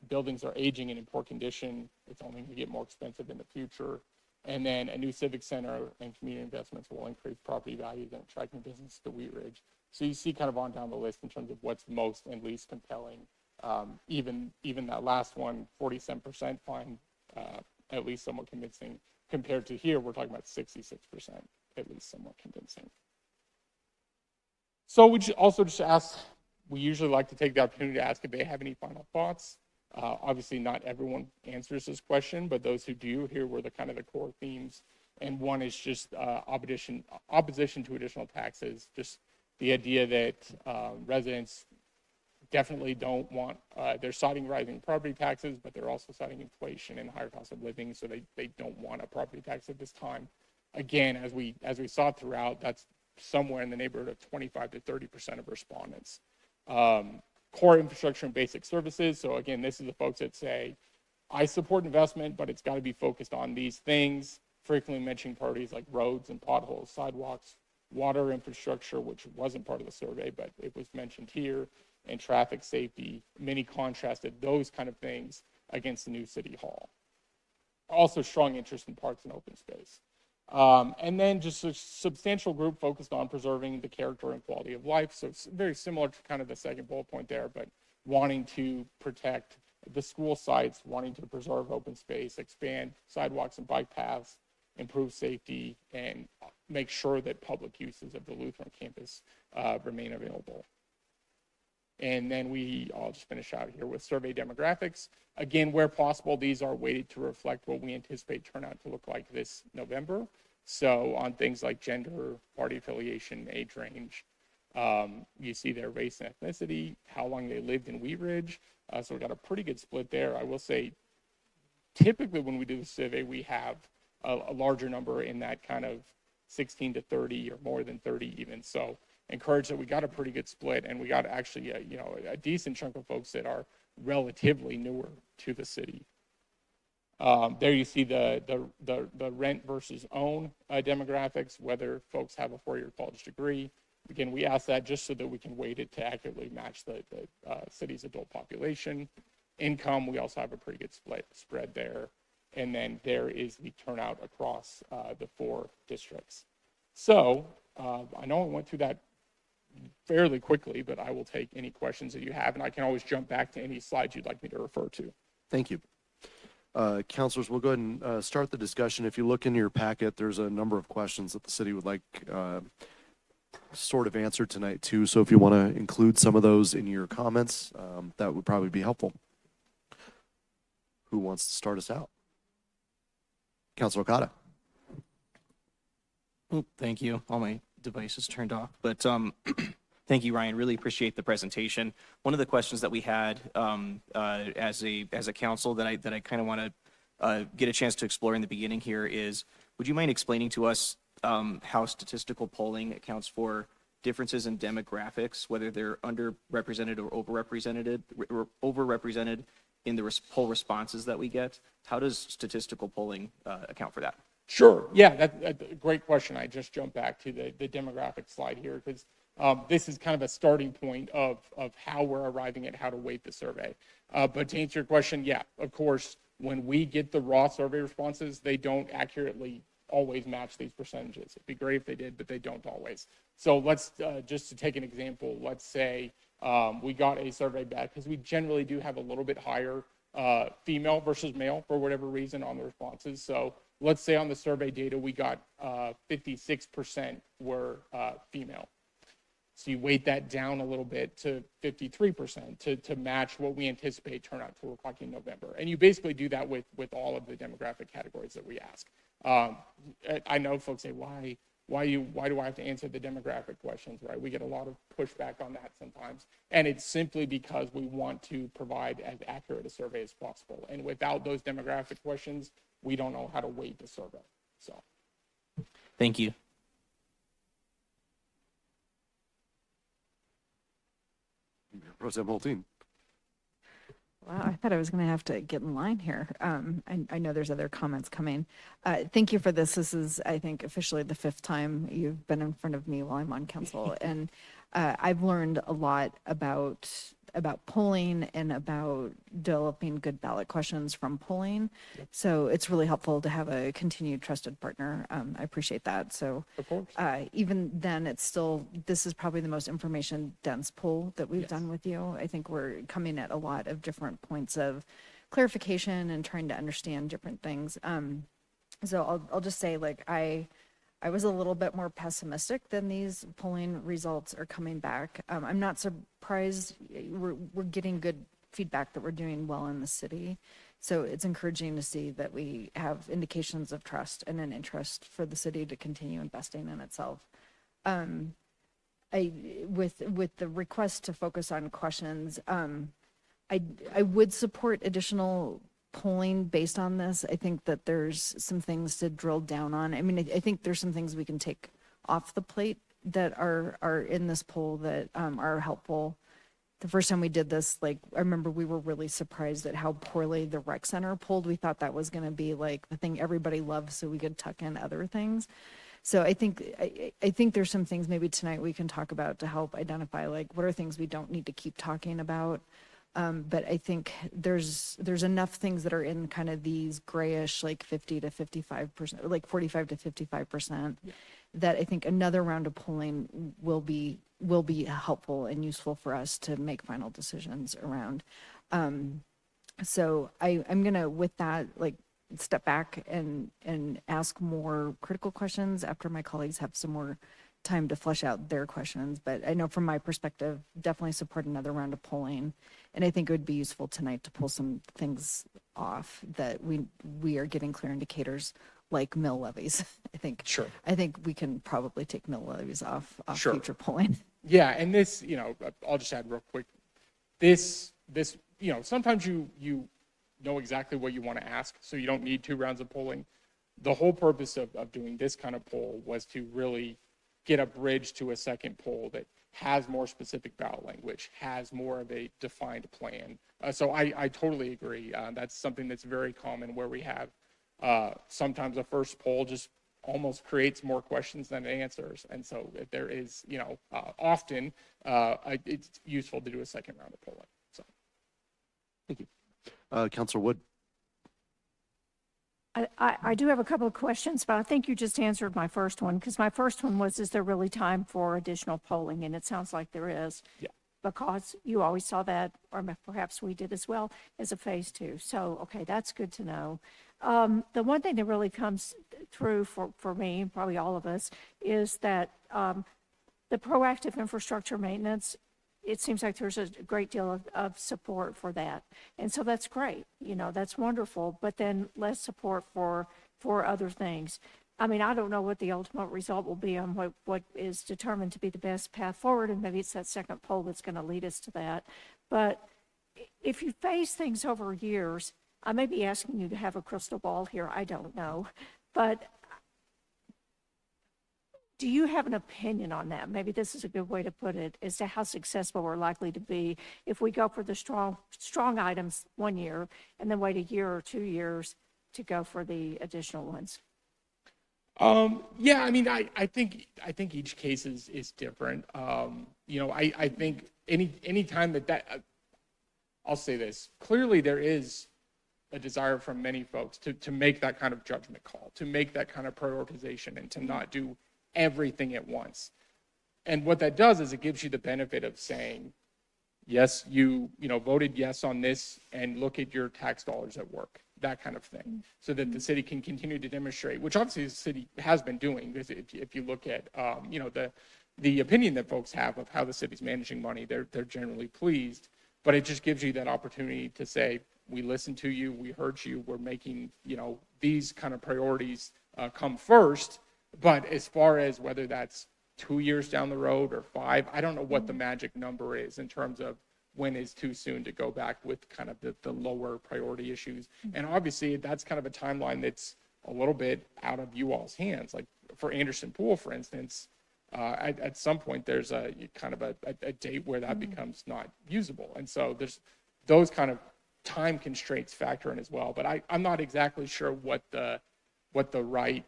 Buildings are aging and in poor condition. It's only going to get more expensive in the future. And then a new civic center and community investments will increase property values and attracting business to Wheat Ridge. So you see kind of on down the list in terms of what's most and least compelling. Even that last one, 47% find at least somewhat convincing. Compared to here, we're talking about 66%, at least somewhat convincing. So we also just ask, we usually like to take the opportunity to ask if they have any final thoughts. Obviously, not everyone answers this question, but those who do, here were the kind of the core themes. And one is just opposition to additional taxes, just the idea that residents definitely don't want, they're citing rising property taxes, but they're also citing inflation and higher cost of living, so they don't want a property tax at this time. Again, as we saw throughout, that's somewhere in the neighborhood of 25 to 30% of respondents. Core infrastructure and basic services. So again, this is the folks that say, I support investment, but it's got to be focused on these things. Frequently mentioning priorities like roads and potholes, sidewalks, water infrastructure, which wasn't part of the survey, but it was mentioned here, and traffic safety. Many contrasted those kind of things against the new city hall. Also strong interest in parks and open space. And then just a substantial group focused on preserving the character and quality of life. So it's very similar to kind of the second bullet point there, but wanting to protect the school sites, wanting to preserve open space, expand sidewalks and bike paths, improve safety, and make sure that public uses of the Lutheran campus remain available. And then I'll just finish out here with survey demographics. Again, where possible, these are weighted to reflect what we anticipate turnout to look like this November. So on things like gender, party affiliation, age range, you see their race and ethnicity, how long they lived in Wheat Ridge. So we've got a pretty good split there. I will say, typically when we do the survey, we have a larger number in that kind of 16 to 30 or more than 30 even. So encouraged that we got a pretty good split, and we got actually a decent chunk of folks that are relatively newer to the city. There you see the rent versus own demographics, whether folks have a four-year college degree. Again, we ask that just so that we can weight it to accurately match the city's adult population. Income, we also have a pretty good spread there. And then there is the turnout across the four districts. So I know I went through that fairly quickly, but I will take any questions that you have, and I can always jump back to any slides you'd like me to refer to. Thank you. Councilors, we'll go ahead and start the discussion. If you look in your packet, there's a number of questions that the city would like sort of answered tonight too. So if you want to include some of those in your comments, that would probably be helpful. Who wants to start us out? Councilor Okada. Thank you. All my device is turned off. But thank you, Ryan. Really appreciate the presentation. One of the questions that we had as a council that I kind of want to get a chance to explore in the beginning here is, would you mind explaining to us how statistical polling accounts for differences in demographics, whether they're underrepresented or overrepresented in the poll responses that we get? How does statistical polling account for that? Sure. Yeah, that's a great question. I just jumped back to the demographic slide here because this is kind of a starting point of how we're arriving at how to weight the survey. But to answer your question, yeah, of course, when we get the raw survey responses, they don't accurately always match these percentages. It'd be great if they did, but they don't always. So let's, just to take an example, let's say we got a survey back, because we generally do have a little bit higher female versus male for whatever reason on the responses. So let's say on the survey data, we got 56% were female. So you weight that down a little bit to 53% to match what we anticipate turnout to look like in November. And you basically do that with all of the demographic categories that we ask. I know folks say, why do I have to answer the demographic questions, right? We get a lot of pushback on that sometimes. And it's simply because we want to provide as accurate a survey as possible. And without those demographic questions, we don't know how to weight the survey. So, Thank you. Pro Tem Holteen. Wow, I thought I was going to have to get in line here. I know there's other comments coming. Thank you for this. This is, I think, officially the 5th time you've been in front of me while I'm on council. And I've learned a lot about polling and about developing good ballot questions from polling. So it's really helpful to have a continued trusted partner. I appreciate that. So of course. Even then, it's still, this is probably the most information dense poll that we've done with you. I think we're coming at a lot of different points of clarification and trying to understand different things. So I'll just say, like, I was a little bit more pessimistic than these polling results are coming back. I'm not surprised. We're getting good feedback that we're doing well in the city. So it's encouraging to see that we have indications of trust and an interest for the city to continue investing in itself. With the request to focus on questions, I would support additional polling based on this. I think that there's some things to drill down on. I mean, I think there's some things we can take off the plate that are in this poll that are helpful. The first time we did this, like, I remember we were really surprised at how poorly the rec center polled. We thought that was going to be like the thing everybody loves so we could tuck in other things. So I think there's some things maybe tonight we can talk about to help identify, like, what are things we don't need to keep talking about. But I think there's enough things that are in kind of these grayish, like 50 to 55%, like 45 to 55%, that I think another round of polling will be helpful and useful for us to make final decisions around. So I'm gonna, with that, like, step back and ask more critical questions after my colleagues have some more time to flesh out their questions. But I know from my perspective, definitely support another round of polling. And I think it would be useful tonight to pull some things off that we are getting clear indicators, like mill levies. I think we can probably take mill levies off future polling. Yeah, and this, I'll just add real quick. This, sometimes you know exactly what you want to ask, so you don't need 2 rounds of polling. The whole purpose of doing this kind of poll was to really get a bridge to a second poll that has more specific ballot language, has more of a defined plan. So I totally agree. That's something that's very common, where we have sometimes a first poll just almost creates more questions than it answers. And so if there is, often it's useful to do a second round of polling. So thank you. Councilor Wood. I do have a couple of questions, but I think you just answered my first one, because my first one was, is there really time for additional polling? And it sounds like there is. Yeah. Because you always saw that, or perhaps we did as well, as a phase 2. So, okay, that's good to know. The one thing that really comes through for me, and probably all of us, is that the proactive infrastructure maintenance, it seems like there's a great deal of support for that. And so that's great. That's wonderful. But then less support for other things. I mean, I don't know what the ultimate result will be on what is determined to be the best path forward, and maybe it's that second poll that's going to lead us to that. But if you phase things over years, I may be asking you to have a crystal ball here, I don't know. But do you have an opinion on that? Maybe this is a good way to put it, as to how successful we're likely to be if we go for the strong items 1 year and then wait a year or 2 years to go for the additional ones. Yeah, I mean, I think each case is different. You know, I think any time that I'll say this, clearly there is a desire from many folks to make that kind of judgment call, to make that kind of prioritization, and to not do everything at once. And what that does is it gives you the benefit of saying, yes, you voted yes on this, and look at your tax dollars at work, that kind of thing, so that the city can continue to demonstrate, which obviously the city has been doing. Because if you look at the opinion that folks have of how the city's managing money, they're generally pleased. But it just gives you that opportunity to say, we listened to you, we heard you, we're making these kind of priorities come first. But as far as whether that's 2 years down the road or 5, I don't know what the magic number is in terms of when is too soon to go back with kind of the lower priority issues. And obviously that's kind of a timeline that's a little bit out of you all's hands. Like for Anderson Pool, for instance, at some point there's a kind of a date where that becomes not usable. And so there's those kind of time constraints factor in as well. But I'm not exactly sure what the right,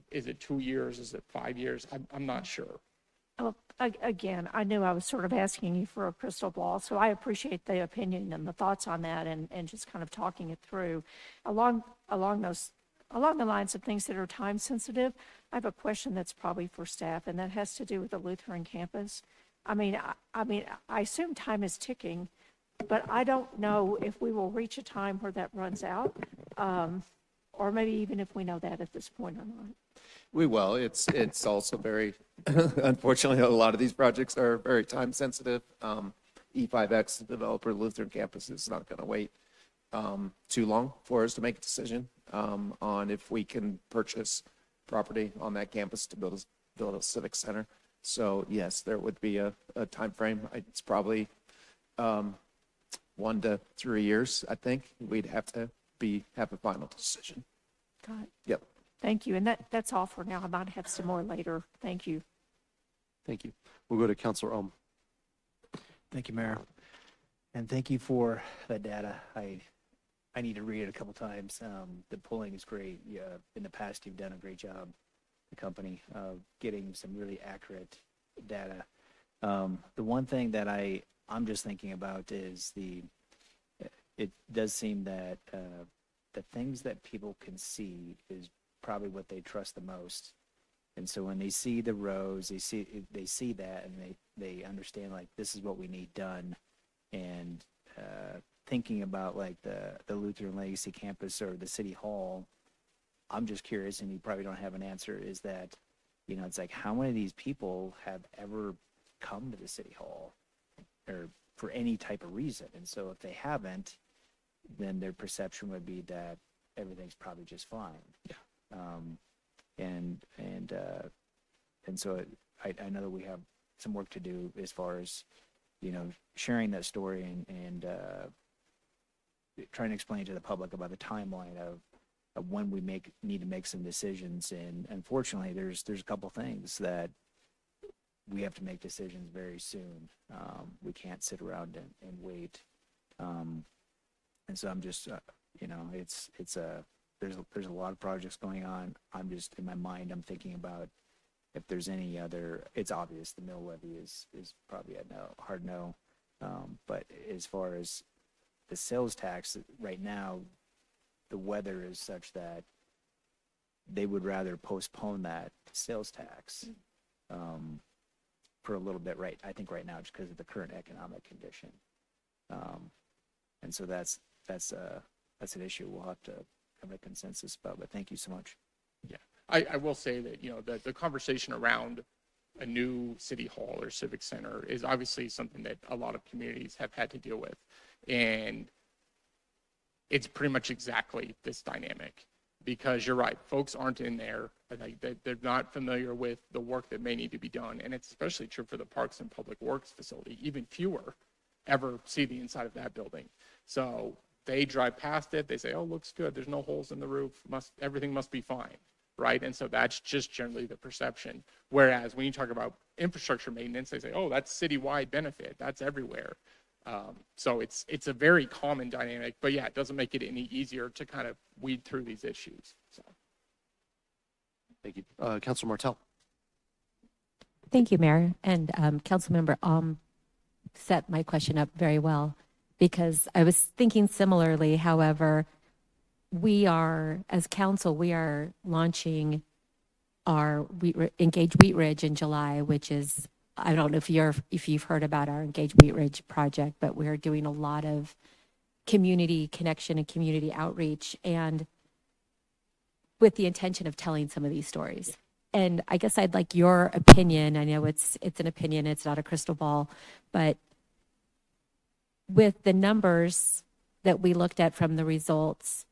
is it 2 years? Is it 5 years? I'm not sure. Well, again, I knew I was sort of asking you for a crystal ball, so I appreciate the opinion and the thoughts on that, and just kind of talking it through. Along the lines of things that are time sensitive, I have a question that's probably for staff, and that has to do with the Lutheran campus. I mean, I assume time is ticking, but I don't know if we will reach a time where that runs out, or maybe even if we know that at this point or not. We will. It's also very, unfortunately, a lot of these projects are very time sensitive. E5X, the developer, Lutheran campus, is not going to wait too long for us to make a decision on if we can purchase property on that campus to build a civic center. So yes, there would be a time frame. It's probably 1 to 3 years. I think we'd have to have a final decision. Got it. Yep. Thank you. And that's all for now. I might have some more later. Thank you. Thank you. We'll go to Councilor Ohm. Thank you, Mayor. And thank you for that data. I need to read it a couple times. The polling is great. Yeah, in the past, you've done a great job, the company, of getting some really accurate data. The one thing that I'm just thinking about is it does seem that the things that people can see is probably what they trust the most. And so when they see the roads, they see that, and they understand, like, this is what we need done. And thinking about like the Lutheran Legacy campus or the city hall, I'm just curious, and you probably don't have an answer, is that, it's like, how many of these people have ever come to the city hall or for any type of reason? And so if they haven't, then their perception would be that everything's probably just fine. Yeah. And so I know that we have some work to do as far as, sharing that story and trying to explain to the public about the timeline of when we need to make some decisions. And unfortunately, there's a couple things that we have to make decisions very soon. We can't sit around and wait. And so I'm just, there's a lot of projects going on. I'm just, in my mind, I'm thinking about if there's any other. It's obvious the mill levy is probably a no, hard no. But as far as the sales tax, right now, the weather is such that they would rather postpone that sales tax for a little bit. I think right now, just because of the current economic condition. And so that's an issue we'll have to come to a consensus about. But thank you so much. Yeah, I will say that the conversation around a new city hall or civic center is obviously something that a lot of communities have had to deal with, and it's pretty much exactly this dynamic because you're right, folks aren't in there. Like they're not familiar with the work that may need to be done. And it's especially true for the Parks and Public Works facility. Even fewer ever see the inside of that building. So they drive past it, they say, oh, looks good, there's no holes in the roof, everything must be fine, right? And so that's just generally the perception. Whereas when you talk about infrastructure maintenance, they say, oh, that's citywide benefit, that's everywhere. So it's a very common dynamic, but yeah, it doesn't make it any easier to kind of weed through these issues. So. Thank you. Councilor Martell. Thank you, Mayor. And Councilmember set my question up very well, because I was thinking similarly. However, as council, we are launching our Engage Wheat Ridge in July, which is, I don't know if you've heard about our Engage Wheat Ridge project, but we're doing a lot of community connection and community outreach, and with the intention of telling some of these stories. And I guess I'd like your opinion. I know it's an opinion, it's not a crystal ball, but with the numbers that we looked at from the results,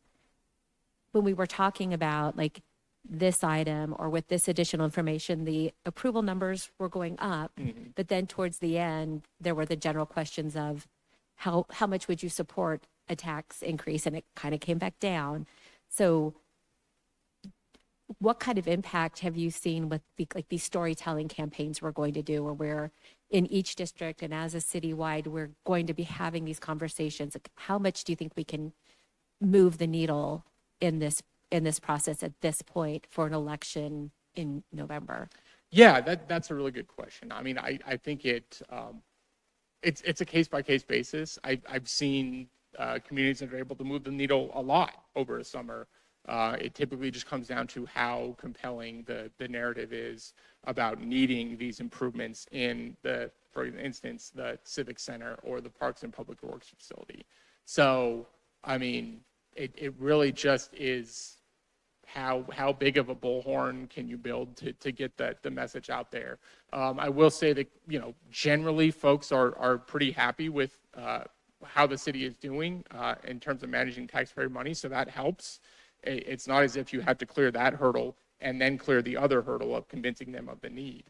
when we were talking about like this item or with this additional information, the approval numbers were going up, but then towards the end, there were the general questions of how much would you support a tax increase? And it kind of came back down. So what kind of impact have you seen with these storytelling campaigns we're going to do, where we're in each district and as a citywide, we're going to be having these conversations? Like, how much do you think we can move the needle in this process at this point for an election in November? Yeah, that's a really good question. I mean, I think it's a case by case basis. I've seen communities that are able to move the needle a lot over a summer. It typically just comes down to how compelling the narrative is about needing these improvements in for instance, the Civic Center or the Parks and Public Works facility. So, I mean, it really just is how big of a bullhorn can you build to get the message out there. I will say that, generally folks are pretty happy with how the city is doing in terms of managing taxpayer money, so that helps. It's not as if you have to clear that hurdle and then clear the other hurdle of convincing them of the need.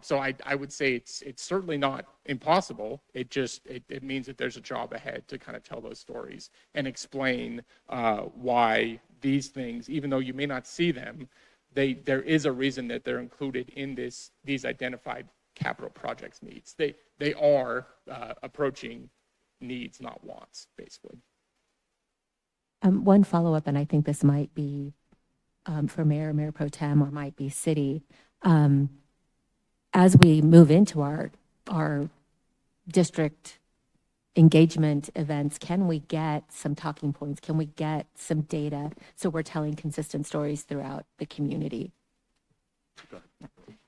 So I would say it's certainly not impossible. It means that there's a job ahead to kind of tell those stories and explain why these things, even though you may not see them, there is a reason that they're included in these identified capital projects needs. They are approaching needs, not wants, basically. One follow-up, and I think this might be for Mayor Pro Tem, or might be city. As we move into our district engagement events, can we get some talking points? Can we get some data so we're telling consistent stories throughout the community?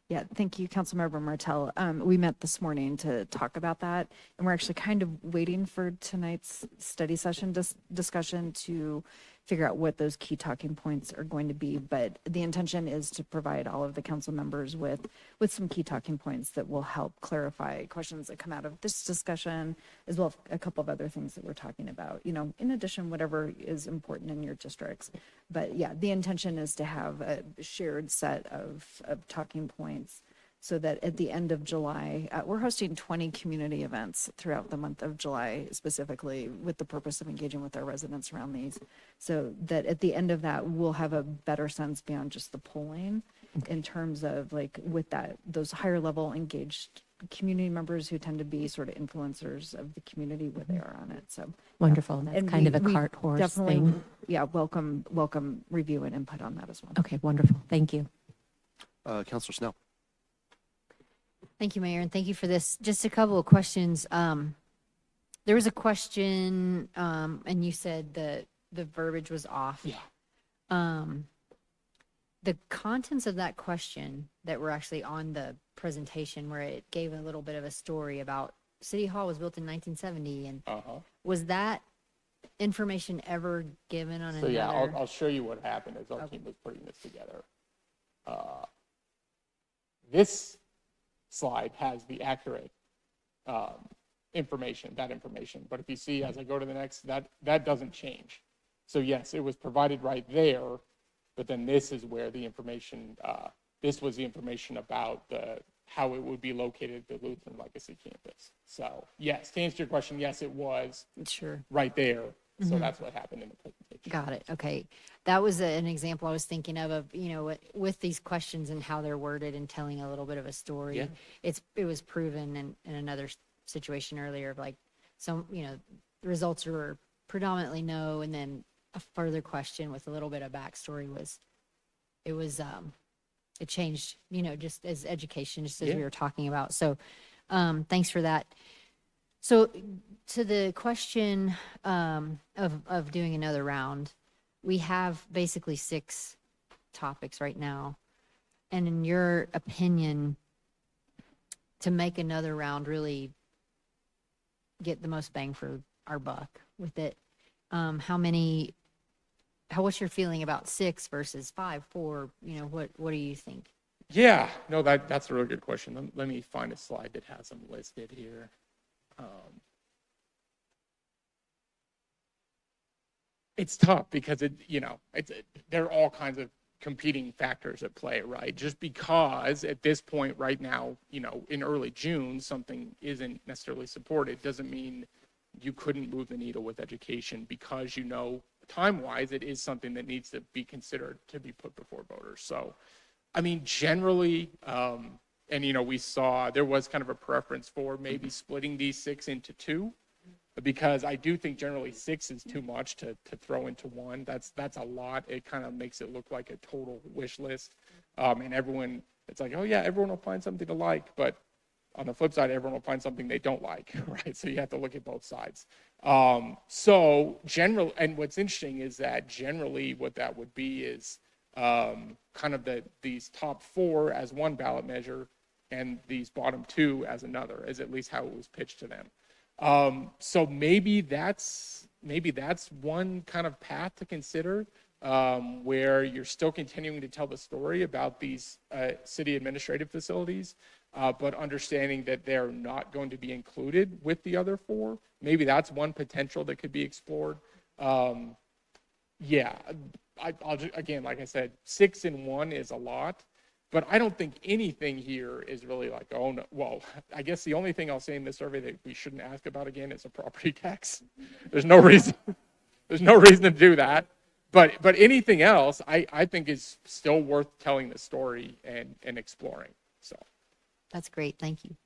Yeah, thank you, Councilmember Martell. We met this morning to talk about that, and we're actually kind of waiting for tonight's study session discussion to figure out what those key talking points are going to be. But the intention is to provide all of the council members with some key talking points that will help clarify questions that come out of this discussion, as well as a couple of other things that we're talking about, in addition, whatever is important in your districts. But yeah, the intention is to have a shared set of talking points, so that at the end of July, we're hosting 20 community events throughout the month of July, specifically with the purpose of engaging with our residents around these, so that at the end of that, we'll have a better sense beyond just the polling in terms of with those higher level engaged community members who tend to be sort of influencers of the community where they are on it. So wonderful. That's kind of a cart horse definitely, thing. Yeah, welcome review and input on that as well. Okay, wonderful. Thank you. Councilor Snell. Thank you, Mayor, and thank you for this. Just a couple of questions. There was a question, and you said that the verbiage was off. Yeah. The contents of that question that were actually on the presentation, where it gave a little bit of a story about City Hall was built in 1970, and was that information ever given on So another? yeah, I'll show you what happened as our team was putting this together. This slide has the accurate information, but if you see as I go to the next, that doesn't change. So yes, it was provided right there, But then this is where the information, this was the information about how it would be located at the Lutheran Legacy campus. So yes, to answer your question, yes, it was Sure. right there. So Mhm. that's what happened in the presentation. Got it. Okay. That was an example I was thinking of, with these questions and how they're worded and telling a little bit of a story. Yeah. It was proven in another situation earlier of like, the results were predominantly no, and then a further question with a little bit of backstory it changed, just as education, just as Yeah. we were talking about. So, thanks for that. So to the question of doing another round, we have basically 6 topics right now. And in your opinion, to make another round really get the most bang for our buck with it, what's your feeling about 6 versus 5, 4? What do you think? Yeah, no, that's a really good question. Let me find a slide that has them listed here. It's tough because there are all kinds of competing factors at play, right? Just because at this point right now, in early June, something isn't necessarily supported doesn't mean you couldn't move the needle with education because time-wise, it is something that needs to be considered to be put before voters. So, I mean, generally, we saw there was kind of a preference for maybe splitting these 6 into 2, because I do think generally 6 is too much to throw into 1. That's a lot. It kind of makes it look like a total wish list. And everyone, it's like, oh yeah, everyone will find something to like, but on the flip side, everyone will find something they don't like, right? So you have to look at both sides. And what's interesting is that generally what that would be is kind of these top 4 as one ballot measure and these bottom 2 as another, is at least how it was pitched to them. So maybe that's one kind of path to consider, where you're still continuing to tell the story about these city administrative facilities, but understanding that they're not going to be included with the other 4. Maybe that's one potential that could be explored. Yeah, I'll just, again, like I said, 6 in 1 is a lot. But I don't think anything here is really like, oh no. Well, I guess the only thing I'll say in this survey that we shouldn't ask about again is a property tax. There's no reason to do that. But anything else, I think is still worth telling the story and exploring. So That's great. Thank you.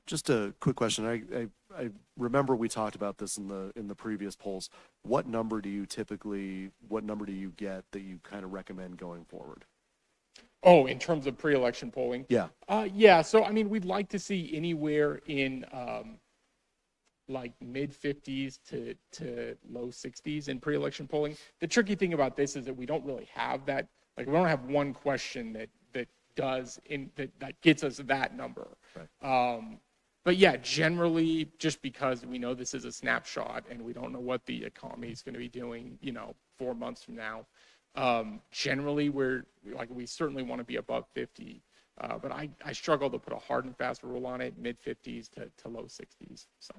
Just a quick question. I remember we talked about this in the previous polls. What number do you get that you kind of recommend going forward? Oh, in terms of pre-election polling? Yeah. Yeah. So, I mean, we'd like to see anywhere in like mid-50s to low 60s in pre-election polling. The tricky thing about this is that we don't really have that. Like, we don't have one question that gets us that number. Right. But yeah, generally, just because we know this is a snapshot and we don't know what the economy is going to be doing, 4 months from now. Generally, we certainly want to be above 50, but I struggle to put a hard and fast rule on it, mid-50s to low 60s. So,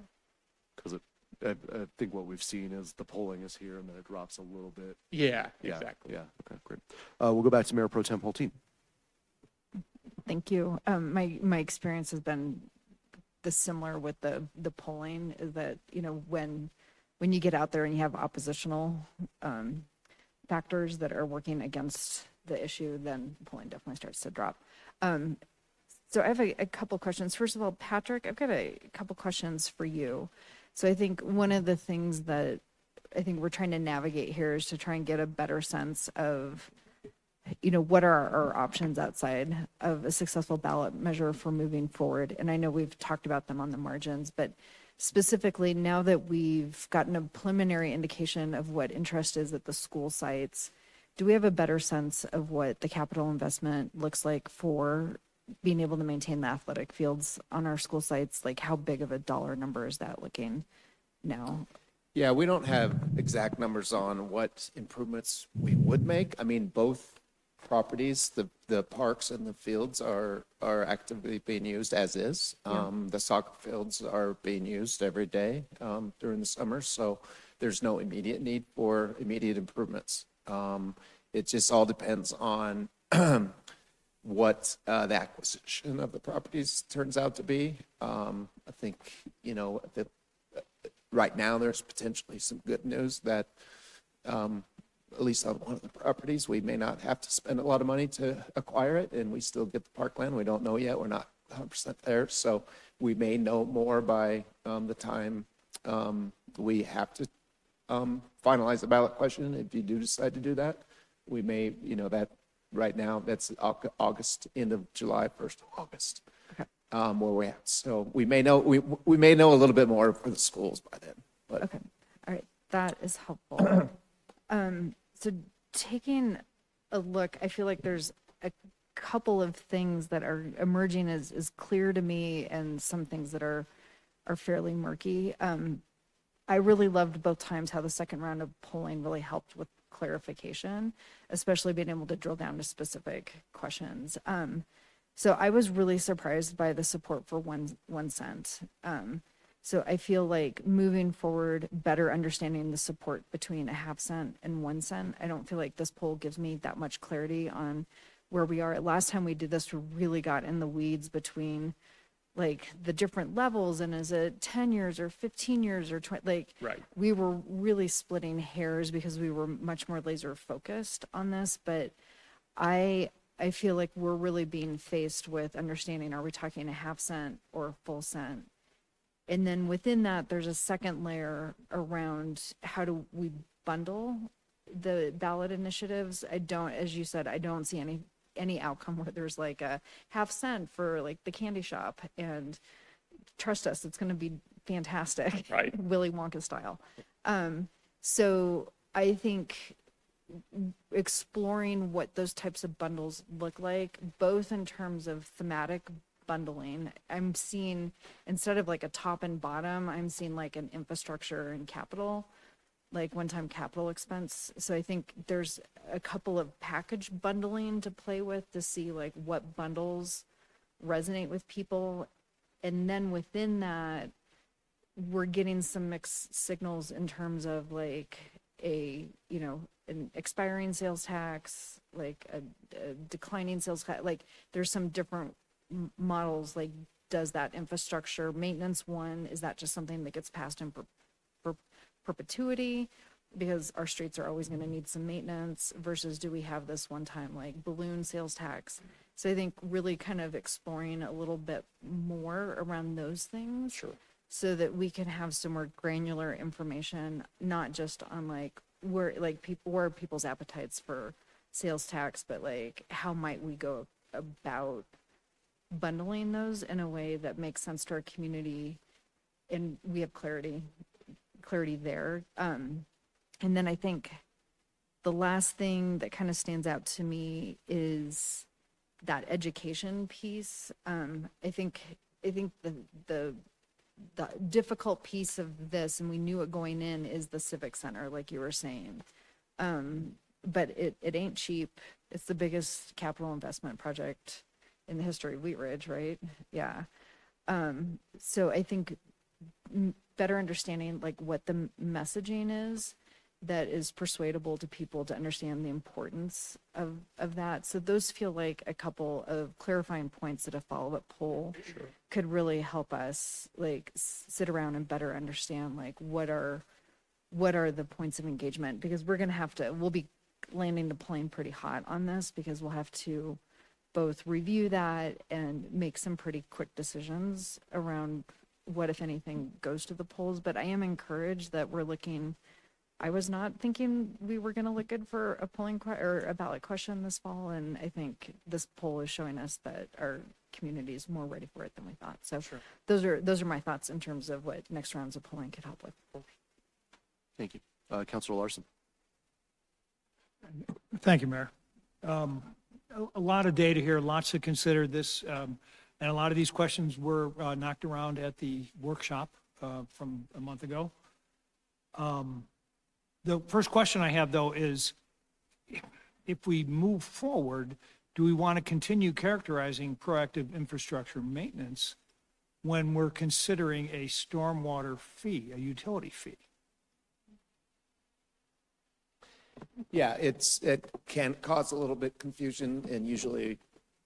because I think what we've seen is the polling is here and then it drops a little bit. Yeah, exactly. Yeah. Okay, great. We'll go back to Mayor Pro Tem Hulteen. Thank you. My experience has been similar with the polling, is that, when you get out there and you have oppositional factors that are working against the issue, then polling definitely starts to drop. So I have a couple questions. First of all, Patrick, I've got a couple questions for you. So I think one of the things that I think we're trying to navigate here is to try and get a better sense of, what are our options outside of a successful ballot measure for moving forward. And I know we've talked about them on the margins, but specifically now that we've gotten a preliminary indication of what interest is at the school sites, do we have a better sense of what the capital investment looks like for being able to maintain the athletic fields on our school sites? Like, how big of a dollar number is that looking now? Yeah, we don't have exact numbers on what improvements we would make. I mean, both properties, the parks and the fields are actively being used as is. The soccer fields are being used every day during the summer, so there's no immediate need for immediate improvements. It just all depends on what the acquisition of the properties turns out to be. I think, right now, there's potentially some good news that, at least on one of the properties, we may not have to spend a lot of money to acquire it, and we still get the parkland. We don't know yet. We're not 100% there. So we may know more by the time we have to finalize the ballot question. If you do decide to do that, we may, that right now, that's August, end of July, 1st of August, where we're at. So we may know, we may know a little bit more for the schools by then. But Okay, all right, that is helpful. So taking a look, I feel like there's a couple of things that are emerging as clear to me and some things that are fairly murky. I really loved both times how the second round of polling really helped with clarification, especially being able to drill down to specific questions. So I was really surprised by the support for 1 cent. So I feel like moving forward, better understanding the support between a 0.5 cent and 1 cent. I don't feel like this poll gives me that much clarity on where we are. Last time we did this, we really got in the weeds between like the different levels, and is it 10 years or 15 years or 20, like Right. we were really splitting hairs because we were much more laser focused on this. But I feel like we're really being faced with understanding, are we talking a 0.5 cent or a full cent? And then within that, there's a second layer around how do we bundle the ballot initiatives. I don't, as you said, I don't see any outcome where there's like a 0.5 cent for like the candy shop, and trust us, it's going to be fantastic. Right. Willy Wonka style. So I think exploring what those types of bundles look like, both in terms of thematic bundling, I'm seeing, instead of like a top and bottom, I'm seeing like an infrastructure and capital, like one-time capital expense. So I think there's a couple of package bundling to play with to see like what bundles resonate with people. And then within that, we're getting some mixed signals in terms of like an expiring sales tax, like a declining sales tax. Like there's some different models. Like, does that infrastructure maintenance one, is that just something that gets passed in perpetuity because our streets are always going to need some maintenance, versus do we have this one time like balloon sales tax? So I think really kind of exploring a little bit more around those things. Sure. So that we can have some more granular information, not just on like where are people's appetites for sales tax, but like how might we go about bundling those in a way that makes sense to our community, and we have clarity there. And then I think the last thing that kind of stands out to me is that education piece. I think the difficult piece of this, and we knew it going in, is the civic center, like you were saying. But it ain't cheap. It's the biggest capital investment project in the history of Wheat Ridge, right? Yeah. So I think better understanding like what the messaging is that is persuadable to people to understand the importance of that. So those feel like a couple of clarifying points that a follow-up poll could really help us like sit around and better understand like what are the points of engagement, because we'll be landing the plane pretty hot on this, because we'll have to both review that and make some pretty quick decisions around what, if anything, goes to the polls. But I am encouraged that we're looking. I was not thinking we were going to look good for a or a ballot question this fall, and I think this poll is showing us that our community is more ready for it than we thought. So those are my thoughts in terms of what next rounds of polling could help with. Thank you. Councilor Larson. Thank you, Mayor. A lot of data here, lots to consider. This, and a lot of these questions were knocked around at the workshop from a month ago. The first question I have, though, is if we move forward, do we want to continue characterizing proactive infrastructure maintenance when we're considering a stormwater fee, a utility fee? Yeah, it can cause a little bit confusion, and usually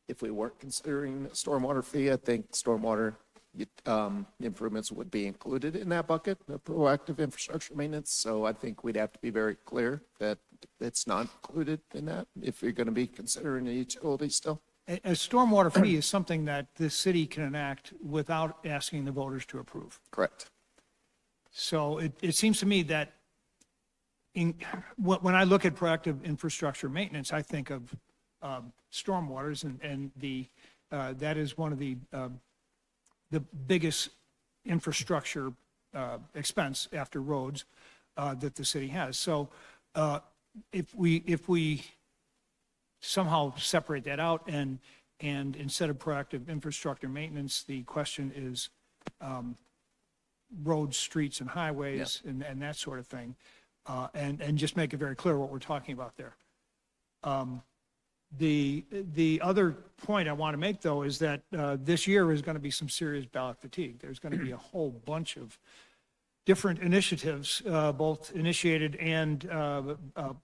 if we weren't considering stormwater fee, I think stormwater improvements would be included in that bucket, the proactive infrastructure maintenance. So I think we'd have to be very clear that it's not included in that if you're going to be considering a utility still. A stormwater fee is something that the city can enact without asking the voters to approve. Correct. So it seems to me that when I look at proactive infrastructure maintenance, I think of stormwaters, and that is one of the biggest infrastructure expense after roads that the city has. So if we somehow separate that out and instead of proactive infrastructure maintenance, the question is roads, streets, and highways, and that sort of thing, and just make it very clear what we're talking about there. The other point I want to make, though, is that this year is going to be some serious ballot fatigue. There's going to be a whole bunch of different initiatives, both initiated and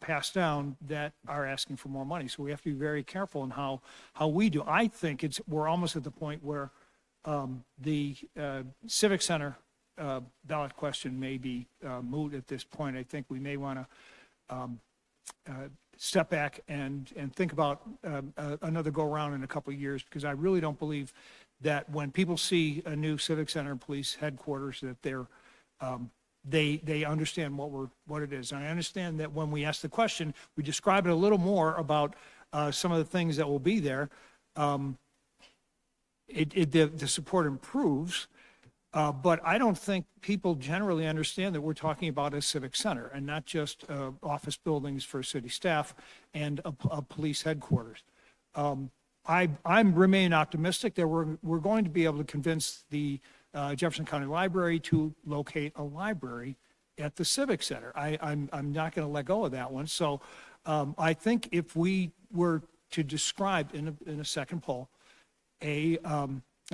passed down, that are asking for more money. So we have to be very careful in how we do. I think we're almost at the point where the Civic Center ballot question may be moot at this point. I think we may want to step back and think about another go-around in a couple of years, because I really don't believe that when people see a new Civic Center and police headquarters that they understand what it is. And I understand that when we ask the question, we describe it a little more about some of the things that will be there. The support improves, but I don't think people generally understand that we're talking about a civic center and not just office buildings for city staff and a police headquarters. I remain optimistic that we're going to be able to convince the Jefferson County Library to locate a library at the Civic Center. I'm not going to let go of that one. So I think if we were to describe in a second poll a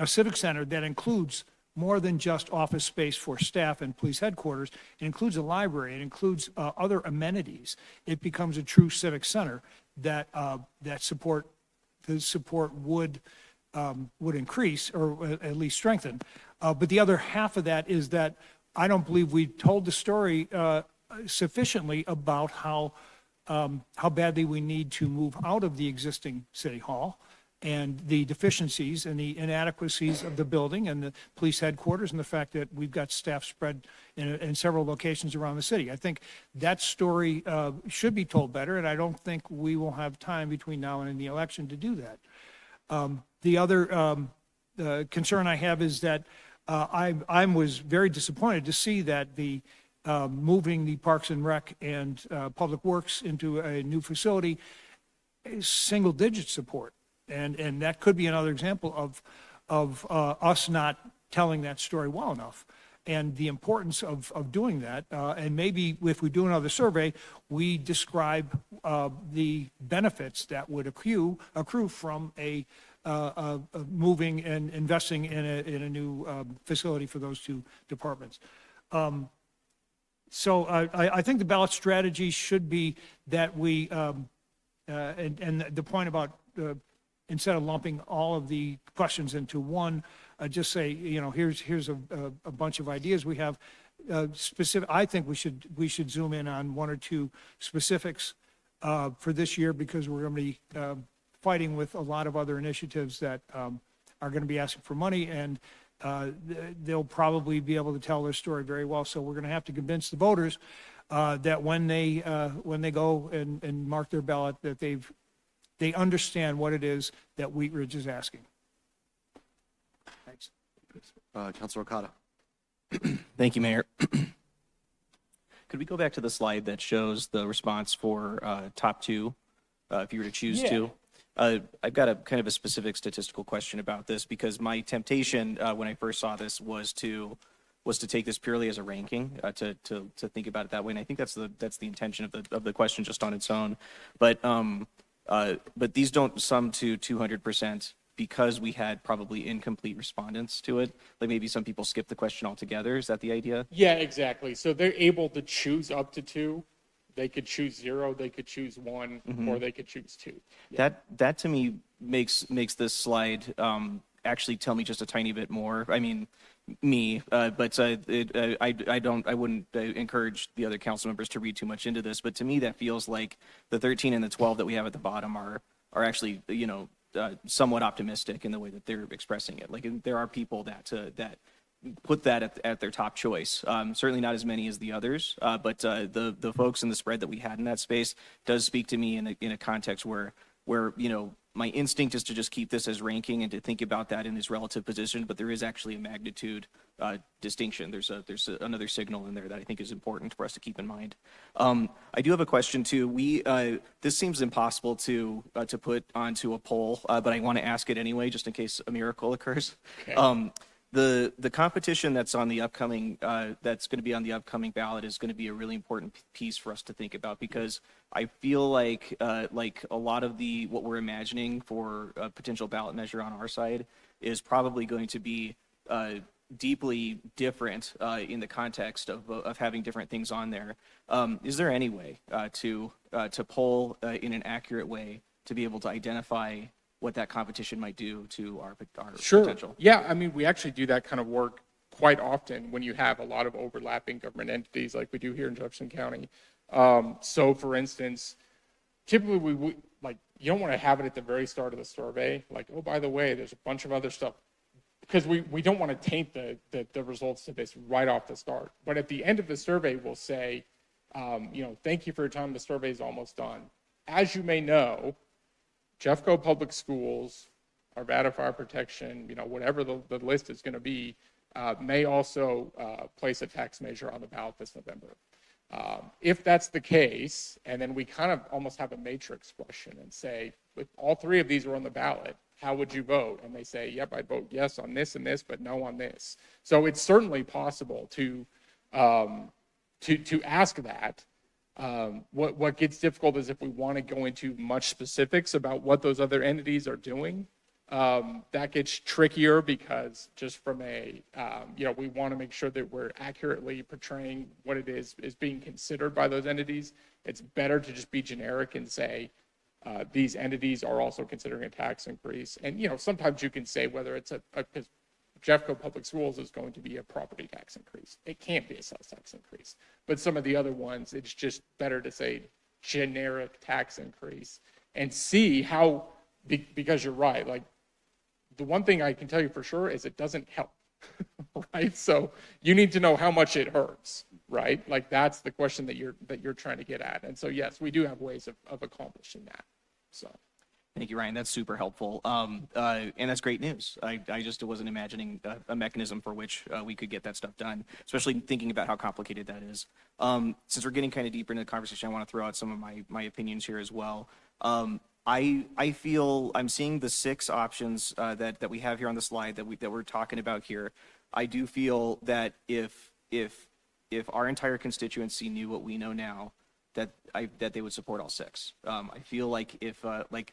Civic Center that includes more than just office space for staff and police headquarters, it includes a library, it includes other amenities, it becomes a true civic center that support would increase, or at least strengthen. But the other half of that is that I don't believe we told the story sufficiently about how badly we need to move out of the existing city hall and the deficiencies and the inadequacies of the building and the police headquarters, and the fact that we've got staff spread in several locations around the city. I think that story should be told better, and I don't think we will have time between now and the election to do that. The other concern I have is that I was very disappointed to see that the moving the Parks and Rec and Public Works into a new facility is single-digit support. And that could be another example of us not telling that story well enough, and the importance of doing that. And maybe if we do another survey, we describe the benefits that would accrue from a moving and investing in a new facility for those two departments. So I think the ballot strategy should be that we, and the point about instead of lumping all of the questions into one, just say, here's a bunch of ideas we have. Specific. I think we should zoom in on one or two specifics for this year, because we're going to be fighting with a lot of other initiatives that are going to be asking for money, and they'll probably be able to tell their story very well. So we're going to have to convince the voters that when they go and mark their ballot, that they understand what it is that Wheat Ridge is asking. Thanks. Councilor Okada. Thank you, Mayor. Could we go back to the slide that shows the response for top two, if you were to choose to? I've got a kind of a specific statistical question about this, because my temptation when I first saw this was to take this purely as a ranking, to think about it that way, and I think that's the intention of the question just on its own. But these don't sum to 200% because we had probably incomplete respondents to it. Like maybe some people skip the question altogether. Is that the idea? Yeah, exactly. So they're able to choose up to two. They could choose 0, they could choose 1, or they could choose 2. That to me makes this slide actually tell me just a tiny bit more. I mean, but I wouldn't encourage the other council members to read too much into this. But to me, that feels like the 13 and the 12 that we have at the bottom are actually, somewhat optimistic in the way that they're expressing it. Like there are people that put that at their top choice. Certainly not as many as the others, but the folks in the spread that we had in that space does speak to me in a context where my instinct is to just keep this as ranking and to think about that in this relative position, but there is actually a magnitude distinction. There's another signal in there that I think is important for us to keep in mind. I do have a question too. This seems impossible to put onto a poll, but I want to ask it anyway, just in case a miracle occurs. Okay. The competition that's on the upcoming that's going to be on the upcoming ballot is going to be a really important piece for us to think about, because I feel like a lot of what we're imagining for a potential ballot measure on our side is probably going to be deeply different in the context of having different things on there. Is there any way to poll in an accurate way to be able to identify what that competition might do to our potential? Yeah, I mean, we actually do that kind of work quite often when you have a lot of overlapping government entities like we do here in Jefferson County. So for instance, typically you don't want to have it at the very start of the survey, like, oh, by the way, there's a bunch of other stuff, because we don't want to taint the results to this right off the start. But at the end of the survey, we'll say, thank you for your time, the survey is almost done. As you may know, Jeffco Public Schools, Arvada Fire Protection, whatever the list is going to be, may also place a tax measure on the ballot this November. If that's the case, and then we kind of almost have a matrix question and say, if all 3 of these are on the ballot, how would you vote? And they say, yep, I'd vote yes on this and this, but no on this. So it's certainly possible to ask that. What gets difficult is if we want to go into much specifics about what those other entities are doing. That gets trickier because just from we want to make sure that we're accurately portraying what it is being considered by those entities. It's better to just be generic and say these entities are also considering a tax increase. And sometimes you can say whether it's because Jeffco Public Schools is going to be a property tax increase. It can't be a sales tax increase. But some of the other ones, it's just better to say generic tax increase and see how, because you're right, like the one thing I can tell you for sure is it doesn't help, right? So you need to know how much it hurts, right? Like that's the question that you're trying to get at. And so yes, we do have ways of accomplishing that. So. Thank you, Ryan. That's super helpful. And that's great news. I just wasn't imagining a mechanism for which we could get that stuff done, especially thinking about how complicated that is. Since we're getting kind of deeper into the conversation, I want to throw out some of my opinions here as well. I feel I'm seeing the 6 options that we have here on the slide that we're talking about here. I do feel that if our entire constituency knew what we know now, that they would support all 6. I feel like if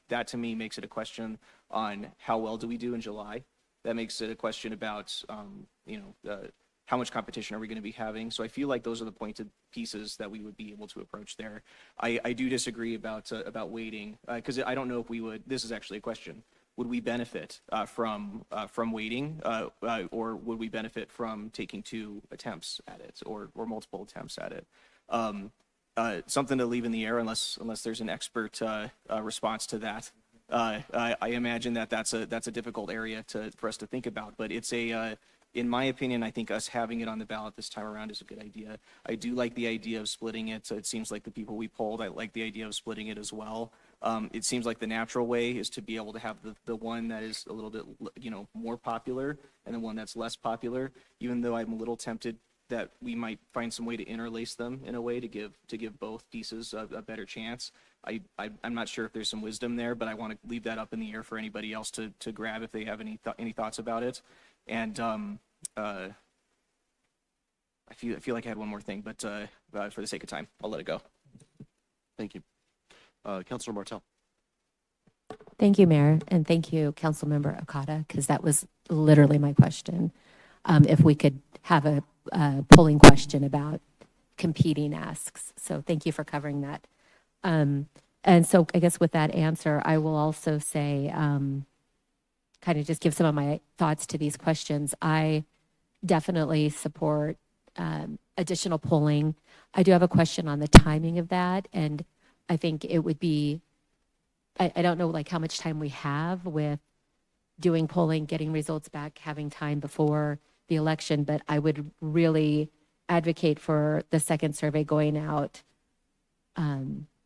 that to me makes it a question on how well do we do in July. That makes it a question about how much competition are we going to be having. So I feel like those are the pointed pieces that we would be able to approach there. I do disagree about waiting because I don't know if we would. This is actually a question. Would we benefit from waiting, or would we benefit from taking 2 attempts at it or multiple attempts at it? Something to leave in the air unless there's an expert response to that. I imagine that's a difficult area for us to think about, but it's in my opinion, I think us having it on the ballot this time around is a good idea. I do like the idea of splitting it. So it seems like the people we polled, I like the idea of splitting it as well. It seems like the natural way is to be able to have the one that is a little bit more popular and the one that's less popular, even though I'm a little tempted that we might find some way to interlace them in a way to give both pieces a better chance. I'm not sure if there's some wisdom there, but I want to leave that up in the air for anybody else to grab if they have any thoughts about it. And I feel like I had one more thing, but for the sake of time, I'll let it go. Thank you. Councilor Martell. Thank you, Mayor, and thank you, Councilmember Okada, because that was literally my question. If we could have a polling question about competing asks. So thank you for covering that. And so I guess with that answer, I will also say, kind of just give some of my thoughts to these questions. I definitely support additional polling. I do have a question on the timing of that, and I think it would be, I don't know like how much time we have with doing polling, getting results back, having time before the election, but I would really advocate for the second survey going out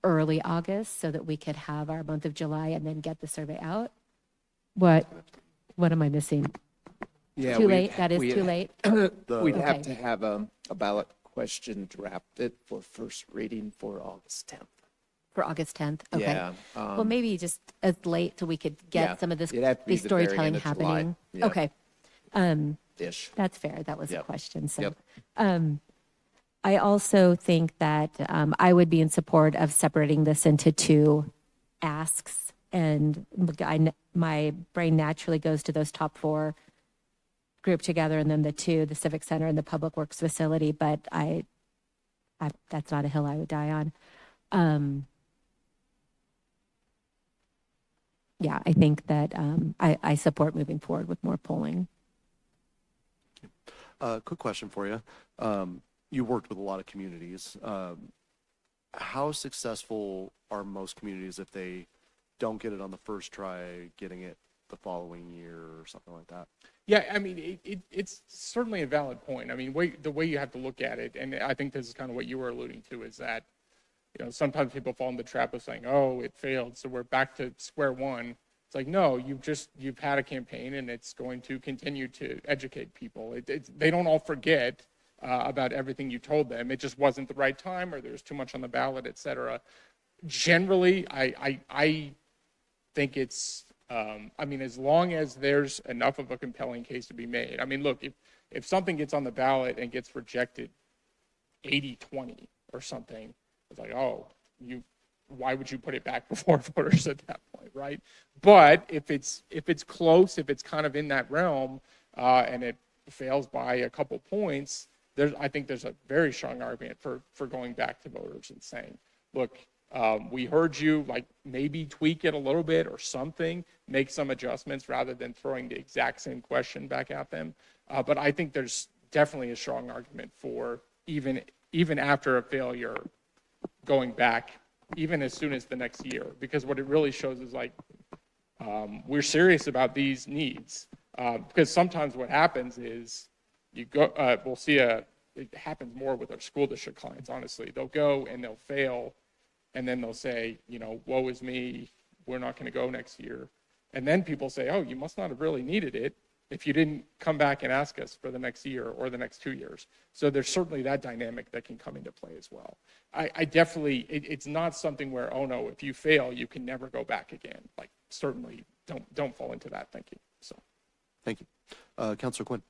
early August so that we could have our month of July and then get the survey out. What am I missing? Yeah, Too late? That is too late? We'd have Okay. to have a ballot question drafted for first reading for August 10th. For August 10th? Okay. Yeah, Well, maybe just as late so we could yeah, get some of this, it'd have to be these the very storytelling end of July. happening. Yeah. Okay. Ish. That's fair. That was a Yep. question. So, Yep. I also think that I would be in support of separating this into two asks. And my brain naturally goes to those top four grouped together, and then the two, the Civic Center and the Public Works Facility. But that's not a hill I would die on. Yeah, I think that I support moving forward with more polling. Quick question for you. You worked with a lot of communities. How successful are most communities if they don't get it on the first try, getting it the following year or something like that? Yeah, I mean, it's certainly a valid point. I mean, the way you have to look at it, and I think this is kind of what you were alluding to, is that, you know, sometimes people fall in the trap of saying, oh, it failed, so we're back to square one. It's like, no, you've had a campaign, and it's going to continue to educate people. They don't all forget about everything you told them. It just wasn't the right time, or there's too much on the ballot, et cetera. Generally, I think it's, I mean, as long as there's enough of a compelling case to be made. I mean, look, if something gets on the ballot and gets rejected 80-20 or something, it's like, oh, why would you put it back before voters at that point, right? But if it's close, if it's kind of in that realm, and it fails by a couple points, I think there's a very strong argument for going back to voters and saying, look, we heard you, like maybe tweak it a little bit or something, make some adjustments rather than throwing the exact same question back at them. But I think there's definitely a strong argument for even after a failure, going back, even as soon as the next year, because what it really shows is like, we're serious about these needs. Because sometimes what happens is you go, we'll see it happens more with our school district clients, honestly. They'll go and they'll fail, and then they'll say, you know, woe is me, we're not going to go next year. And then people say, oh, you must not have really needed it if you didn't come back and ask us for the next year or the next 2 years. So there's certainly that dynamic that can come into play as well. I definitely, it's not something where, oh no, if you fail, you can never go back again. Like, certainly don't fall into that thinking. So, Thank you. Councilor Quinn.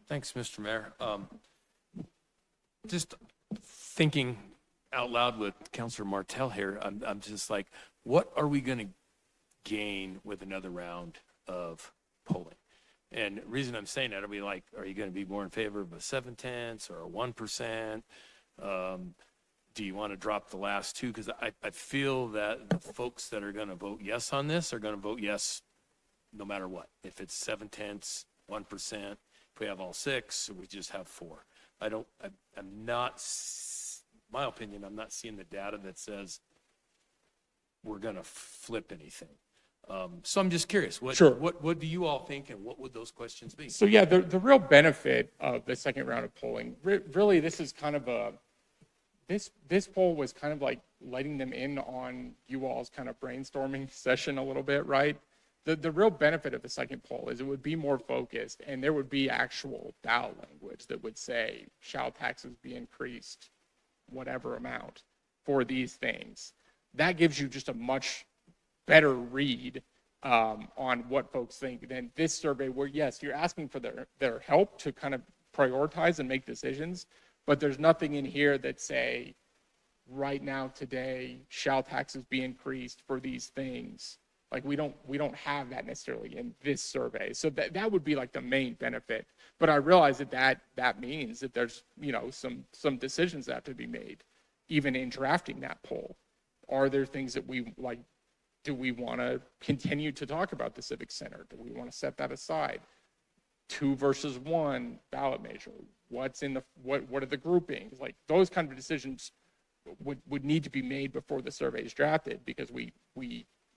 Thanks, Mr. Mayor. Just thinking out loud with Councilor Martell here, I'm just like, what are we going to gain with another round of polling? And the reason I'm saying that, are you going to be more in favor of a 0.7 or a 1%? Do you want to drop the last two? Because I feel that the folks that are going to vote yes on this are going to vote yes no matter what. If it's 0.7, 1%, if we have all 6, or we just have 4. I'm not, my opinion, I'm not seeing the data that says we're going to flip anything. So I'm just curious, what do you all think, and what would those questions be? So yeah, the real benefit of the second round of polling, really this is kind of this poll was kind of like letting them in on you all's kind of brainstorming session a little bit, right? The real benefit of the second poll is it would be more focused, and there would be actual ballot language that would say, shall taxes be increased, whatever amount, for these things. That gives you just a much better read on what folks think than this survey where, yes, you're asking for their help to kind of prioritize and make decisions, but there's nothing in here that say, right now, today, shall taxes be increased for these things, Like we don't have that necessarily in this survey. So that would be like the main benefit. But I realize that means that there's, some decisions that have to be made, even in drafting that poll. Are there things that we like? Do we want to continue to talk about the Civic Center? Do we want to set that aside? 2 versus 1 ballot measure. What's in what are the groupings? Like those kind of decisions would need to be made before the survey is drafted, because we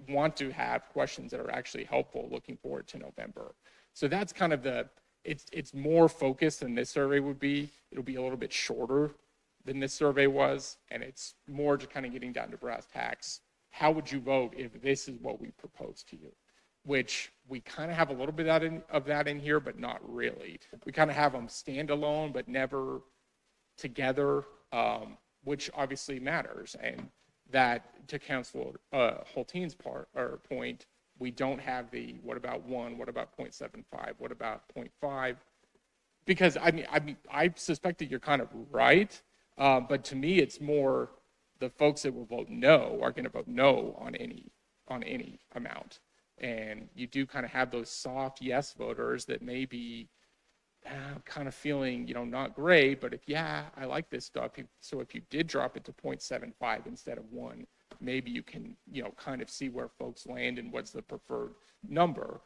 want to have questions that are actually helpful looking forward to November. So that's kind of it's more focused than this survey would be. It'll be a little bit shorter than this survey was, and it's more just kind of getting down to brass tacks. How would you vote if this is what we propose to you? Which we kind of have a little bit of that in here, but not really. We kind of have them standalone, but never together, which obviously matters. And that, to Councilor Hulteen's point, we don't have the what about 1, what about 0.75, what about 0.5? Because I suspect that you're kind of right, but to me, it's more the folks that will vote no are going to vote no on any amount. And you do kind of have those soft yes voters that may be kind of feeling, not great, but I like this stuff. So if you did drop it to 0.75 instead of 1, maybe you can, kind of see where folks land and what's the preferred number.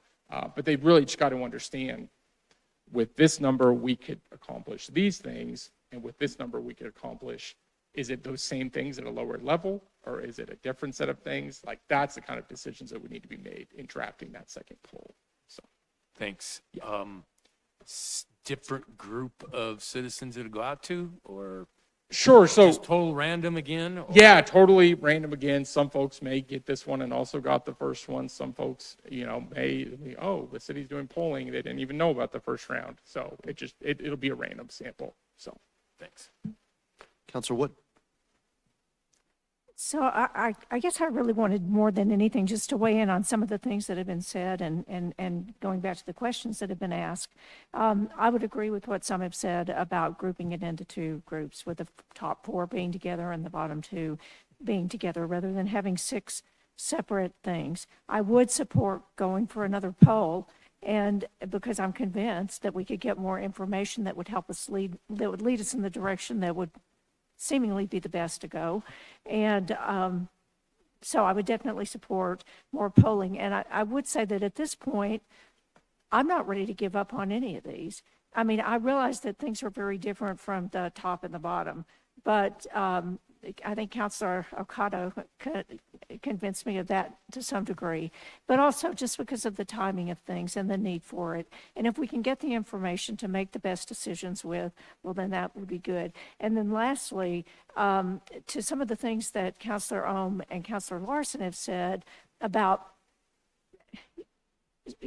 But they really just got to understand, with this number, we could accomplish these things, and with this number, we could accomplish, is it those same things at a lower level, or is it a different set of things? Like, that's the kind of decisions that would need to be made in drafting that second poll. So, Thanks. Different group of citizens that go out to, or sure. So just total random again? Or? Yeah, totally random again. Some folks may get this one and also got the first one. Some folks, may, the city's doing polling. They didn't even know about the first round. So it'll be a random sample. So thanks. Counselor Wood. So I guess I really wanted more than anything just to weigh in on some of the things that have been said and going back to the questions that have been asked. I would agree with what some have said about grouping it into 2 groups, with the top 4 being together and the bottom 2 being together, rather than having 6 separate things. I would support going for another poll, and because I'm convinced that we could get more information that would help us that would lead us in the direction that would seemingly be the best to go. And so I would definitely support more polling. And I would say that at this point, I'm not ready to give up on any of these. I mean, I realize that things are very different from the top and the bottom, but I think Councilor Okada convinced me of that to some degree, but also just because of the timing of things and the need for it. And if we can get the information to make the best decisions with, well, then that would be good. And then lastly, to some of the things that Councilor Ohm and Councilor Larson have said about,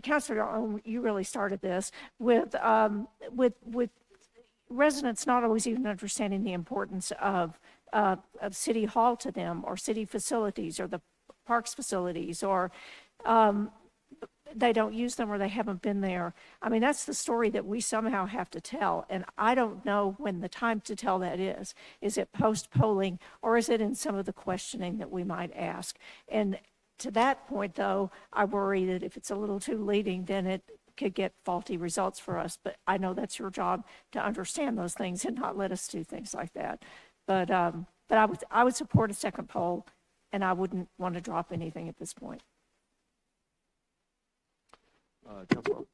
Councilor Ohm, you really started this with residents not always even understanding the importance of City Hall to them, or city facilities, or the parks facilities, or they don't use them, or they haven't been there. I mean, that's the story that we somehow have to tell, and I don't know when the time to tell that is. Is it post-polling, or is it in some of the questioning that we might ask? And to that point, though, I worry that if it's a little too leading, then it could get faulty results for us. But I know that's your job to understand those things and not let us do things like that. But I would support a second poll, and I wouldn't want to drop anything at this point. Councilor.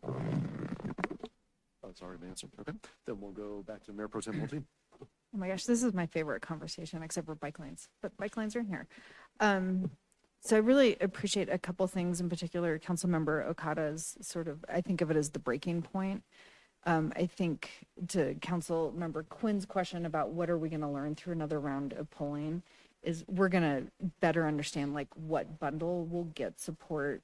Oh, it's already been answered. Okay, then we'll go back to Mayor Pro Tem Hulteen. Oh my gosh, this is my favorite conversation, except for bike lanes, but bike lanes are in here. So I really appreciate a couple things, in particular, Councilmember Okada's sort of, I think of it as the breaking point. I think to Councilmember Quinn's question about what are we going to learn through another round of polling, is we're going to better understand like what bundle will get support.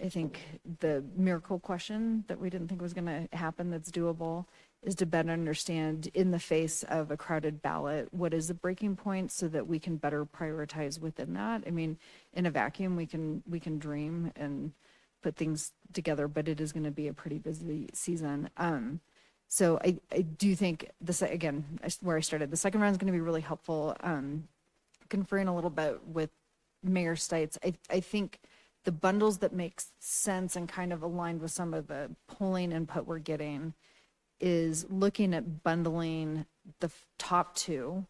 I think the miracle question that we didn't think was going to happen that's doable is to better understand, in the face of a crowded ballot, what is the breaking point, so that we can better prioritize within that. I mean, in a vacuum, we can dream and put things together, but it is going to be a pretty busy season. So I do think this, again, where I started, the second round is going to be really helpful. Conferring a little bit with Mayor Stites, I think the bundles that make sense and kind of aligned with some of the polling input we're getting is looking at bundling the top two,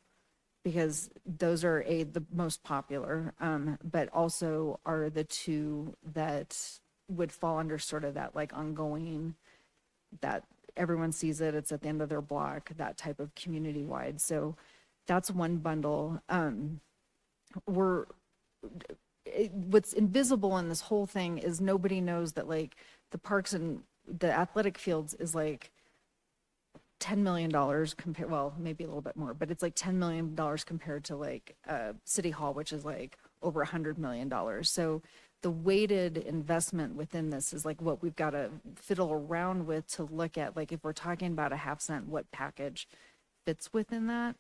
because those are the most popular, but also are the two that would fall under sort of that like ongoing, that everyone sees it, it's at the end of their block, that type of community wide. So that's one bundle. What's invisible in this whole thing is nobody knows that like the parks and the athletic fields is like $10 million compared, well, maybe a little bit more, but it's like $10 million compared to like City Hall, which is like over $100 million. So the weighted investment within this is like what we've got to fiddle around with to look at, like if we're talking about a half cent, what package fits within that.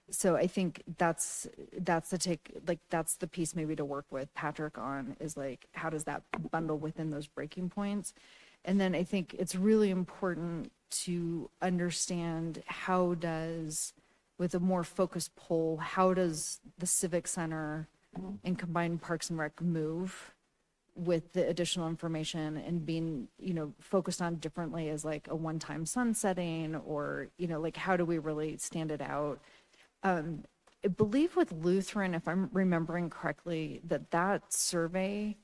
So I think that's the piece maybe to work with Patrick on, is like, how does that bundle within those breaking points? And then I think it's really important to understand how does, with a more focused poll, how does the Civic Center and combined Parks and Rec move with the additional information and being, focused on differently as like a one-time sunsetting, or, like how do we really stand it out? I believe with Lutheran, if I'm remembering correctly, that survey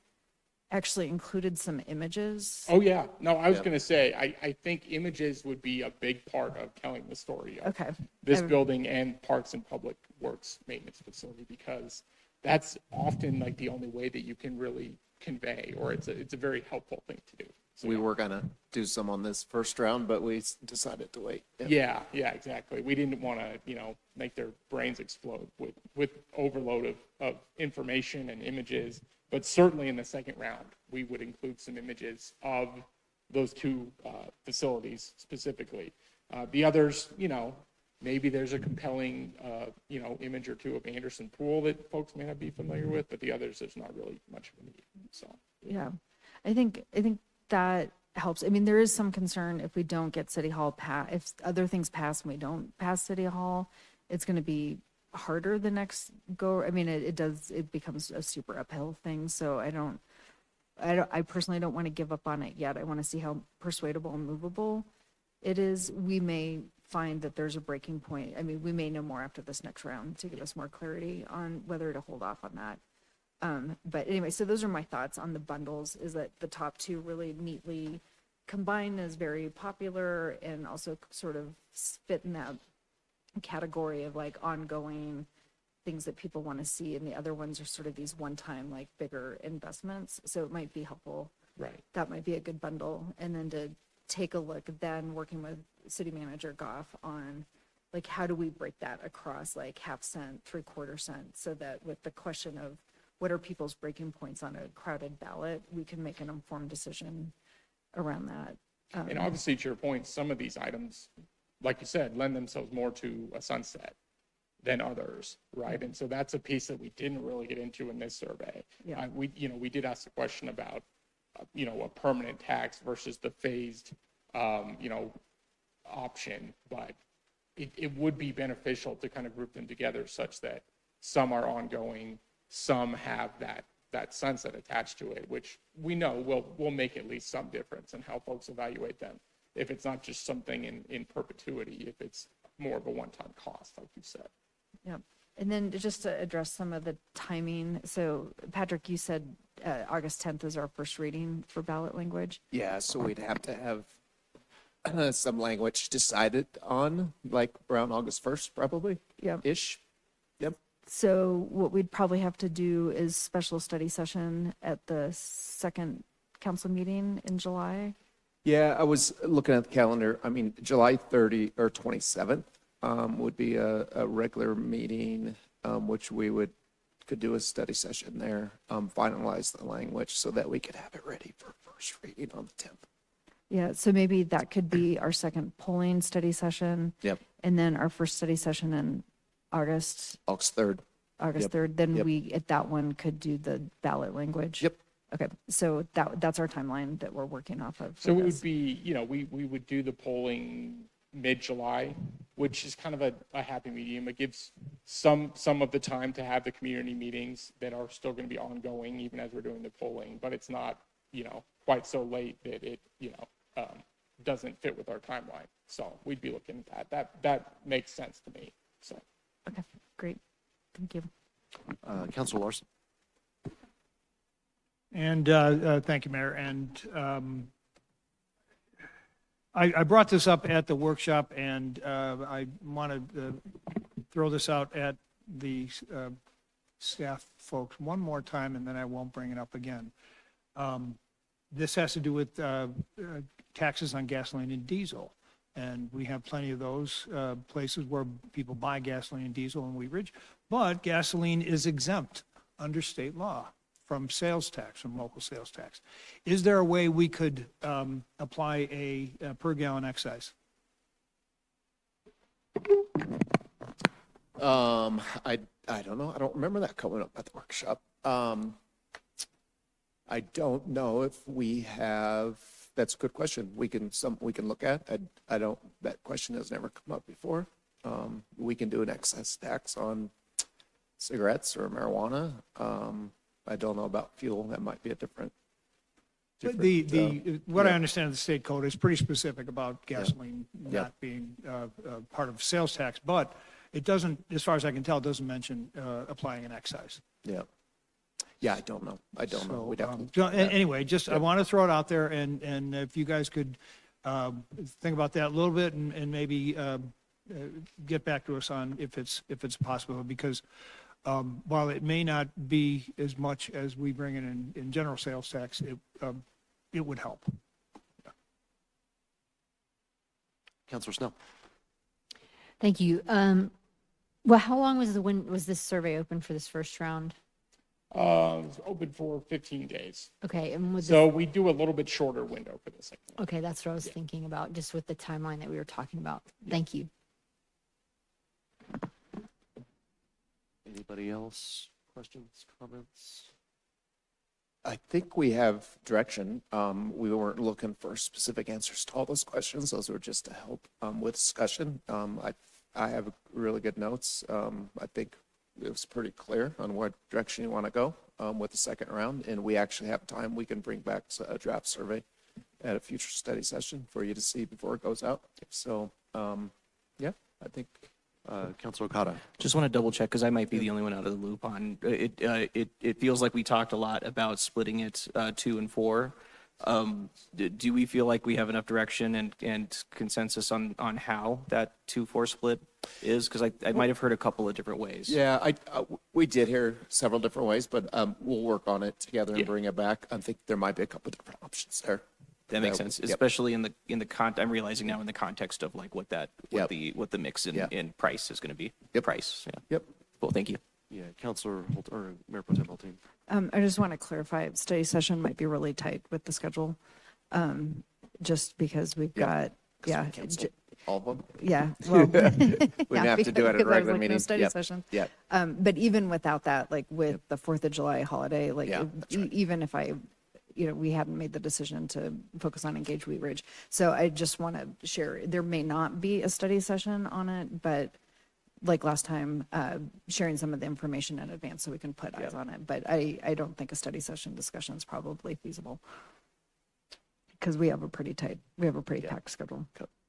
actually included some images. Oh, yeah. No, I was going to say, I think images would be a big part of telling the story of this building and Parks and Public Works maintenance facility, because that's often like the only way that you can really convey, or it's a very helpful thing to do. So, We were gonna do some on this first round, but we decided to wait. yeah, exactly. We didn't want to, make their brains explode with overload of information and images. But certainly in the second round, we would include some images of those two facilities specifically. The others, maybe there's a compelling, image or two of Anderson Pool that folks may not be familiar with, but the others, there's not really much of a need. So, yeah, I think that helps. I mean, there is some concern if we don't get City Hall if other things pass and we don't pass City Hall, it's going to be harder the next go. I mean, it becomes a super uphill thing. So I personally don't want to give up on it yet. I want to see how persuadable and movable it is. We may find that there's a breaking point. I mean, we may know more after this next round to give us more clarity on whether to hold off on that. But anyway, so those are my thoughts on the bundles, is that the top two really neatly combined is very popular and also sort of fit in that category of like ongoing things that people want to see, and the other ones are sort of these one-time like bigger investments. So it might be helpful. Right. That might be a good bundle. And then to take a look, then working with City Manager Goff on like how do we break that across like half cent, 3/4 cent, so that with the question of what are people's breaking points on a crowded ballot, we can make an informed decision around that. and obviously to your point, some of these items, like you said, lend themselves more to a sunset than others, right? And so that's a piece that we didn't really get into in this survey. Yeah. We did ask the question about, a permanent tax versus the phased, option, but it would be beneficial to kind of group them together such that some are ongoing, some have that sunset attached to it, which we know will make at least some difference in how folks evaluate them. If it's not just something in perpetuity, if it's more of a one-time cost, like you said. Yep. And then just to address some of the timing. So Patrick, you said August 10th is our first reading for ballot language. Yeah, so we'd have to have some language decided on, like around August 1st, probably. Yep. Ish. Yep. So what we'd probably have to do is special study session at the second council meeting in July. Yeah, I was looking at the calendar. I mean, July 30 or 27th would be a regular meeting, which we could do a study session there, finalize the language so that we could have it ready for first reading on the 10th. Yeah, so maybe that could be our second polling study session. Yep. And then our first study session in August. August 3rd. August 3rd. Then we, at that one, could do the ballot language. Yep. Okay, so that's our timeline that we're working off of. So it would be, we would do the polling mid-July, which is kind of a happy medium. It gives some of the time to have the community meetings that are still going to be ongoing even as we're doing the polling, but it's not, quite so late that it, doesn't fit with our timeline. So we'd be looking at that. That makes sense to me. So. Okay, great. Thank you. Councilor Larson. And thank you, Mayor. And I brought this up at the workshop, and I want to throw this out at the staff folks one more time, and then I won't bring it up again. This has to do with taxes on gasoline and diesel. And we have plenty of those places where people buy gasoline and diesel in Wheat Ridge, but gasoline is exempt under state law from sales tax, from local sales tax. Is there a way we could apply a per gallon excise? I don't know. I don't remember that coming up at the workshop. I don't know if we have, that's a good question. We can look at. I don't, that question has never come up before. We can do an excess tax on cigarettes or marijuana. I don't know about fuel. That might be a different. What I understand of the state code is pretty specific about gasoline not being part of sales tax, but it doesn't, as far as I can tell, it doesn't mention applying an excise. Yeah, I don't know. So, We'd have to- so anyway, just I want to throw it out there, and if you guys could think about that a little bit, and maybe get back to us on if it's possible, because while it may not be as much as we bring in general sales tax, it would help. Councilor Snell. Thank you. Well, how long was this survey open for this first round? It's open for 15 days. Okay, and with so we do a little bit shorter window for this. Okay, that's what I was thinking about, just with the timeline that we were talking about. Thank you. Anybody else? Questions, comments? I think we have direction. We weren't looking for specific answers to all those questions. Those were just to help with discussion. I have really good notes. I think it was pretty clear on what direction you want to go with the second round, and we actually have time. We can bring back a draft survey at a future study session for you to see before it goes out. So, yeah, I think. Councilor Okada. Just want to double check, because I might be the only one out of the loop on it. It feels like we talked a lot about splitting it 2 and 4. Do we feel like we have enough direction and consensus on how that 2-4 split is? Because I might have heard a couple of different ways. Yeah, we did hear several different ways, but we'll work on it together and bring it back. I think there might be a couple of different options there. That makes sense, especially in the I'm realizing now in the context of like what the mix in price is going to be. Price. Yeah. Yep. Well, thank you. Yeah, Councilor Holt, or Mayor Pro Tem Hulteen. I just want to clarify, study session might be really tight with the schedule, just because we've got, all of them? Yeah. Well, We'd have to do it at a regular meeting. Study session. Yeah. But even without that, like with the 4th of July holiday, like even if we hadn't made the decision to focus on Engage Wheat Ridge. So I just want to share, there may not be a study session on it, but like last time, sharing some of the information in advance so we can put eyes on it. But I don't think a study session discussion is probably feasible because we have a pretty packed schedule.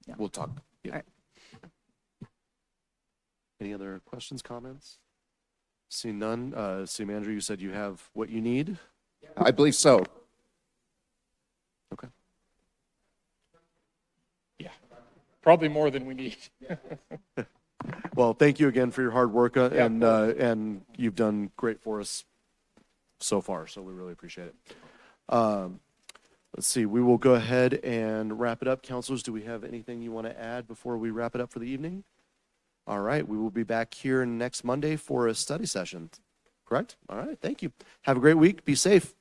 Yeah. We'll talk. All right. Any other questions, comments? Seeing none, City Manager, you said you have what you need? I believe so. Okay. Yeah, probably more than we need. Well, thank you again for your hard work, and you've done great for us so far, so we really appreciate it. Let's see, we will go ahead and wrap it up. Councilors, do we have anything you want to add before we wrap it up for the evening? All right, we will be back here next Monday for a study session, correct? All right, thank you. Have a great week. Be safe.